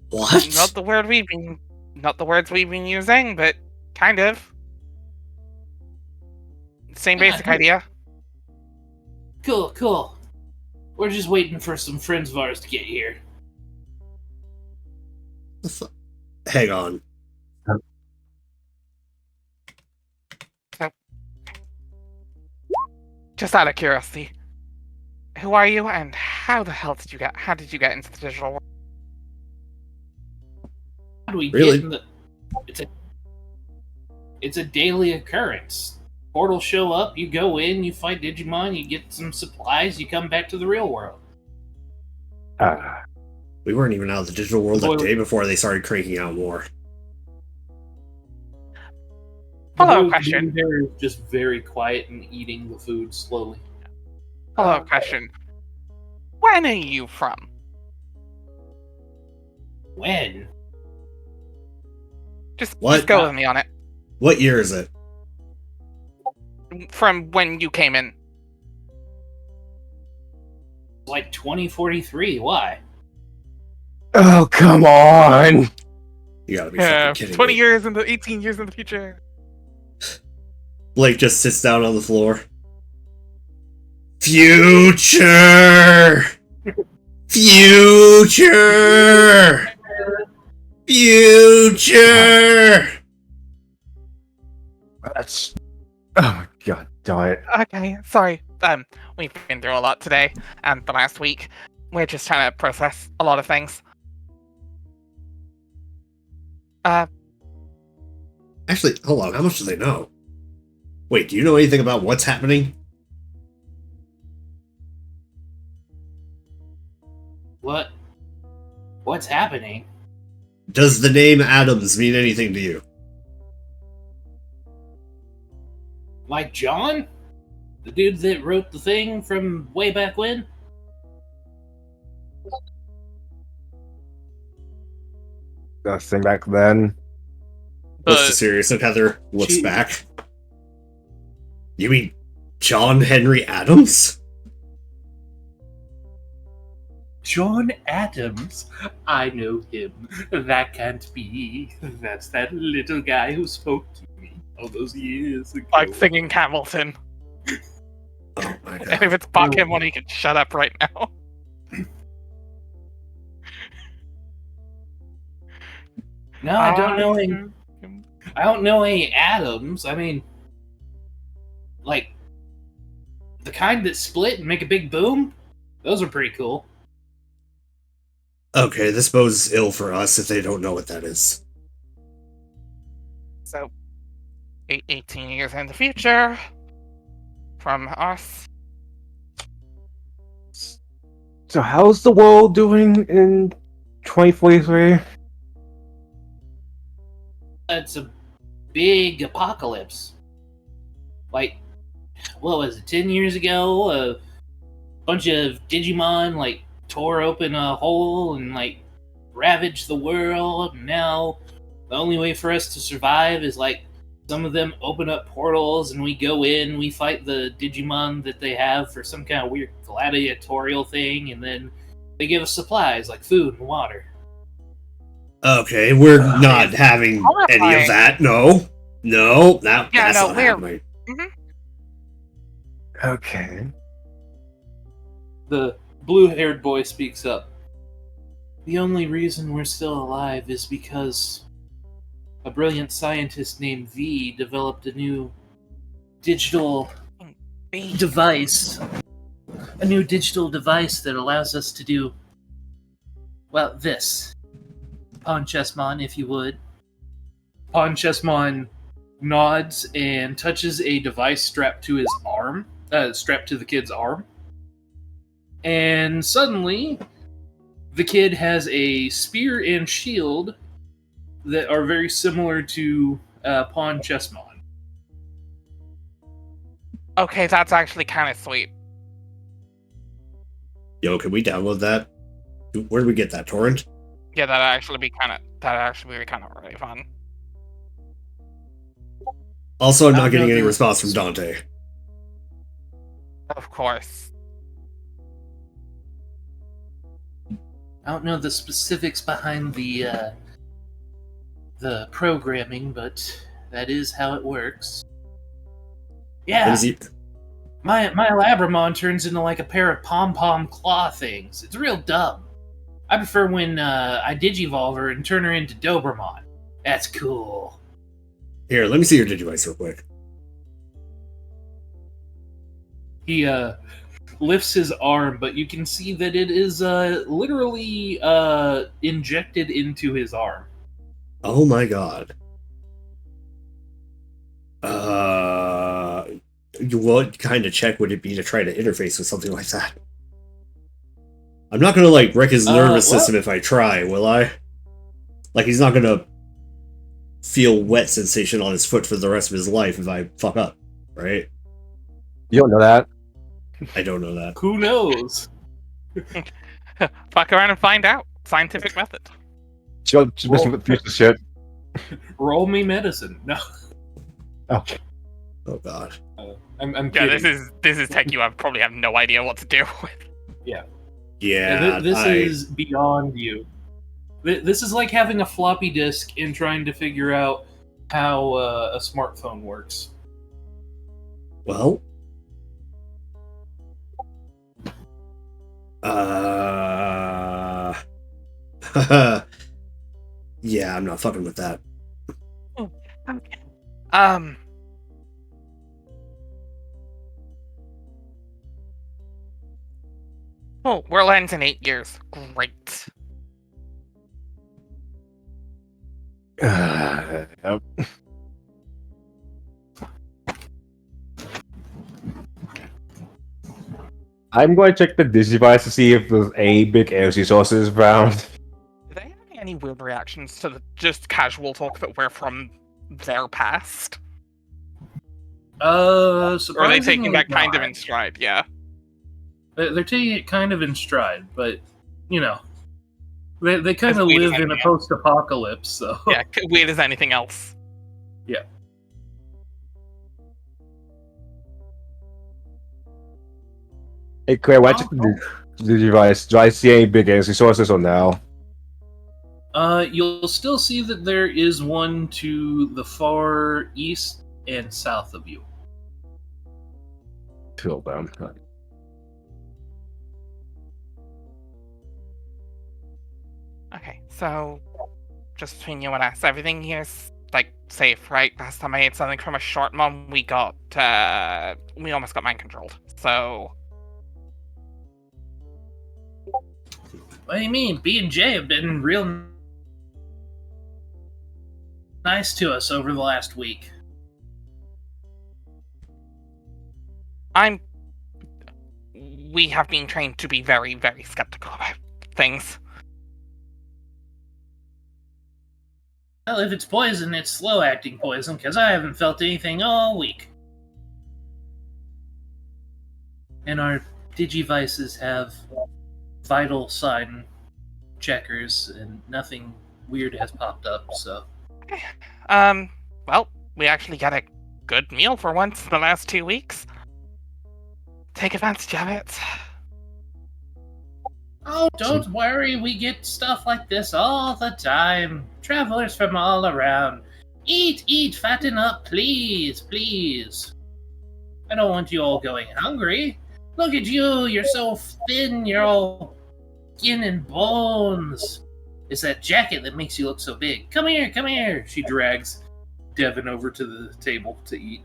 What? Not the words we've been using, but kind of. Same basic idea. Cool. We're just waiting for some friends of ours to get here. Hang on. Just out of curiosity, who are you, and how did you get into the digital world? How do we Really? get in the... It's a daily occurrence. Portals show up, you go in, you fight Digimon, you get some supplies, you come back to the real world. We weren't even out of the digital world Boy, a day before they started cranking out more. Follow-up question. They're just very quiet and eating the food slowly. Follow-up question. When are you from? When? Just What? go with me on it. What year is it? From when you came in. Like 2043, why? Oh, come on! You gotta be fucking kidding 20 me. years in the 18 years in the future. Blake just sits down on the floor. Future! Future! Future! That's. Oh my god, darn it. Okay, sorry. We've been through a lot today and the last week. We're just trying to process a lot of things. Actually, hold on. How much do they know? Wait, do you know anything about what's happening? What's happening? Does the name Adams mean anything to you? Like John? The dude that wrote the thing from way back when? That thing back then. Looks serious, and Heather looks She- back. You mean John Henry Adams? John Adams? I know him. That can't be. That's that little guy who spoke to me all those years ago. Like singing Hamilton. Oh my And god. if it's Pokemon, he can shut up right now. No, I don't know any. I don't know any Adams. I mean, like the kind that split and make a big boom. Those are pretty cool. Okay, this bodes ill for us if they don't know what that is. So, 18 years in the future, from us. So, how's the world doing in 2043? It's a big apocalypse. Like, what was it? 10 years ago, a bunch of Digimon like tore open a hole and like ravaged the world. And now the only way for us to survive is like some of them open up portals and we go in, we fight the Digimon that they have for some kind of weird gladiatorial thing, and then they give us supplies like food and water. Okay, we're not having any horrifying. of that. No. No, that's Yeah, no, not we're- happening. Okay. The blue-haired boy speaks up. The only reason we're still alive is because a brilliant scientist named V developed a new digital device. A new digital device that allows us to do, well, this. Pawn Chessmon, if you would. Pawn Chessmon nods and touches a device strapped to his arm, strapped to the kid's arm. And suddenly, the kid has a spear and shield that are very similar to Pawn Chessmon. Okay, that's actually kind of sweet. Yo, can we download that? Where do we get that? Torrent? Yeah, that'd actually be kind of really fun. Also, I'm I not don't getting know any if response from Dante. Of course. I don't know the specifics behind the programming, but that is how it works. What Yeah, is he? my Labramon turns into like a pair of pom-pom claw things. It's real dumb. I prefer when I Digivolve her and turn her into Dobramon. That's cool. Here, let me see your Digivice real quick. He lifts his arm, but you can see that it is literally injected into his arm. Oh my god. What kind of check would it be to try to interface with something like that? I'm not gonna, like, wreck his nervous well- system if I try, will I? Like, he's not gonna feel wet sensation on his foot for the rest of his life if I fuck up, right? You don't know that. I don't know that. Who knows? Fuck around and find out. Scientific method. Just messing with future shit. Roll me medicine. No, Okay. Oh god. I'm Yeah, kidding. this is tech you probably have no idea what to do with. Yeah, This I- is beyond you. This is like having a floppy disk and trying to figure out how a smartphone works. Well... yeah, I'm not fucking with that. Okay. World ends in 8 years. Great. Yep. I'm going to check the Digivice to see if there's any big energy sources around. Do they have any weird reactions to the just casual talk that we're from their past? Or are they taking that kind of in stride? Yeah. They're taking it kind of in stride, but you know, they kind As of weird as live in a anything else. post-apocalypse, so Yeah, weird as anything else. yeah. Hey, Claire, why check the Digivice? Do I see any big energy sources or no? You'll still see that there is one to the far east and south of you. Two of them. Okay, so just between you and us, everything here's like safe, right? Last time I ate something from a short mom, we almost got mind controlled. So What do you mean? B and J have been real nice to us over the last week. we have been trained to be very, very skeptical about things. Well, if it's poison, it's slow-acting poison, because I haven't felt anything all week. And our Digivices have vital sign checkers, and nothing weird has popped up, so... Well, we actually got a good meal for once in the last 2 weeks. Take advantage of it. Oh, don't worry, we get stuff like this all the time. Travelers from all around. Eat, fatten up, please, please. I don't want you all going hungry. Look at you, you're so thin, you're all skin and bones. It's that jacket that makes you look so big. Come here, come here. She drags Devin over to the table to eat.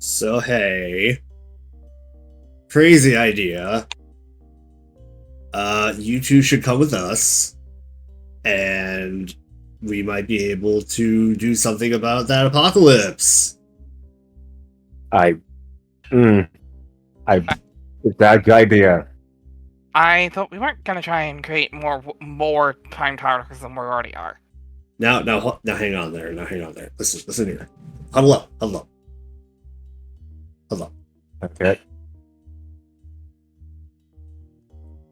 So hey, crazy idea. You two should come with us, and we might be able to do something about that apocalypse. It's that good idea. I thought we weren't gonna try and create more time travelers than we already are. Now, hang on there. Listen here. Huddle up. Okay.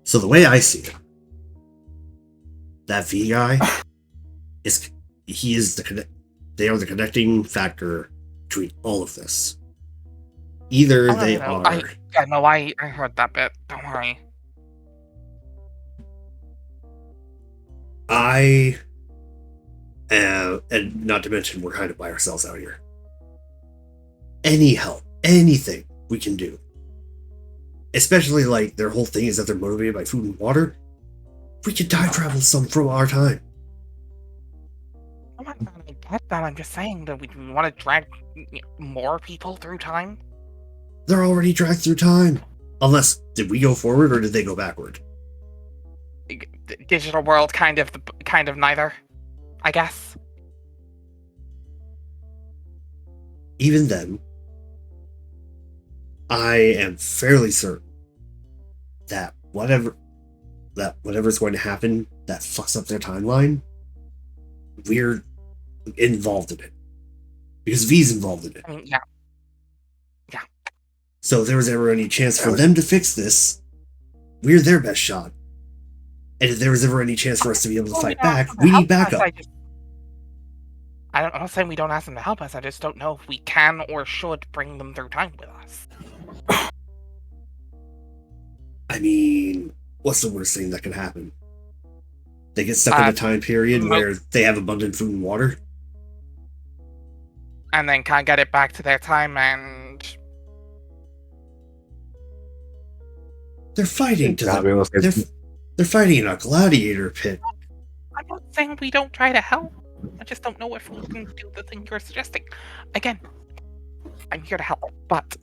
So the way I see it, that V guy they are the connecting factor between all of this. Either they are. I heard that bit. Don't worry. I am, and not to mention we're kind of by ourselves out here. Any help, anything we can do. Especially like their whole thing is that they're motivated by food and water. We could time travel some from our time. I'm not gonna get that. I'm just saying that we want to drag more people through time. They're already dragged through time. Unless, did we go forward or did they go backward? Digital world, kind of neither, I guess. Even then, I am fairly certain that whatever's going to happen that fucks up their timeline, we're involved in it. Because V's involved in it. I mean, yeah. So if there was ever any chance for them to fix this, we're their best shot. And if there was ever any chance for us to be able to fight back, we need backup. I'm not saying we don't ask them to help us, I just don't know if we can or should bring them through time with us. I mean, what's the worst thing that can happen? They get stuck in a time period where they have abundant food and water? And then can't get it back to their time and... They're fighting they're fighting in a gladiator pit. I'm not saying we don't try to help. I just don't know if we can do the thing you're suggesting. Again, I'm here to help, but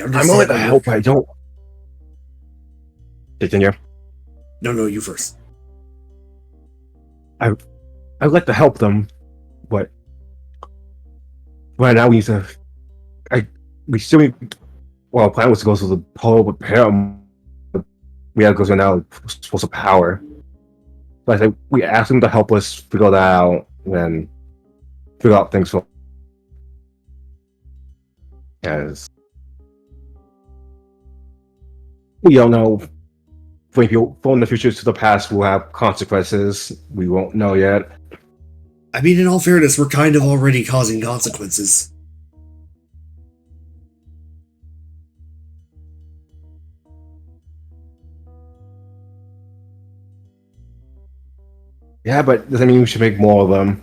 I'm willing to help, but I don't. Continue. No, you first. I'd like to help them, but right now we need to. We still need. Well, our plan was to go to the pole with him. We have to go to now supposed to power. But I think we asked him to help us figure that out, and then figure out things for. As we don't know, when people from the future to the past will have consequences. We won't know yet. I mean, in all fairness, we're kind of already causing consequences. Yeah, but doesn't mean we should make more of them.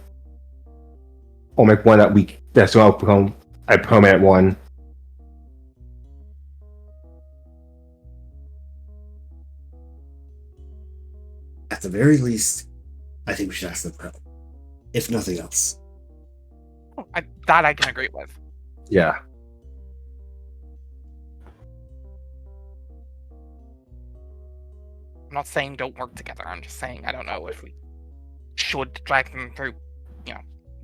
Or make one that's going to become a permanent one. At the very least, I think we should ask them for help. If nothing else. That I can agree with. Yeah. I'm not saying don't work together. I'm just saying I don't know if we should drag them through,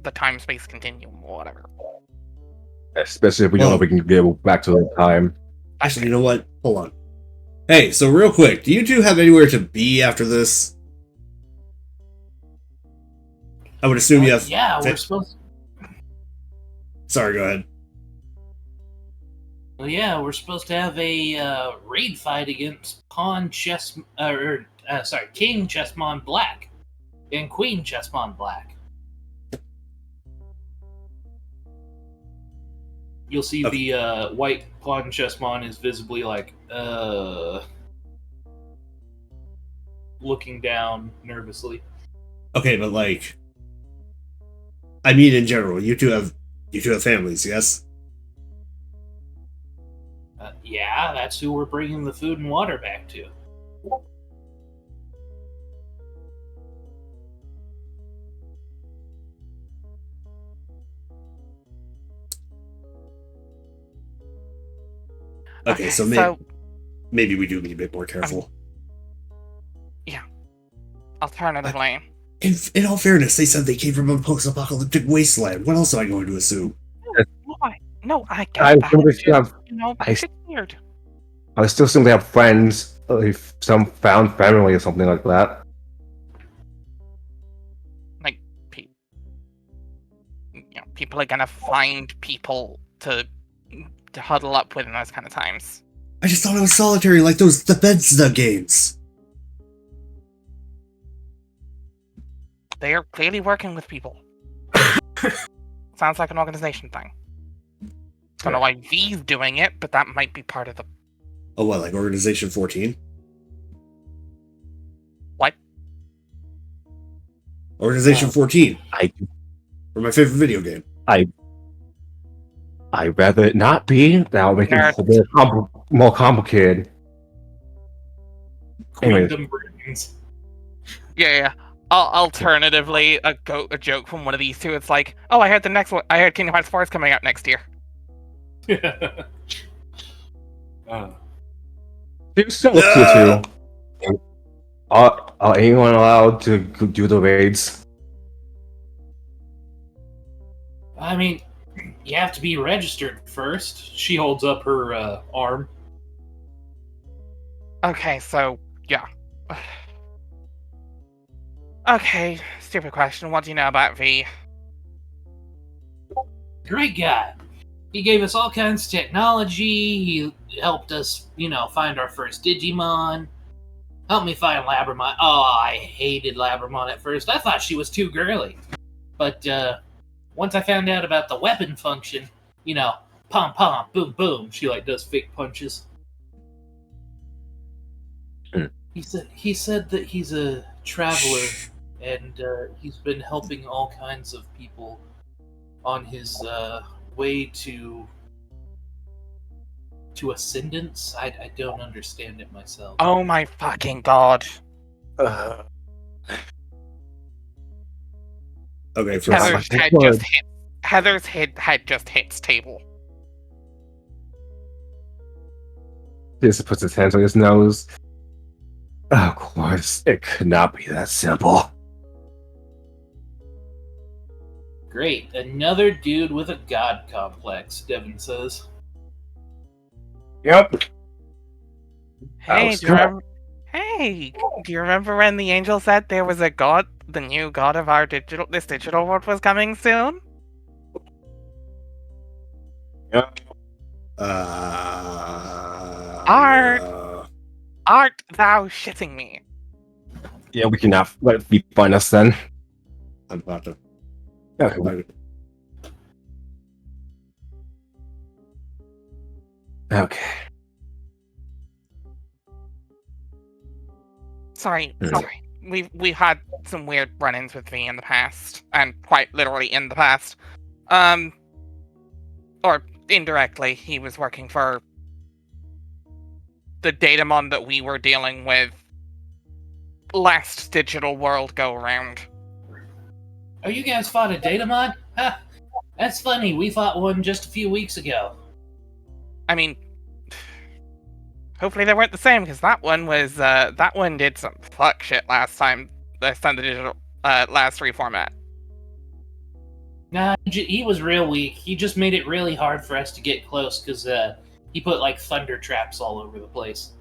the time-space continuum or whatever. Especially if we don't know if we can go back to the time. Actually, you know what? Hold on. Hey, so real quick, do you two have anywhere to be after this? I would assume you have... Yeah, we're supposed. Sorry, go ahead. Well, yeah, we're supposed to have a raid fight against King Chessmon Black and Queen Chessmon Black. You'll see the white Pawn Chessmon is visibly looking down nervously. Okay, but I mean, in general, you two have families, yes? Yeah, that's who we're bringing the food and water back to. Okay, so maybe we do need to be a bit more careful. Alternatively, In all fairness, they said they came from a post-apocalyptic wasteland. What else am I going to assume? no, I get I that. think they still have. It's weird. I still assume they have friends, if some found family or something like that. Like, people are gonna find people to huddle up with in those kind of times. I just thought it was solitary, like the Bethesda games. They are clearly working with people. Sounds like an organization thing. Don't know why V's doing it, but that might be part of the... Oh, what, like Organization 14? What? Organization 14. Or my favorite video game. I'd rather it not be. That would make it more complicated. Anyway. Queendom brings. Yeah. Alternatively, a joke from one of these two. It's like, oh, I heard the next one. I heard Kingdom Hearts 4 is coming out next year. Still up to two. Are anyone allowed to do the raids? I mean, you have to be registered first. She holds up her arm. Okay, so, yeah. Okay, stupid question. What do you know about V? Great guy. He gave us all kinds of technology. He helped us, find our first Digimon. Helped me find Labramon. Oh, I hated Labramon at first. I thought she was too girly. But once I found out about the weapon function, pom pom, boom boom, she does fake punches. He said that he's a traveler and he's been helping all kinds of people on his way to ascendance. I don't understand it myself. Oh my fucking god. Okay, for Heather's head just hits table. just puts his hands on his nose. Of course, it could not be that simple. Great. Another dude with a god complex, Devin says. Yep. Hey, was do you remember? Hey, do you remember when the angel said there was a god, the new god of our this digital world was coming soon? Yep. Art thou shitting me? Yeah, we cannot let it be find us then. I'm about to. Okay. Okay. Sorry. We've had some weird run-ins with V in the past, and quite literally in the past. Or indirectly, he was working for the Datamon that we were dealing with last digital world go-around. Oh, you guys fought a Datamon? Ha! That's funny, we fought one just a few weeks ago. I mean, hopefully they weren't the same, because that one was, that one did some fuck shit last time the digital, last reformat. Nah, he was real weak. He just made it really hard for us to get close, because, he put, like, thunder traps all over the place.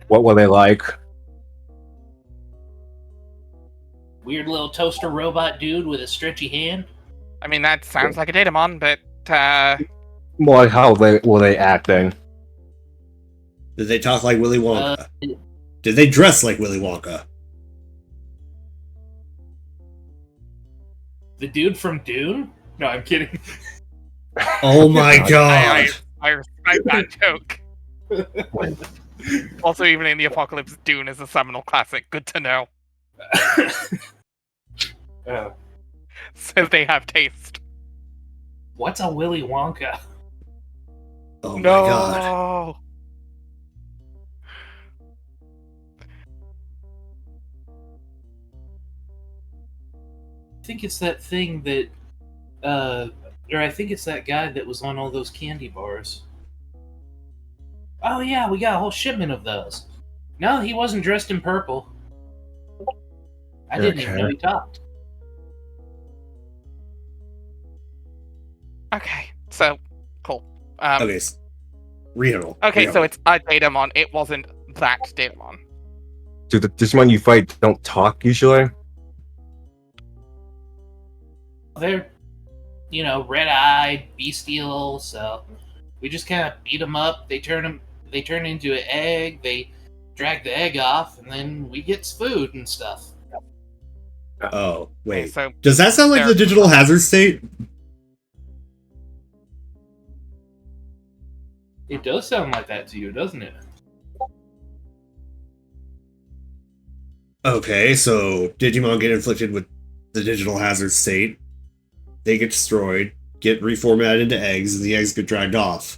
What were they like? Weird little toaster robot dude with a stretchy hand. I mean, that sounds like a Datamon, but, More like how were they acting? Did they talk like Willy Wonka? Did they dress like Willy Wonka? The dude from Dune? No, I'm kidding. Oh my god! I respect that joke. Also, even in the Apocalypse, Dune is a seminal classic. Good to know. So they have taste. What's a Willy Wonka? Oh my god. I think it's that thing that, or I think it's that guy that was on all those candy bars. Oh yeah, we got a whole shipment of those. No, he wasn't dressed in purple. I didn't even know he talked. Okay, so cool. Okay, Real. Okay, so it's a Datamon. It wasn't that Datamon. Do the Digimon you fight don't talk usually? They're, red-eyed, bestial. So we just kind of beat them up. They turn into an egg. They drag the egg off, and then we get food and stuff. Oh, wait. Okay, so does that sound like the digital hazard state? It does sound like that to you, doesn't it? Okay, so Digimon get inflicted with the digital hazard state. They get destroyed, get reformatted into eggs, and the eggs get dragged off.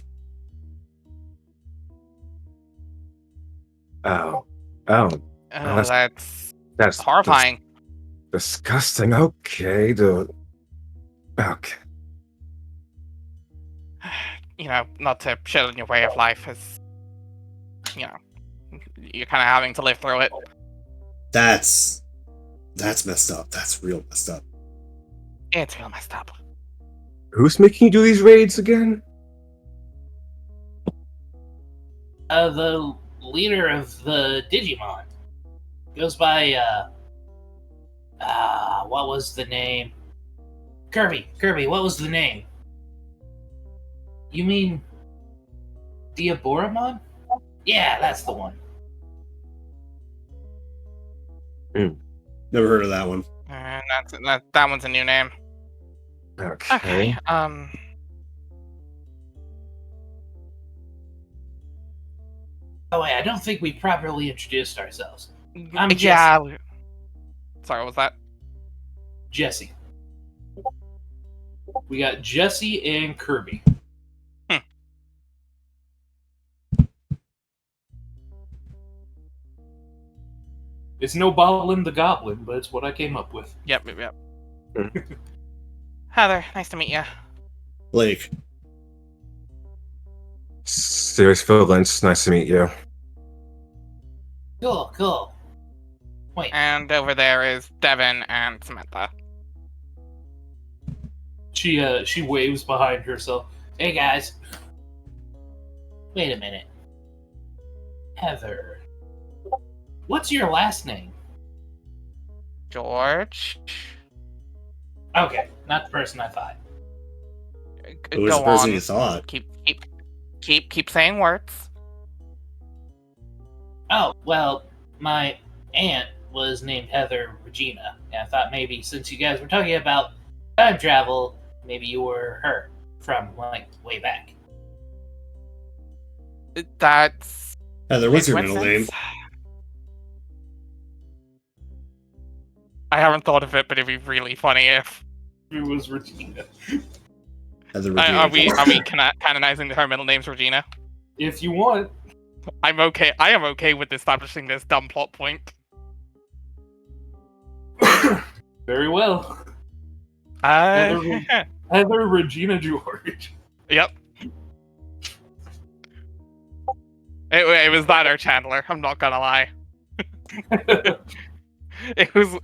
Oh, that's that's horrifying. Disgusting. Okay, dude. Okay. Not to shit on your way of life, as you're kind of having to live through it. That's messed up. That's real messed up. It's real messed up. Who's making you do these raids again? The leader of the Digimon goes by, what was the name? Kirby, what was the name? You mean Diaboramon? Yeah, that's the one. Never heard of that one. That one's a new name. Okay. Oh wait, I don't think we properly introduced ourselves. I'm Sorry, what was that? Jesse. We got Jesse and Kirby. It's no Boblin the Goblin, but it's what I came up with. Yep. Heather, nice to meet you. Blake. Serious Philins, nice to meet you. Cool. Wait, And over there is Devin and Samantha. She waves behind herself. hey guys. Wait a minute. Heather. What's your last name? George. Okay, not the person I thought. Who was the Go person on. you thought? Keep saying words. Oh, well, my aunt was named Heather Regina. And I thought maybe since you guys were talking about time travel, maybe you were her from, like, way back. That's Heather, what's your middle name? coincidence? I haven't thought of it, but it'd be really funny if. It was Regina. Heather Are Regina. we canonizing her middle name's Regina? If you want. I am okay with establishing this dumb plot point. Very well. Yep. Heather Regina George. It was that or Chandler. I'm not gonna lie. It was.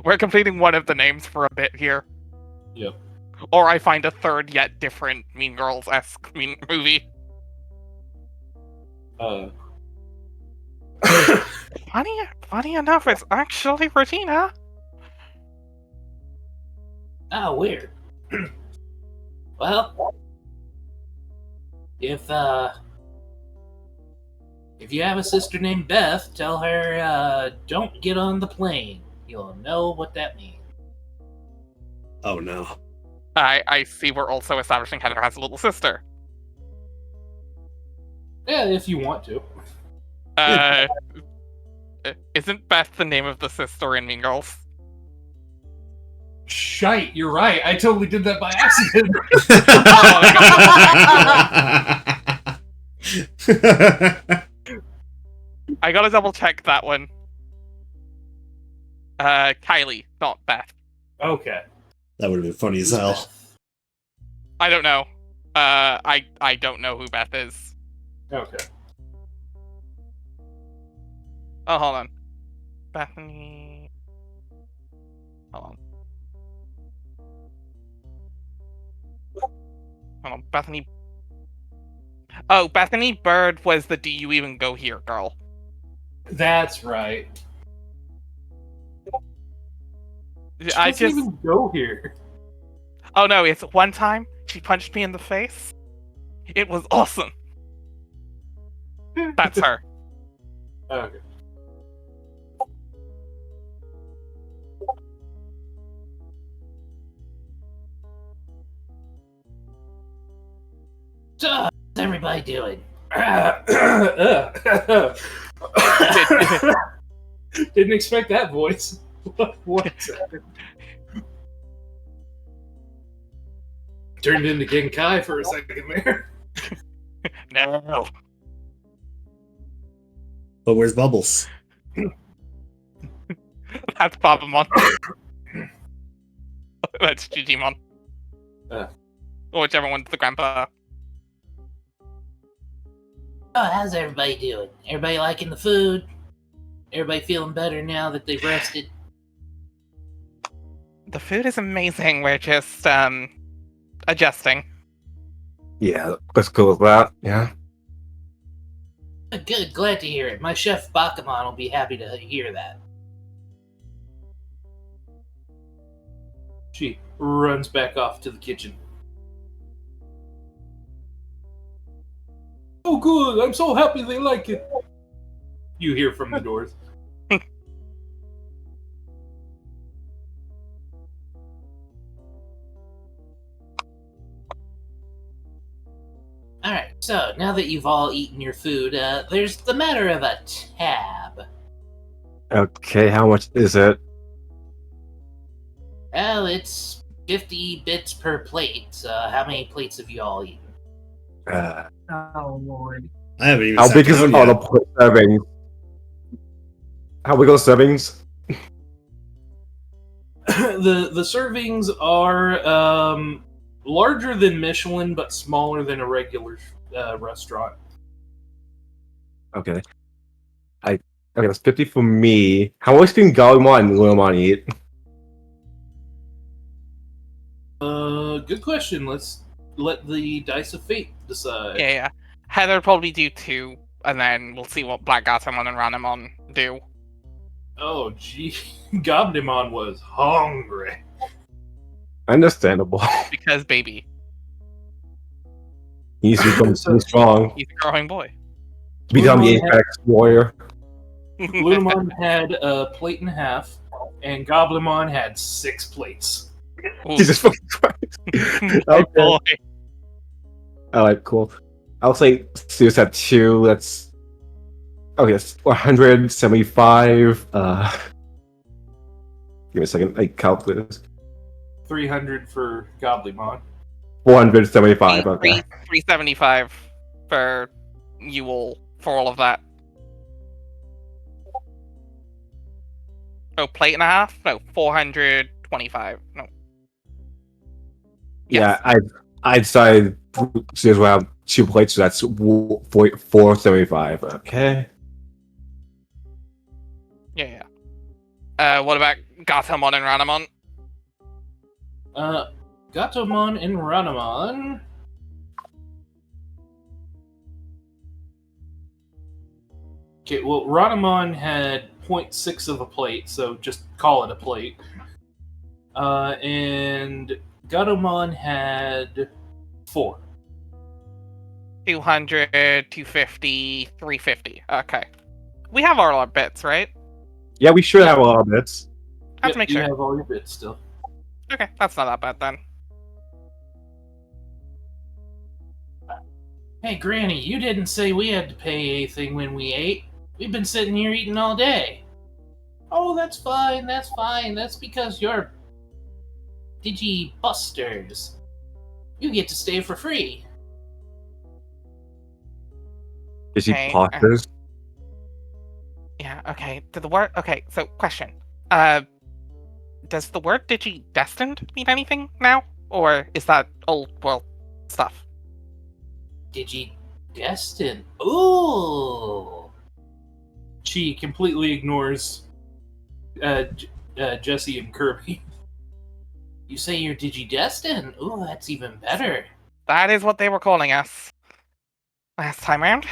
We're completing one of the names for a bit here. Yep. Or I find a third yet different Mean Girls-esque movie. Funny enough, it's actually Regina. Oh, weird. Well, if you have a sister named Beth, tell her don't get on the plane. You'll know what that means. Oh no. I see we're also establishing Heather has a little sister. Yeah, if you want to. Isn't Beth the name of the sister in Mean Girls? Shite, you're right. I totally did that by accident. I gotta double check that one. Kylie, not Beth. Okay. That would have been funny as hell. I don't know. I don't know who Beth is. Okay. Oh, hold on. Bethany. Hold on. Bethany. Oh, Bethany Bird was the "Do you even go here" girl. That's right. She I doesn't just. even go here. Oh no! It's one time she punched me in the face. It was awesome. That's her. Okay. So, how's everybody doing? Didn't expect that voice. One second. Turned into Genkai for a second there. No. But where's Bubbles? That's Babamon. That's Jijimon. Or whichever one's the grandpa. Oh, how's everybody doing? Everybody liking the food? Everybody feeling better now that they've rested? The food is amazing. We're just adjusting. Yeah, let's go with that. Yeah. Good, glad to hear it. My chef Bakamon will be happy to hear that. She runs back off to the kitchen. Oh, good! I'm so happy they like it. You hear from the doors. Alright, so now that you've all eaten your food, there's the matter of a tab. Okay, how much is it? Well, it's 50 bits per plate. How many plates have you all eaten? Oh Lord. I haven't even How sat big is down all the yet. servings? How big are the servings? The servings are larger than Michelin, but smaller than a regular restaurant. Okay. Okay, that's 50 for me. How much can Gallimon and Lilmon eat? Good question. Let's let the dice of fate decide. Yeah. Heather probably do 2, and then we'll see what Black Gatomon and Ranamon do. Oh, gee. Gobdemon was hungry. Understandable. Because, baby, He's become so strong. he's a growing boy. Become the Lilmon Apex Warrior. Lunamon had a plate and a half, and Goblimon had 6 plates. Ooh. Jesus fucking Christ. Good Okay. boy. Alright, cool. I'll say Zeus at 2. That's. Okay, that's 175. Give me a second. I calculate this. 300 for Goblimon. 475. Okay. 375 for you all for all of that. Oh, plate and a half? No, 425. No. Yes. Yeah, I decided Zeus will have 2 plates, so that's 475. Okay. Yeah. What about Gatomon and Ranamon? Gatomon and Ranamon. Okay, well, Ranamon had 0.6 of a plate, so just call it a plate. And Gatomon had 4. 200, 250, 350. Okay. We have all our bits, right? Yeah, we should have a lot of bits. Have to make You sure. have all your bits still. Okay, that's not that bad then. Hey, Granny, you didn't say we had to pay anything when we ate. We've been sitting here eating all day. Oh, that's fine, that's fine. That's because you're Digi-busters. You get to stay for free. Is he Okay, posters? Yeah, okay. Did the word... Okay, so question. Does the word Digi-destined mean anything now? Or is that old world stuff? Digi-destined. Ooh. She completely ignores Jesse and Kirby. You say you're Digi-destined? Ooh, that's even better. That is what they were calling us last time round.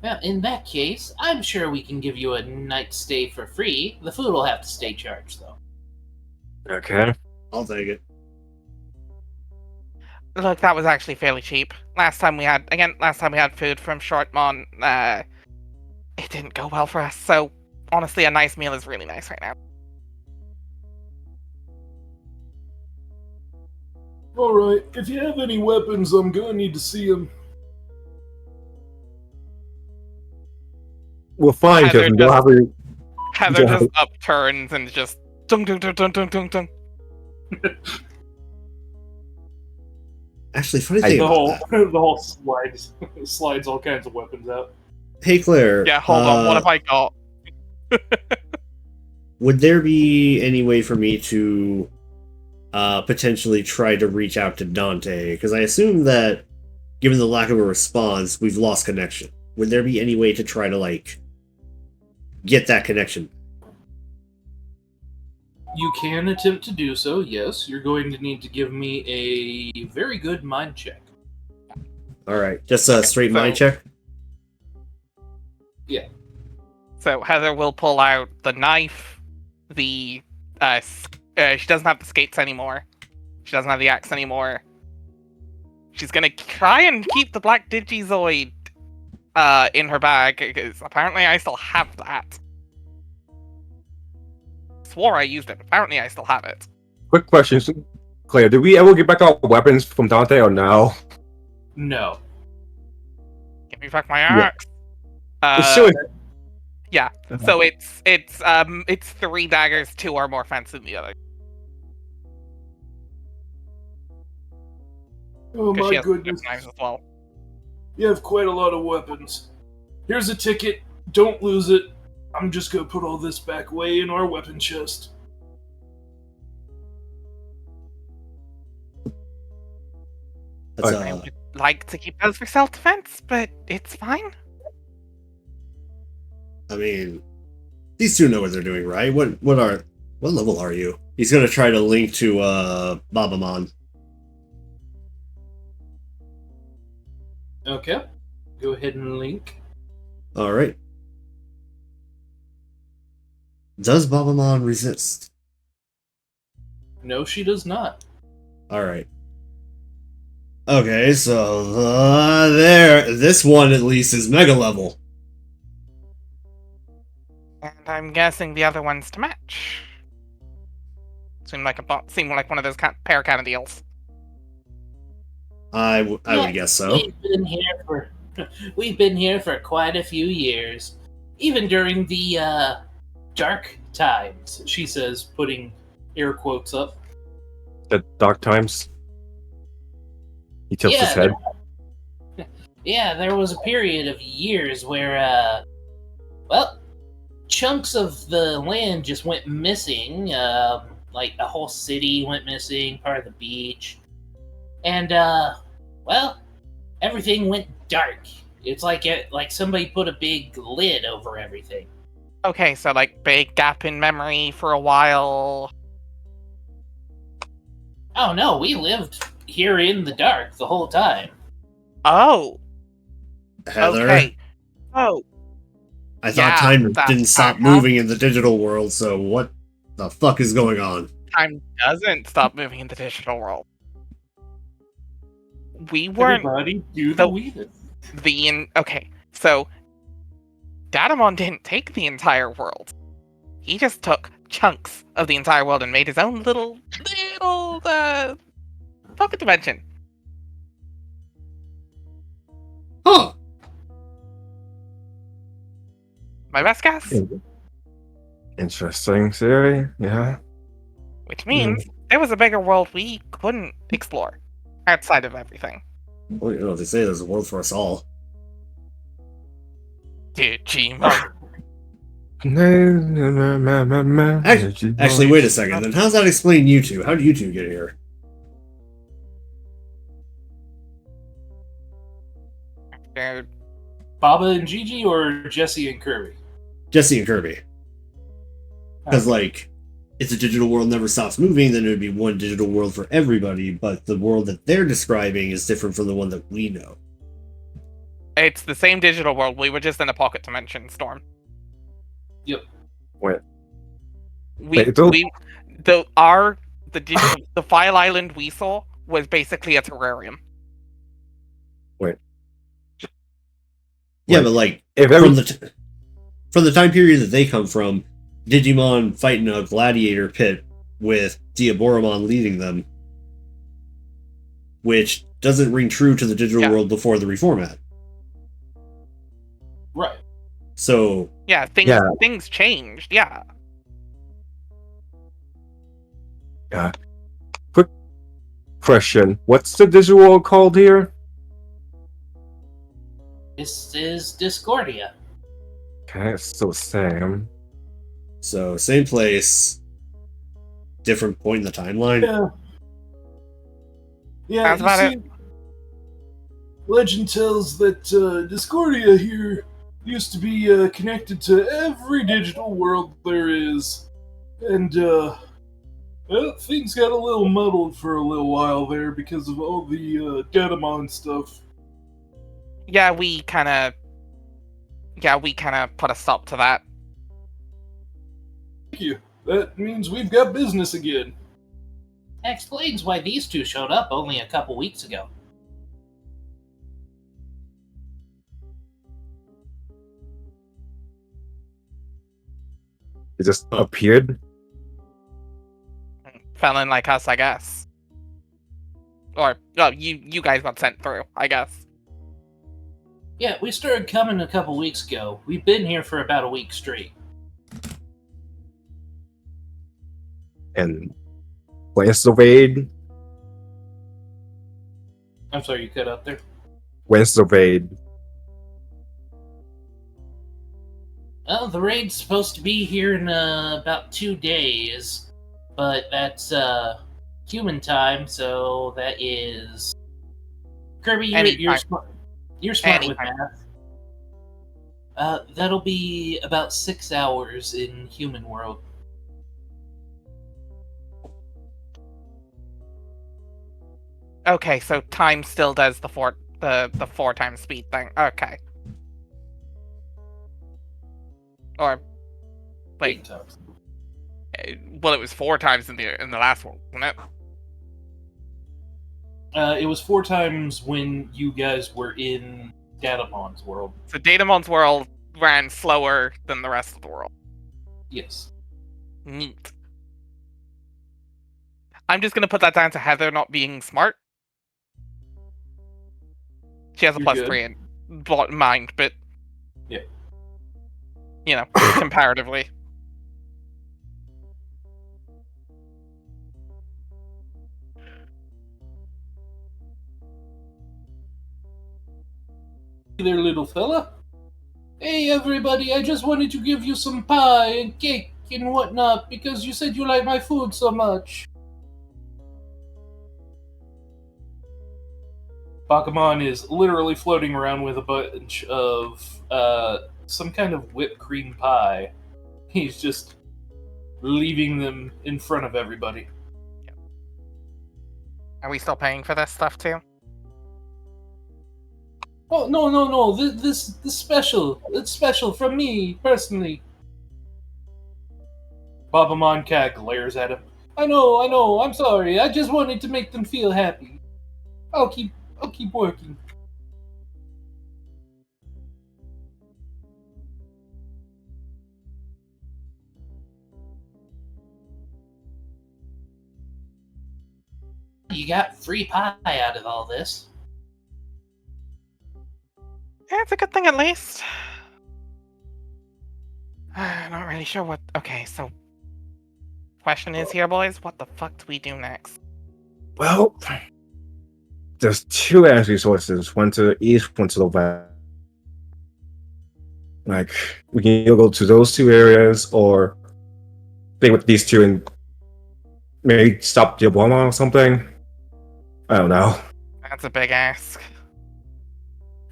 Well, in that case, I'm sure we can give you a night's stay for free. The food will have to stay charged, though. Okay. I'll take it. Look, that was actually fairly cheap. Last time we had food from Shortmon, it didn't go well for us, so honestly, a nice meal is really nice right now. Alright, if you have any weapons, I'm gonna need to see them. We're fine, Heather because we'll have a. Heather Yeah. just upturns and just dung dung dung dung dung dung dung. Actually, funny thing The about whole that. the whole slides all kinds of weapons out. Hey, Claire. Yeah, hold on, what have I got? Would there be any way for me to potentially try to reach out to Dante? Because I assume that, given the lack of a response, we've lost connection. Would there be any way to try to, like, get that connection? You can attempt to do so, yes. You're going to need to give me a very good mind check. Alright, just a straight so- mind check? So Heather will pull out the knife, the she doesn't have the skates anymore. She doesn't have the axe anymore. She's gonna try and keep the black Digizoid in her bag, because apparently I still have that. Swore I used it. Apparently I still have it. Quick question, Claire. Did we ever get back our weapons from Dante or no? No. Give me back my axe. Sure. Yeah. So it's 3 daggers, 2 are more offensive than the other. Oh 'Cause she my has goodness. knives as well. You have quite a lot of weapons. Here's a ticket. Don't lose it. I'm just gonna put all this back away in our weapon chest. That's, Okay. like to keep those for self-defense, but it's fine. I mean, these two know what they're doing, right? What level are you? He's gonna try to link to Babamon. Okay. Go ahead and link. Alright. Does Babamon resist? No, she does not. Alright. Okay, so this one at least is mega level. And I'm guessing the other one's to match. Seemed like one of those pair kind of deals. I would guess so. We've been here for quite a few years, even during the dark times. She says, putting air quotes up. The dark times. He tilts his head. Yeah, there was a period of years where, chunks of the land just went missing. Like a whole city went missing, part of the beach, and everything went dark. It's like somebody put a big lid over everything. Okay, so like big gap in memory for a while. Oh no, we lived here in the dark the whole time. Oh. Heather, Okay. Oh. I thought Yeah, time that- didn't stop moving in the digital world, so what the fuck is going on? Time doesn't stop moving in the digital world. We weren't Everybody do the- the weaving. okay, so Datamon didn't take the entire world. He just took chunks of the entire world and made his own little pocket dimension. Huh. My best guess? Interesting theory, yeah. Which means there was a bigger world we couldn't explore outside of everything. Well, you know, they say there's a world for us all. Digimon. Actually, wait a second. Then how's that explain you two? How do you two get here? Dude, Baba and Gigi or Jesse and Kirby? Jesse and Kirby. Because, like, if the digital world never stops moving, then it would be one digital world for everybody, but the world that they're describing is different from the one that we know. it's the same digital world. We were just in a pocket dimension storm. Yep. Wait. The file island we saw was basically a terrarium. Yeah, Like, but, like, if from the time period that they come from, Digimon fighting a gladiator pit with Diaboromon leading them, which doesn't ring true to the digital world before the reformat. Right. So, Yeah, things changed. Yeah. quick question. What's the digital world called here? This is Discordia. Okay, so same. same place, different point in the timeline. Yeah. Yeah, Sounds about you see, legend tells that Discordia here used to be connected to every digital world there is. And, things got a little muddled for a little while there because of all the Datamon stuff. Yeah, we kind of put a stop to that. Thank you. That means we've got business again. That explains why these two showed up only a couple weeks ago. It just appeared. Fell in like us, I guess. Or, well, you guys got sent through, I guess. Yeah, we started coming a couple weeks ago. We've been here for about a week straight. And when's the raid? I'm sorry, you cut out there. When's the raid? Well, the raid's supposed to be here in about 2 days, but that's human time, so that is Kirby, you're Anytime. smart. You're smart with Anytime. math. That'll be about 6 hours in human world. Okay, so time still does the 4 times speed thing. Okay. Or wait, 8 times. well, it was 4 times in the last one, wasn't it? It was 4 times when you guys were in Datamon's world. So Datamon's world ran slower than the rest of the world. Yes. Neat. I'm just gonna put that down to Heather not being smart. She has a You're plus good. 3 in mind, but Yeah. you know, comparatively. Hey there, little fella. Hey, everybody, I just wanted to give you some pie and cake and whatnot because you said you like my food so much. Pokemon is literally floating around with a bunch of some kind of whipped cream pie. He's just leaving them in front of everybody. Are we still paying for this stuff too? Oh no! This special. It's special from me personally. Babamon Cat glares at him. I know. I'm sorry. I just wanted to make them feel happy. I'll keep working. You got free pie out of all this. Yeah, it's a good thing at least. Not really sure what. Okay, so question is here, boys. What the fuck do we do next? Well, there's 2 energy sources, one to the east, one to the west. Like, we can either go to those 2 areas or stay with these 2 and maybe stop the Obama or something. I don't know. That's a big ask.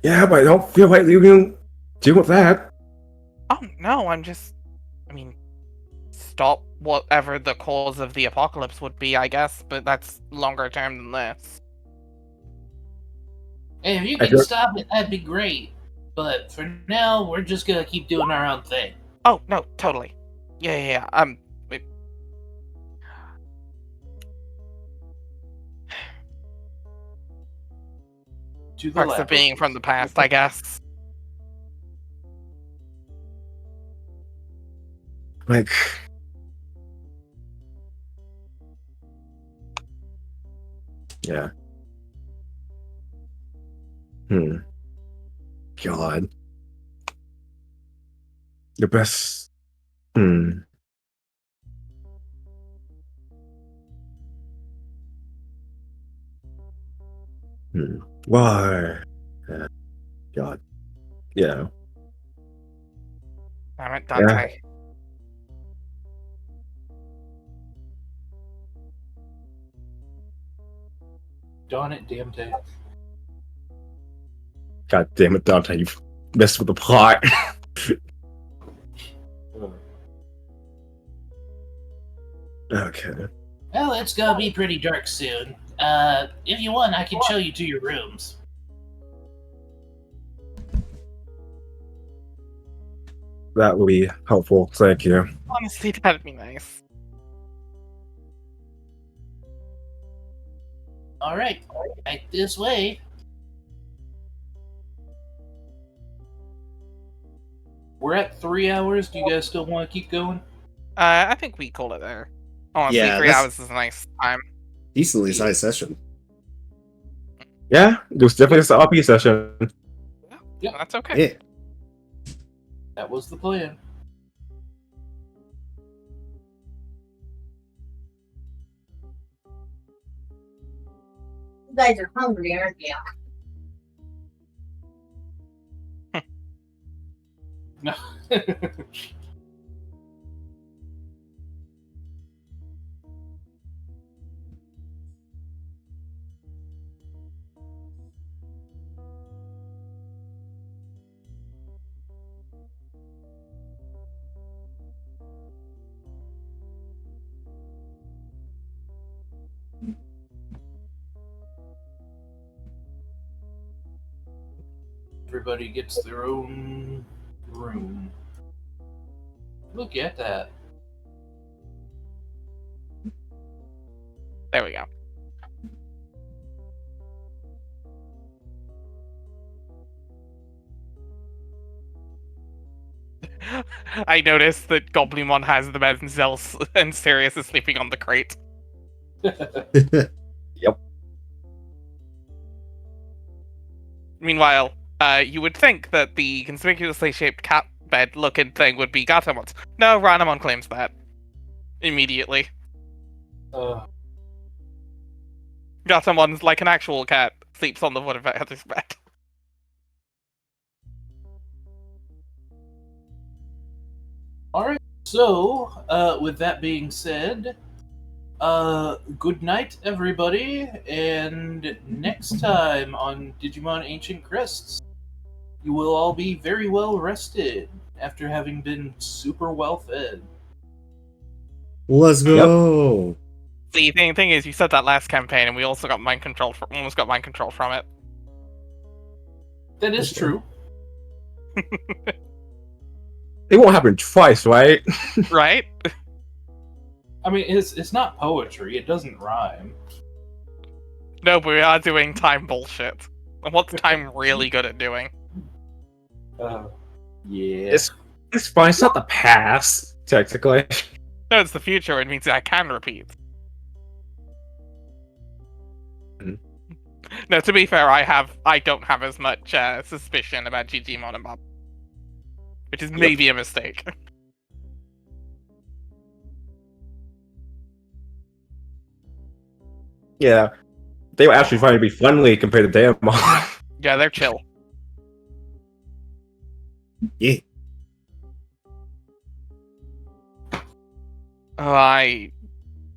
Yeah, but I don't feel like you can deal with that. Oh no, I mean, stop whatever the cause of the apocalypse would be, I guess, but that's longer term than this. Hey, if you I can just- stop it, that'd be great. But for now, we're just gonna keep doing our own thing. Oh no, totally. Yeah. To the Perks left. of being from the past, I guess. Like, yeah. God. The best. Why? God. Yeah. Damn it, Dante. Darn it, damn day. God damn it, Dante, you've messed with the plot. Okay. Well, it's gonna be pretty dark soon. If you want, I can show you to your rooms. That would be helpful. Thank you. Honestly, that'd be nice. Alright, right this way. We're at 3 hours. Do you guys still want to keep going? I think we call it there. Honestly, Yeah, 3 that's- hours is a nice time. Decently sized session. Yeah, it was definitely an RP session. Yep. That's okay. Yeah. That was the plan. You guys are hungry, aren't you? No. Everybody gets their own room. Look at that. There we go. I noticed that Goblimon has the bed and Zels and Sirius is sleeping on the crate. Yep. Meanwhile, you would think that the conspicuously shaped cat bed looking thing would be Gatamon's. No, Ranamon claims that. Immediately. Gatamon's like an actual cat, sleeps on the foot of his bed. Alright, so, with that being said, good night, everybody, and next time on Digimon Ancient Crests, you will all be very well rested after having been super well fed. Let's go. The thing is, you said that last campaign, and we also got mind control. Almost got mind control from it. That is true. It won't happen twice, right? Right? I mean, it's not poetry, it doesn't rhyme. No, but we are doing time bullshit. And what's time really good at doing? Yeah. It's fine. It's not the past, technically. No, it's the future. It means I can repeat. No, to be fair, I don't have as much suspicion about Digimon and Bob, which is maybe a mistake. Yeah, they were actually trying to be friendly compared to Daemon. Yeah, they're chill. Yeah.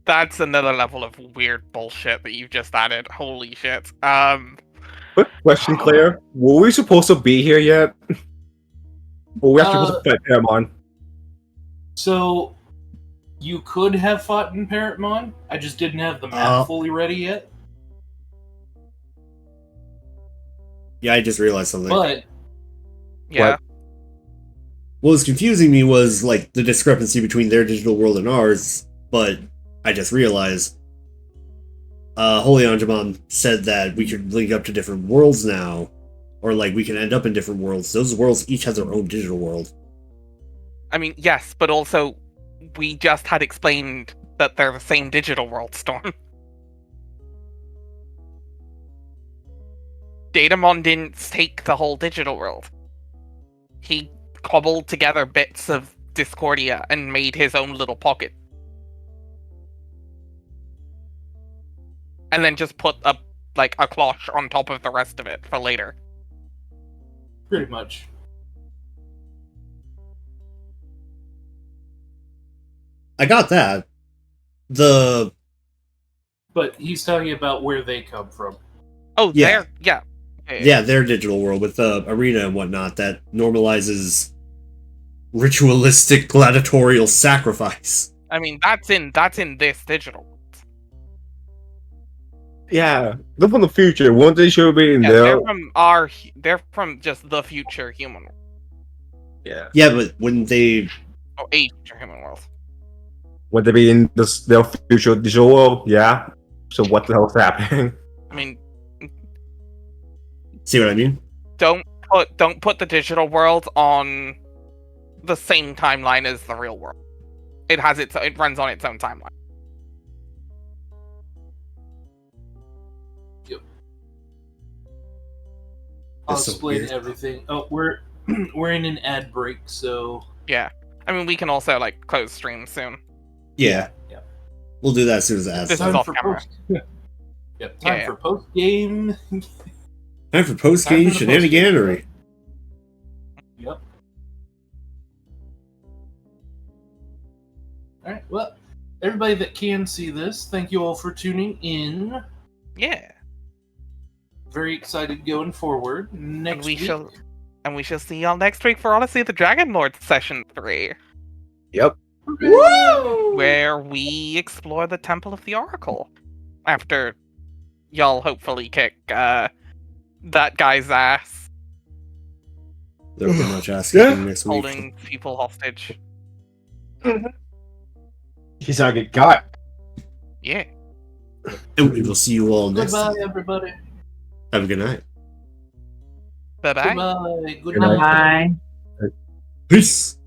That's another level of weird bullshit that you've just added. Holy shit. Quick question, Claire. Were we supposed to be here yet? Or were we actually supposed to fight Daemon? So, you could have fought in Parrotmon, I just didn't have the map fully ready yet. Yeah, I just realized something. But, Yeah. What was confusing me was like the discrepancy between their digital world and ours, but I just realized Holy Angemon said that we could link up to different worlds now, or like we can end up in different worlds. Those worlds each have their own digital world. I mean, yes, but also we just had explained that they're the same digital world, Storm. Datamon didn't take the whole digital world. He cobbled together bits of Discordia and made his own little pocket. And then just put a cloche on top of the rest of it for later. pretty much. I got that. But he's talking about where they come from. Oh, Yeah. yeah. Their digital world with the arena and whatnot that normalizes ritualistic gladiatorial sacrifice. I mean, that's in this digital world. Yeah, they're from the future. Won't they should be in Yeah, there? they're from just the future human world. Yeah. Yeah, but wouldn't they? Oh, a future human world. Would they be in their future digital world? Yeah. So what the hell's happening? I mean, See what I mean? don't put the digital world on the same timeline as the real world. It runs on its own timeline. I'll That's so explain weird. everything. Oh, we're in an ad break, so Yeah. I mean, we can also close stream soon. Yeah. Yeah. We'll do that as soon as the ads This start. is time off for camera. post. Yep, time Yeah. for post game. Time for post-game Time for the post-game. shenaniganery. Yep. All right. Well, everybody that can see this, thank you all for tuning in. Yeah. Very excited going forward. Next week. And we shall see y'all next week for Odyssey of the Dragon Lord Session 3. Yep. Where we explore the Temple of the Oracle. After y'all hopefully kick that guy's ass There'll be much asking Yeah. next week. Holding people hostage. He's not get got. Yeah. And we will see you all next Goodbye, time. everybody. Have a good night. Bye bye. Goodbye. Good Good night. night. Bye. Peace.